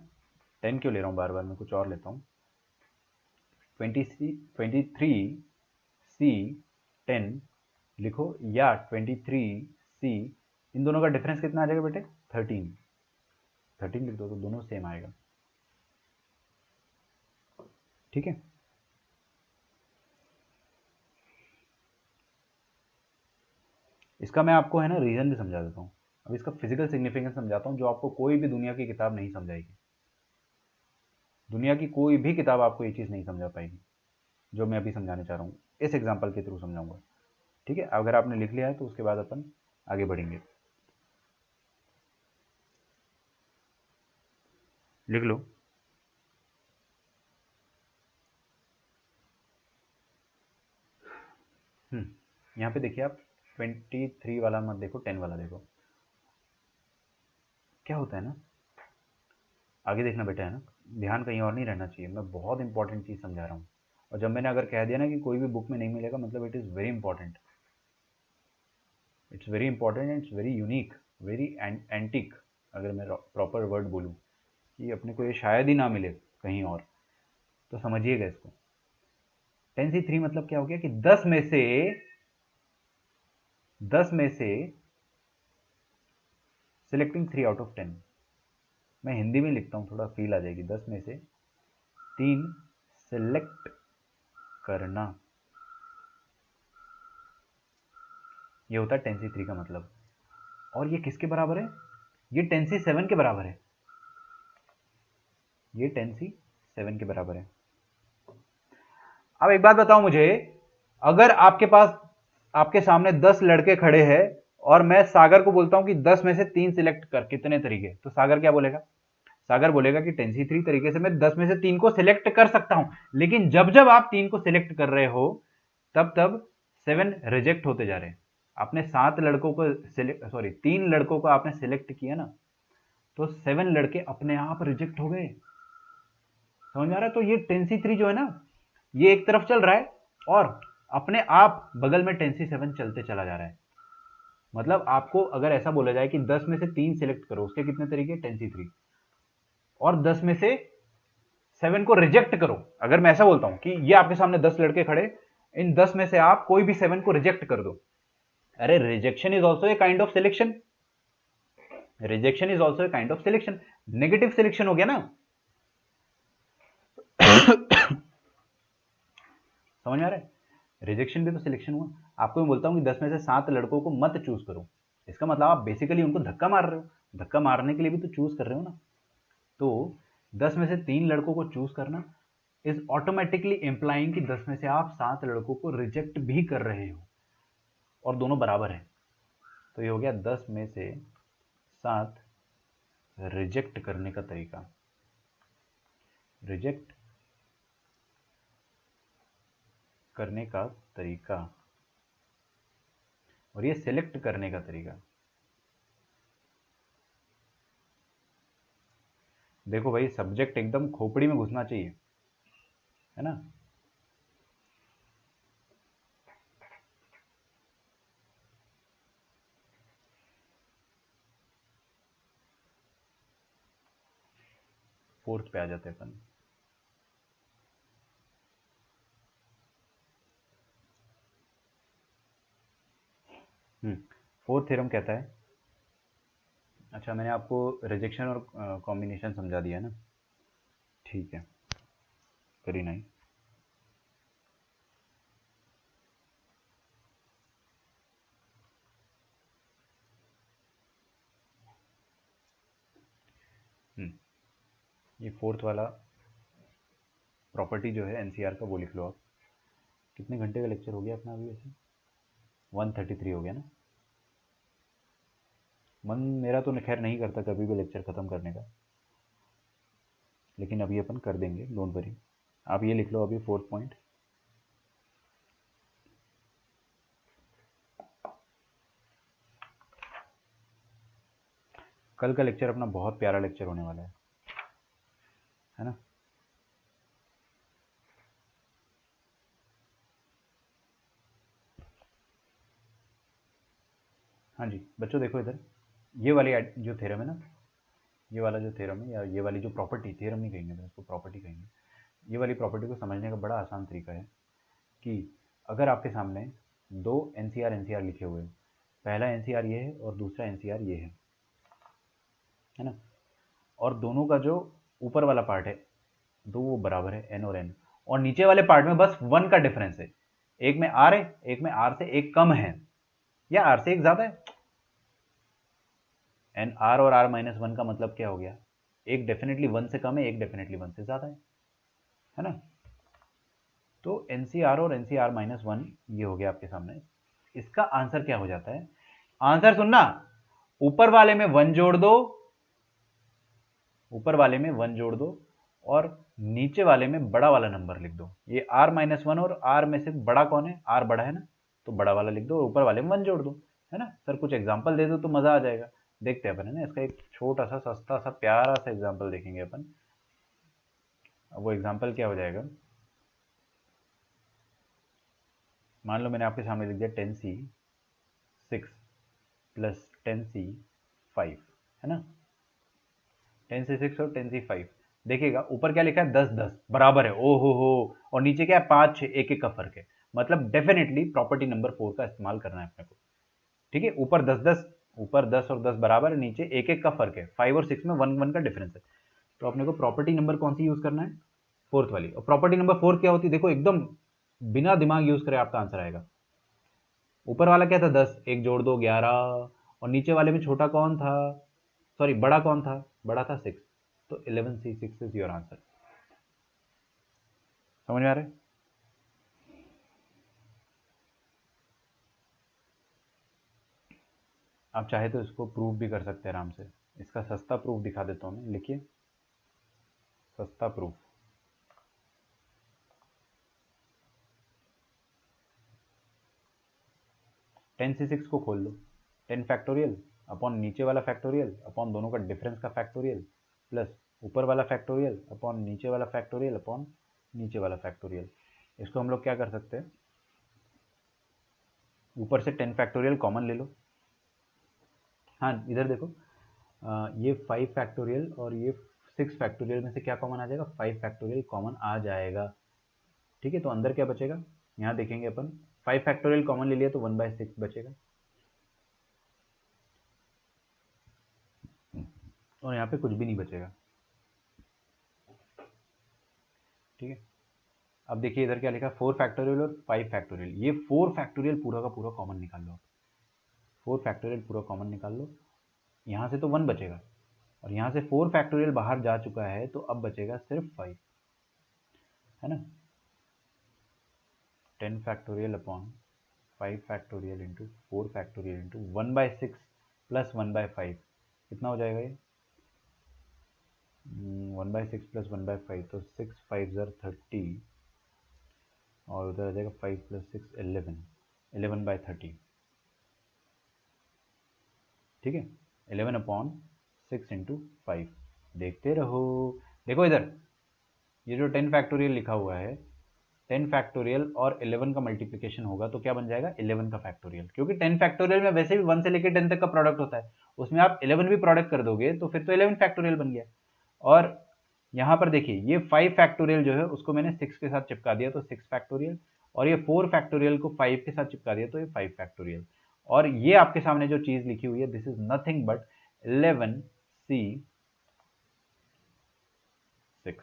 10 क्यों ले रहा हूँ बार बार, मैं कुछ और लेता हूँ। 23C10 लिखो, या 23C, इन दोनों का डिफरेंस कितना आ जाएगा बेटे, 13 लिख दो तो दोनों सेम आएगा। ठीक है। इसका मैं आपको है ना रीजन भी समझा देता हूँ। अब इसका फिजिकल सिग्निफिकेंस समझाता हूँ, जो आपको कोई भी दुनिया की किताब नहीं समझाएगी। दुनिया की कोई भी किताब आपको ये चीज़ नहीं समझा पाएगी जो मैं अभी समझाने चाह रहा हूँ, इस एग्जाम्पल के थ्रू समझाऊंगा। ठीक है। अगर आपने लिख लिया है तो उसके बाद अपन आगे बढ़ेंगे। लिख लो। यहाँ पे देखिए आप 23 वाला मत देखो, 10 वाला देखो। क्या होता है ना, आगे देखना बेटा, है ना, ध्यान कहीं और नहीं रहना चाहिए। मैं बहुत इंपॉर्टेंट चीज़ समझा रहा हूँ, और जब मैंने अगर कह दिया ना कि कोई भी बुक में नहीं मिलेगा, मतलब it is very important. It's very important and it's very unique, very antique, अगर मैं प्रॉपर वर्ड बोलूँ, कि अपने को ये शायद ही ना मिले कहीं और, तो समझिएगा इसको। 10C3 मतलब क्या हो गया कि 10 में से सिलेक्टिंग 3 आउट ऑफ 10। मैं हिंदी में लिखता हूँ, थोड़ा फील आ जाएगी। 10 में से 3 सिलेक्ट करना, ये होता है 10C3 का मतलब। और ये किसके बराबर है? ये 10C7 के बराबर है। ये 10C7 के बराबर है। अब एक बात बताओ मुझे, अगर आपके पास, आपके सामने 10 लड़के खड़े हैं और मैं सागर को बोलता हूं कि 10 में से 3 सिलेक्ट कर, कितने तरीके, तो सागर क्या बोलेगा? सागर बोलेगा कि 10C3 तरीके से मैं 10 में से 3 को सिलेक्ट कर सकता हूं। लेकिन जब जब आप 3 को सिलेक्ट कर रहे हो, तब तब 7 रिजेक्ट होते जा रहे हैं। आपने 7 लड़कों को सॉरी 3 लड़कों को आपने सिलेक्ट किया ना, तो 7 लड़के अपने आप रिजेक्ट हो गए। समझ में आ रहा है? तो ये 10C3 जो है ना, ये एक तरफ चल रहा है और अपने आप बगल में 10C7 चलते चला जा रहा है। मतलब आपको अगर ऐसा बोला जाए कि 10 में से 3 सिलेक्ट करो, उसके कितने तरीके? 10C3। और 10 में से 7 को रिजेक्ट करो। अगर मैं ऐसा बोलता हूं कि ये आपके सामने 10 लड़के खड़े, इन 10 में से आप कोई भी 7 को रिजेक्ट कर दो। अरे rejection is also a kind of selection. Rejection is also a kind of selection. Negative selection हो गया ना। समझ में आ रहा है? रिजेक्शन भी तो सिलेक्शन हुआ। आपको मैं बोलता हूं कि 10 में से 7 लड़कों को मत चूज करो, इसका मतलब आप बेसिकली उनको धक्का मार रहे हो। धक्का मारने के लिए भी तो चूज कर रहे हो ना। तो 10 में से 3 लड़कों को चूज करना इज ऑटोमेटिकली इंप्लाइंग कि 10 में से आप 7 लड़कों को रिजेक्ट भी कर रहे हो, और दोनों बराबर है। तो ये हो गया 10 में से 7 रिजेक्ट करने का तरीका। रिजेक्ट करने का तरीका, और ये सिलेक्ट करने का तरीका। देखो भाई, सब्जेक्ट एकदम खोपड़ी में घुसना चाहिए, है ना। फोर्थ पे आ जाते हैं अपन। फोर्थ थ्योरम कहता है, अच्छा मैंने आपको रिजेक्शन और कॉम्बिनेशन समझा दिया ना, ठीक है, वेरी नाइस। ये फोर्थ वाला प्रॉपर्टी जो है एनसीआर का, वो लिख लो आप। कितने घंटे का लेक्चर हो गया अपना अभी वैसे? 133 हो गया ना। मन मेरा तो खैर नहीं करता कभी भी लेक्चर ख़त्म करने का, लेकिन अभी अपन कर देंगे, डोंट वरी। आप ये लिख लो अभी फोर्थ पॉइंट। कल का लेक्चर अपना बहुत प्यारा लेक्चर होने वाला है ना। हाँ जी बच्चों, देखो इधर, ये वाली जो थ्योरम है ना, ये वाला जो थ्योरम है, या ये वाली जो प्रॉपर्टी, थ्योरम नहीं कहेंगे तो इसको प्रॉपर्टी कहेंगे। ये वाली प्रॉपर्टी को समझने का बड़ा आसान तरीका है कि अगर आपके सामने दो एनसीआर लिखे हुए हैं, पहला एनसीआर ये है और दूसरा एनसीआर ये है ना, और दोनों का जो ऊपर वाला पार्ट है, दो वो बराबर है, एन और एन, और नीचे वाले पार्ट में बस 1 का डिफरेंस है। एक में आर है, एक में आर से एक कम है, या आर से एक ज्यादा है। एन आर और आर माइनस 1 का मतलब क्या हो गया? एक डेफिनेटली 1 से कम है, एक डेफिनेटली 1 से ज्यादा है ना। तो एनसीआर और एनसीआर माइनस 1 ये हो गया आपके सामने। इसका आंसर क्या हो जाता है? आंसर सुनना, ऊपर वाले में 1 जोड़ दो, ऊपर वाले में 1 जोड़ दो, और नीचे वाले में बड़ा वाला नंबर लिख दो। ये आर माइनस 1 और आर में से बड़ा कौन है? आर बड़ा है ना, तो बड़ा वाला लिख दो और ऊपर वाले में 1 जोड़ दो, है ना। सर कुछ एग्जांपल दे दो तो मजा आ जाएगा। देखते हैं अपन, है ना, इसका एक छोटा सा सस्ता सा प्यारा सा एग्जांपल देखेंगे अपन। अब वो एग्जांपल क्या हो जाएगा? मान लो मैंने आपके सामने लिख दिया 10C6, प्लस 10c5 है ना, 10c6 और 10c5। देखिएगा ऊपर क्या लिखा है, 10 10 बराबर है, ओ हो, और नीचे क्या है, 5 6, एक एक का फर्क है। मतलब डेफिनेटली प्रॉपर्टी नंबर 4 का इस्तेमाल करना है अपने को। ठीक है, ऊपर 10 10, ऊपर 10 और 10 बराबर है, नीचे एक एक का फर्क है, 5 और 6 में 1 1 का डिफरेंस है। तो अपने को प्रॉपर्टी नंबर कौन सी यूज करना है, फोर्थ वाली। और प्रॉपर्टी नंबर 4 क्या होती है, देखो एकदम बिना दिमाग यूज करे आपका आंसर आएगा। ऊपर वाला क्या था, 10, एक जोड़ दो 11, और नीचे वाले में छोटा कौन था, सॉरी बड़ा कौन था, बड़ा था 6, तो 11c6 इज योर आंसर। समझ में आ रहा है? आप चाहे तो इसको प्रूव भी कर सकते हैं आराम से। इसका सस्ता प्रूफ दिखा देता हूँ मैं, लिखिए सस्ता प्रूफ। 10c6 को खोल लो, 10 फैक्टोरियल अपॉन नीचे वाला फैक्टोरियल अपॉन दोनों का डिफरेंस का फैक्टोरियल, प्लस ऊपर वाला फैक्टोरियल अपॉन नीचे वाला फैक्टोरियल अपॉन नीचे वाला फैक्टोरियल। इसको हम लोग क्या कर सकते हैं, ऊपर से 10 फैक्टोरियल कॉमन ले लो। हाँ इधर देखो, ये 5 फैक्टोरियल और ये 6 फैक्टोरियल में से क्या कॉमन आ जाएगा, 5 फैक्टोरियल कॉमन आ जाएगा। ठीक है, तो अंदर क्या बचेगा, यहाँ देखेंगे अपन, 5 फैक्टोरियल कॉमन ले लिया तो 1/6 बचेगा, और यहाँ पे कुछ भी नहीं बचेगा। ठीक है, अब देखिए इधर क्या लिखा, 4 फैक्टोरियल और 5 फैक्टोरियल, ये 4 फैक्टोरियल पूरा का पूरा कॉमन निकाल लो। 4 फैक्टोरियल पूरा कॉमन निकाल लो, यहाँ से तो 1 बचेगा, और यहाँ से 4 फैक्टोरियल बाहर जा चुका है, तो अब बचेगा सिर्फ 5, है ना। 10 factorial upon 5 factorial into 4 factorial into 1/6 plus 1/5, कितना हो जाएगा ये, 1/6 प्लस 1/5, तो 6 5 ज़र 30, और उधर आ जाएगा 5 प्लस 6 11, 11/30। ठीक है, 11/6 इंटू 5, देखते रहो। देखो इधर ये जो 10 फैक्टोरियल लिखा हुआ है, 10 फैक्टोरियल और 11 का मल्टीप्लिकेशन होगा तो क्या बन जाएगा, 11 का फैक्टोरियल, क्योंकि 10 फैक्टोरियल में वैसे भी 1 से लेकर 10 तक का प्रोडक्ट होता है, उसमें आप 11 भी प्रोडक्ट कर दोगे तो फिर तो 11 फैक्टोरियल बन गया। और यहाँ पर देखिए ये 5 फैक्टोरियल जो है उसको मैंने 6 के साथ चिपका दिया तो 6 फैक्टोरियल, और ये 4 फैक्टोरियल को 5 के साथ चिपका दिया तो ये 5 फैक्टोरियल। और ये आपके सामने जो चीज लिखी हुई है, this is nothing but 11c6,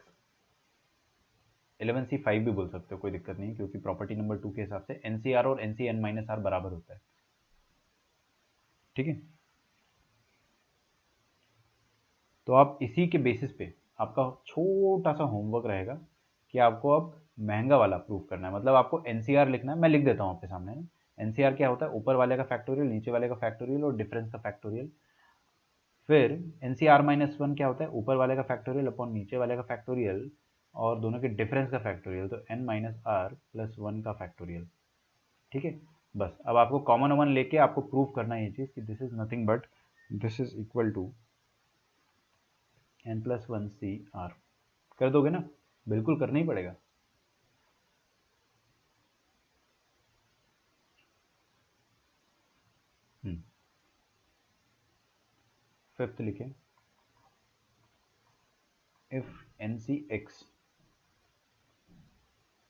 11c5 भी बोल सकते हो, कोई दिक्कत नहीं, क्योंकि प्रॉपर्टी नंबर 2 के हिसाब से एनसीआर और एनसीएन माइनस आर बराबर होता है। ठीक है, तो आप इसी के बेसिस पे आपका छोटा सा होमवर्क रहेगा कि आपको अब महंगा वाला प्रूफ करना है, मतलब आपको एनसीआर लिखना है। मैं लिख देता हूँ आपके सामने ना, एनसीआर क्या होता है, ऊपर वाले का फैक्टोरियल, नीचे वाले का फैक्टोरियल और डिफरेंस का फैक्टोरियल। फिर NCR-1 क्या होता है, ऊपर वाले का फैक्टोरियल अपॉन नीचे वाले का फैक्टोरियल और दोनों के डिफरेंस का फैक्टोरियल, तो n-r+1 का फैक्टोरियल। ठीक है, बस अब आपको कॉमन वन लेके आपको प्रूव करना है ये चीज़ कि this is nothing but this is equal to n+1 CR। कर दोगे ना, बिल्कुल करना ही पड़ेगा। फिफ्थ लिखे, if NCX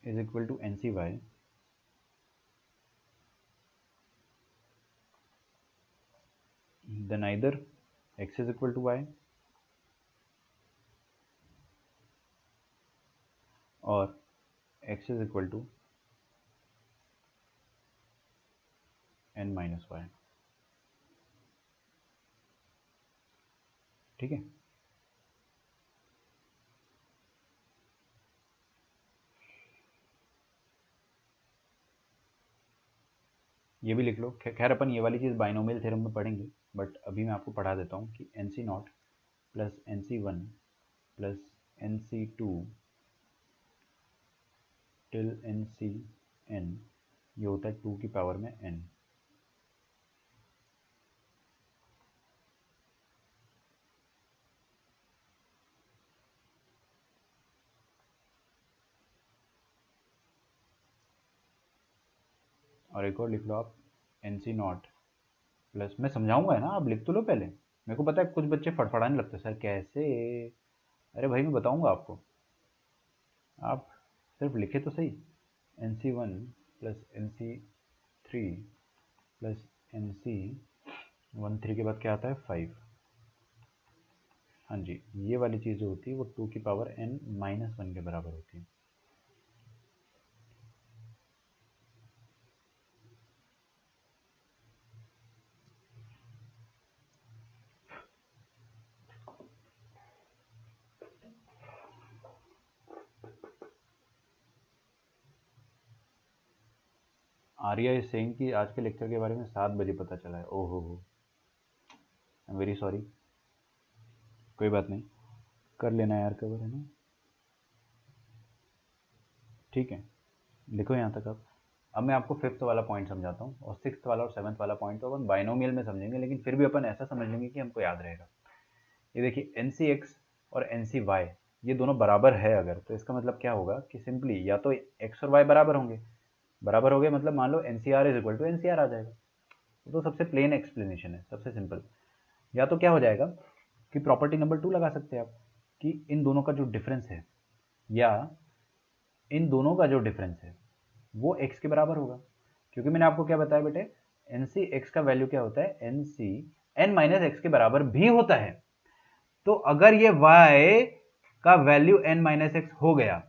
is equal to NCY, then either X is equal to Y or X is equal to n-y। ठीक है, ये भी लिख लो। खैर अपन ये वाली चीज़ बाइनोमियल थ्योरम में पढ़ेंगे, बट अभी मैं आपको पढ़ा देता हूँ कि NC0 plus NC1 plus NC2 till NCN, ये होता है 2 की पावर में n। और एक और लिख लो आप, NC0 प्लस, मैं समझाऊंगा है ना, आप लिख तो लो पहले। मेरे को पता है कुछ बच्चे फड़फड़ाने लगते हैं, सर कैसे। अरे भाई मैं बताऊंगा आपको, आप सिर्फ लिखे तो सही। NC1 plus NC3 plus NC13 के बाद क्या आता है 5। हाँ जी, ये वाली चीज़ जो होती है वो 2 की पावर n-1 के बराबर होती है। आर्या इज सेइंग कि आज के लेक्चर के बारे में 7 बजे पता चला है। ओहो हो, आई एम वेरी सॉरी। कोई बात नहीं, कर लेना यार कवर, है ना। ठीक है, लिखो यहाँ तक आप। अब मैं आपको 5th वाला पॉइंट समझाता हूँ, और 6th वाला और 7th वाला पॉइंट तो अपन बाइनोमियल में समझेंगे, लेकिन फिर भी अपन ऐसा समझ लेंगे कि हमको याद रहेगा। ये देखिए NC(x) और NC(y) ये दोनों बराबर है अगर, तो इसका मतलब क्या होगा कि सिंपली या तो x और y बराबर होंगे। बराबर हो गए मतलब मान लो NCR is equal to NCR आ जाएगा। तो सबसे प्लेन एक्सप्लेनेशन है, सबसे सिंपल। या तो क्या हो जाएगा कि प्रॉपर्टी नंबर 2 लगा सकते हैं आप, कि इन दोनों का जो डिफरेंस है, या इन दोनों का जो डिफरेंस है वो x के बराबर होगा। क्योंकि मैंने आपको क्या बताया बेटे, NC(x) का वैल्यू क्या होता है, NC n-x के बराबर भी होता है। तो अगर ये y का वैल्यू n-x हो गया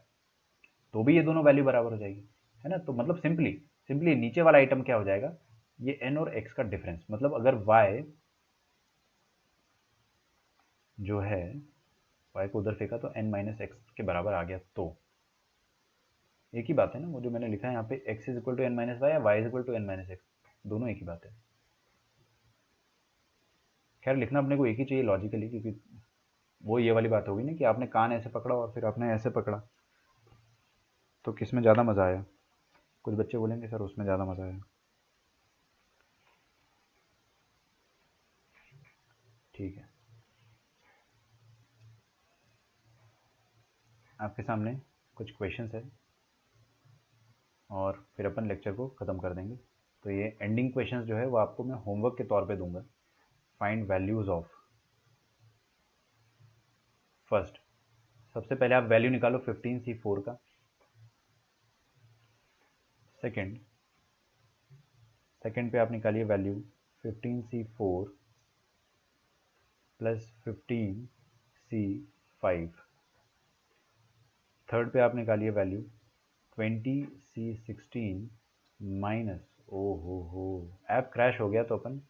तो भी ये दोनों वैल्यू बराबर हो जाएगी, है ना। तो मतलब सिंपली सिंपली नीचे वाला आइटम क्या हो जाएगा, ये n और x का डिफरेंस, मतलब अगर y जो है y को उधर फेंका तो n-x के बराबर आ गया, तो एक ही बात है ना, वो जो मैंने लिखा है यहाँ पे x is equal to n-y या y is equal to n-x, दोनों एक ही बात है। खैर लिखना अपने को एक ही चाहिए लॉजिकली, क्योंकि वो ये वाली बात होगी ना कि आपने कान ऐसे पकड़ा और फिर आपने ऐसे पकड़ा, तो किस में ज़्यादा मज़ा आया। कुछ बच्चे बोलेंगे सर उसमें ज़्यादा मज़ा आया। ठीक है, आपके सामने कुछ क्वेश्चंस है और फिर अपन लेक्चर को ख़त्म कर देंगे। तो ये एंडिंग क्वेश्चंस जो है वो आपको मैं होमवर्क के तौर पे दूंगा। फाइंड वैल्यूज़ ऑफ, फर्स्ट सबसे पहले आप वैल्यू निकालो 15C4 का। सेकंड पे आप निकालिए value 15C4 plus 15C5। Third पे आप निकालिए वैल्यू 20C16 माइनस, ओ हो ऐप क्रैश हो गया तो अपन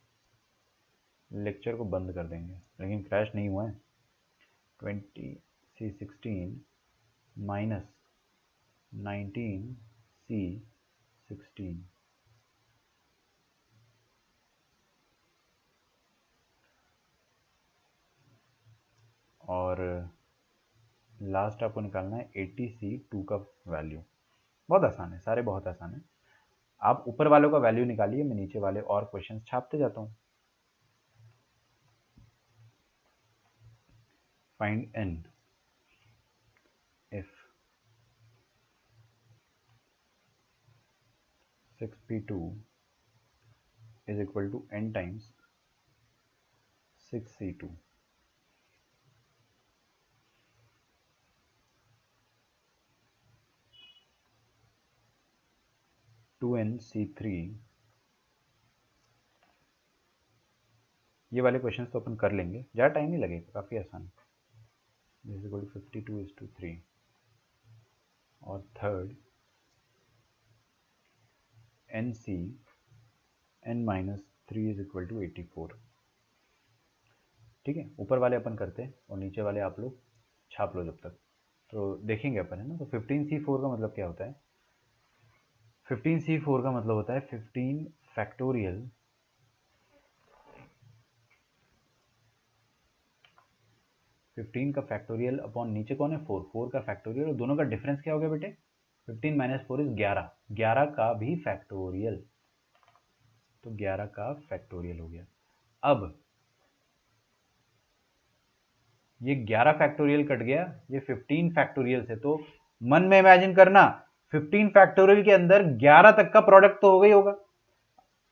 लेक्चर को बंद कर देंगे, लेकिन क्रैश नहीं हुआ है। 20C16 माइनस 19C16, और लास्ट आपको निकालना है 80C2 का वैल्यू। बहुत आसान है, सारे बहुत आसान है। आप ऊपर वालों का वैल्यू निकालिए, मैं नीचे वाले और क्वेश्चंस छापते जाता हूँ। Find n if 6p2 is equal to n times 6c2। 2nc3, ये वाले क्वेश्चंस तो अपन कर लेंगे, ज़्यादा टाइम नहीं लगेगा, काफ़ी आसान। This is equal to 52:3। और third NC n-3 is equal to 84। ठीक है, ऊपर वाले अपन करते हैं और नीचे वाले आप लोग छाप लो जब तक, तो देखेंगे अपन, है ना। तो 15C4 का मतलब क्या होता है, 15C4 का मतलब होता है 15 फैक्टोरियल 15 का फैक्टोरियल अपॉन नीचे कौन है 4, 4 का फैक्टोरियल, और दोनों का डिफरेंस क्या हो गया बेटे, 15 माइनस 4 इज 11, 11 का भी फैक्टोरियल, तो 11 का फैक्टोरियल हो गया। अब ये 11 फैक्टोरियल कट गया ये 15 फैक्टोरियल से, तो मन में इमेजिन करना 15 फैक्टोरियल के अंदर 11 तक का प्रोडक्ट तो हो गई होगा।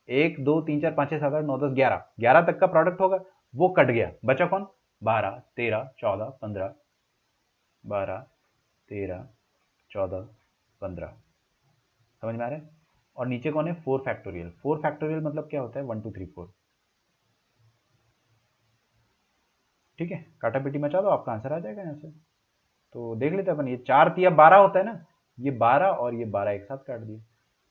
1 2 3 4 5 6 7 8 9 10 11, 11 तक का प्रोडक्ट होगा, वो कट गया, बचा कौन? 12 13 14 15, 12 13 14 15, समझ में आ रहा है? और नीचे कौन है? 4 फैक्टोरियल। 4 फैक्टोरियल मतलब क्या होता है? 1 2 3 4। ठीक है, काटा पीटी मचा दो, आपका आंसर आ जाएगा यहाँ से। तो देख लेते अपन, ये 4 तिया 12 होता है ना, ये 12 और ये 12 एक साथ काट दिए,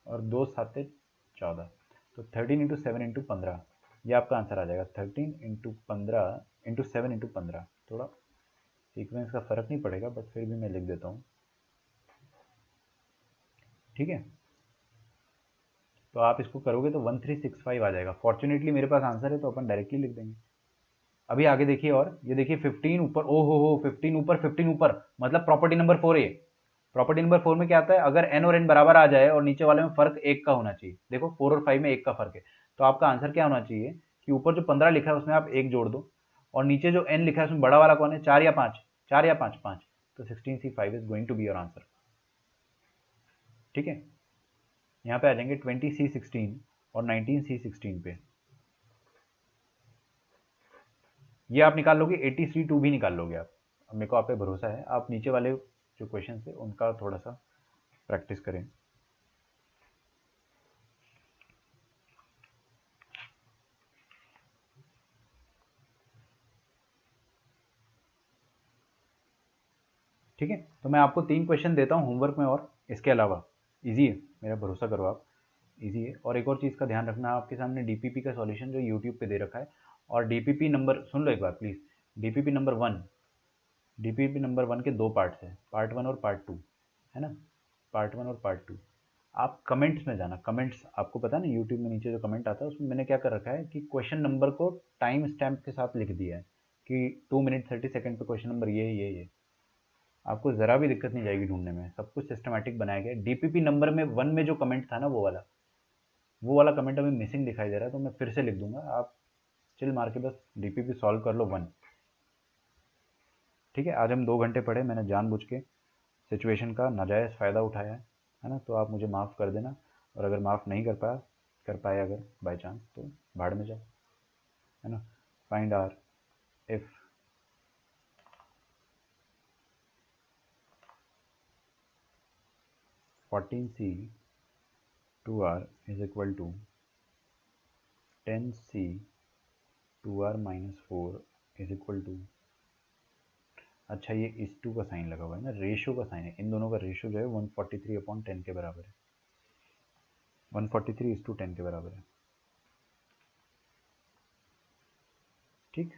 और 2 7 14, तो 13 इंटू 7 इंटू 15, ये आपका आंसर आ जाएगा। 13 इंटू 15 इंटू 7 इंटू 15। थोड़ा सीक्वेंस का फर्क नहीं पड़ेगा, बट फिर भी मैं लिख देता हूँ। ठीक है, तो आप इसको करोगे तो 1365 आ जाएगा। फॉर्चुनेटली मेरे पास आंसर है, तो अपन डायरेक्टली लिख देंगे। अभी आगे देखिए, और ये देखिए 15 ऊपर, ओ हो 15 ऊपर, 15 ऊपर, मतलब प्रॉपर्टी नंबर 4 है। प्रॉपर्टी नंबर 4 में क्या आता है? अगर n और n बराबर आ जाए और नीचे वाले में फर्क 1 का होना चाहिए। देखो 4 और 5 में 1 का फर्क है, तो आपका आंसर क्या होना चाहिए कि ऊपर जो 15 लिखा है उसमें आप 1 जोड़ दो, और नीचे जो n लिखा है उसमें बड़ा वाला कौन है? 4 या 5? 4 या 5? 5। तो 16C5 is going to be your answer. ठीक है, यहाँ पे आ जाएंगे 20C16 और 19C16 पे। ये आप निकाल लोगे, 80C2 भी निकाल लोगे आप। अब मेरे को आप पे भरोसा है, आप नीचे वाले जो क्वेश्चन है उनका थोड़ा सा प्रैक्टिस करें। ठीक है, तो मैं आपको 3 क्वेश्चन देता हूँ होमवर्क में, और इसके अलावा इजी है, मेरा भरोसा करो आप, इजी है। और एक और चीज़ का ध्यान रखना, आपके सामने डीपीपी का सॉल्यूशन जो यूट्यूब पे दे रखा है, और डीपीपी नंबर सुन लो एक बार please. DPP number 1, DPP number 1 के 2 पार्ट्स हैं, पार्ट 1 और पार्ट 2, है ना? पार्ट 1 और पार्ट 2। आप कमेंट्स में जाना, कमेंट्स आपको पता है ना, यूट्यूब में नीचे जो कमेंट आता है उसमें मैंने क्या कर रखा है कि क्वेश्चन नंबर को टाइम स्टैम्प के साथ लिख दिया है कि 2 मिनट 30 सेकंड पे क्वेश्चन नंबर ये। आपको ज़रा भी दिक्कत नहीं जाएगी ढूंढने में, सब कुछ सिस्टमैटिक बनाया गया है। डीपीपी नंबर में 1 में जो कमेंट था ना, वो वाला कमेंट अभी मिसिंग दिखाई दे रहा है, तो मैं फिर से लिख दूंगा, आप चिल मार के बस डीपीपी सॉल्व कर लो 1। ठीक है, आज हम 2 घंटे पढ़े, मैंने जानबूझ के सिचुएशन का नाजायज़ फ़ायदा उठाया है ना? तो आप मुझे माफ़ कर देना, और अगर माफ़ नहीं कर पाए अगर बाय चांस, तो भाड़ में जाओ, है ना? Find r if (14C 2R is equal to 10C 2R minus 4 is equal to, अच्छा ये इस टू का साइन लगा हुआ है ना, रेशो का साइन है, इन दोनों का रेशो जो है 143/10 के बराबर है। 143:10 के बराबर है। ठीक,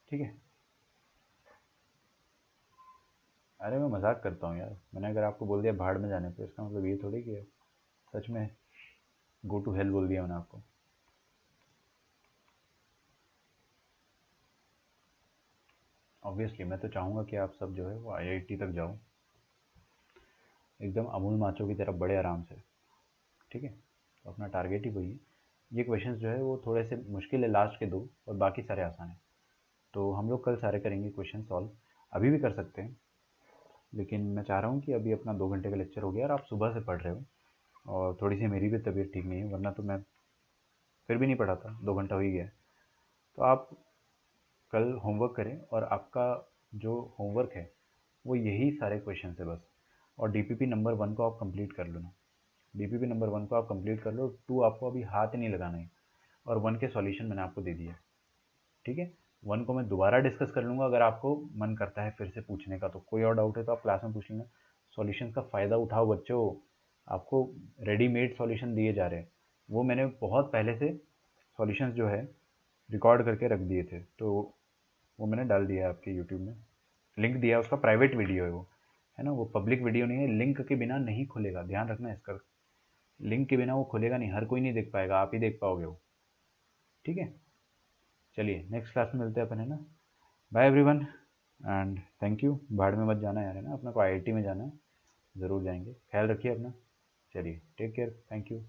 ठीक है। अरे मैं मजाक करता हूँ यार, मैंने अगर आपको बोल दिया भाड़ में जाने, तो इसका मतलब ये थोड़ी कि सच में गो टू हेल बोल दिया मैंने आपको। ऑब्वियसली मैं तो चाहूँगा कि आप सब जो है वो आईआईटी तक जाओ, एकदम अमूल माचो की तरफ बड़े आराम से। ठीक है, तो अपना टारगेट ही वही है। ये क्वेश्चंस जो है वो थोड़े से मुश्किल है, लास्ट के 2, और बाकी सारे आसान हैं। तो हम लोग कल सारे करेंगे क्वेश्चन सॉल्व, अभी भी कर सकते हैं, लेकिन मैं चाह रहा हूँ कि अभी अपना 2 घंटे का लेक्चर हो गया और आप सुबह से पढ़ रहे हो, और थोड़ी सी मेरी भी तबीयत ठीक नहीं है, वरना तो मैं फिर भी नहीं पढ़ाता, 2 घंटा हो ही गया। तो आप कल होमवर्क करें, और आपका जो होमवर्क है वो यही सारे क्वेश्चन है बस, और डीपीपी नंबर 1 को आप कंप्लीट कर लो ना। डीपीपी नंबर 1 को आप कंप्लीट कर लो, 2 आपको अभी हाथ ही नहीं लगाना है, और 1 के सॉल्यूशन मैंने आपको दे दिया। ठीक है, 1 को मैं दोबारा डिस्कस कर लूँगा, अगर आपको मन करता है फिर से पूछने का, तो कोई और डाउट है तो आप क्लास में पूछ लेना। सॉल्यूशन का फ़ायदा उठाओ बच्चों, आपको रेडीमेड सॉल्यूशन दिए जा रहे हैं, वो मैंने बहुत पहले से सॉल्यूशंस जो है रिकॉर्ड करके रख दिए थे, तो वो मैंने डाल दिया है आपके यूट्यूब में, लिंक दिया है, उसका प्राइवेट वीडियो है वो, है ना, वो पब्लिक वीडियो नहीं है, लिंक के बिना नहीं खुलेगा, ध्यान रखना इसका, लिंक के बिना वो खुलेगा नहीं, हर कोई नहीं देख पाएगा, आप ही देख पाओगे वो। ठीक है, चलिए नेक्स्ट क्लास में मिलते हैं अपन, है ना। Bye everyone and thank you. भाड़ में मत जाना यार, है ना, अपना को आईआईटी में जाना है, ज़रूर जाएंगे, ख्याल रखिए अपना। चलिए टेक केयर, थैंक यू।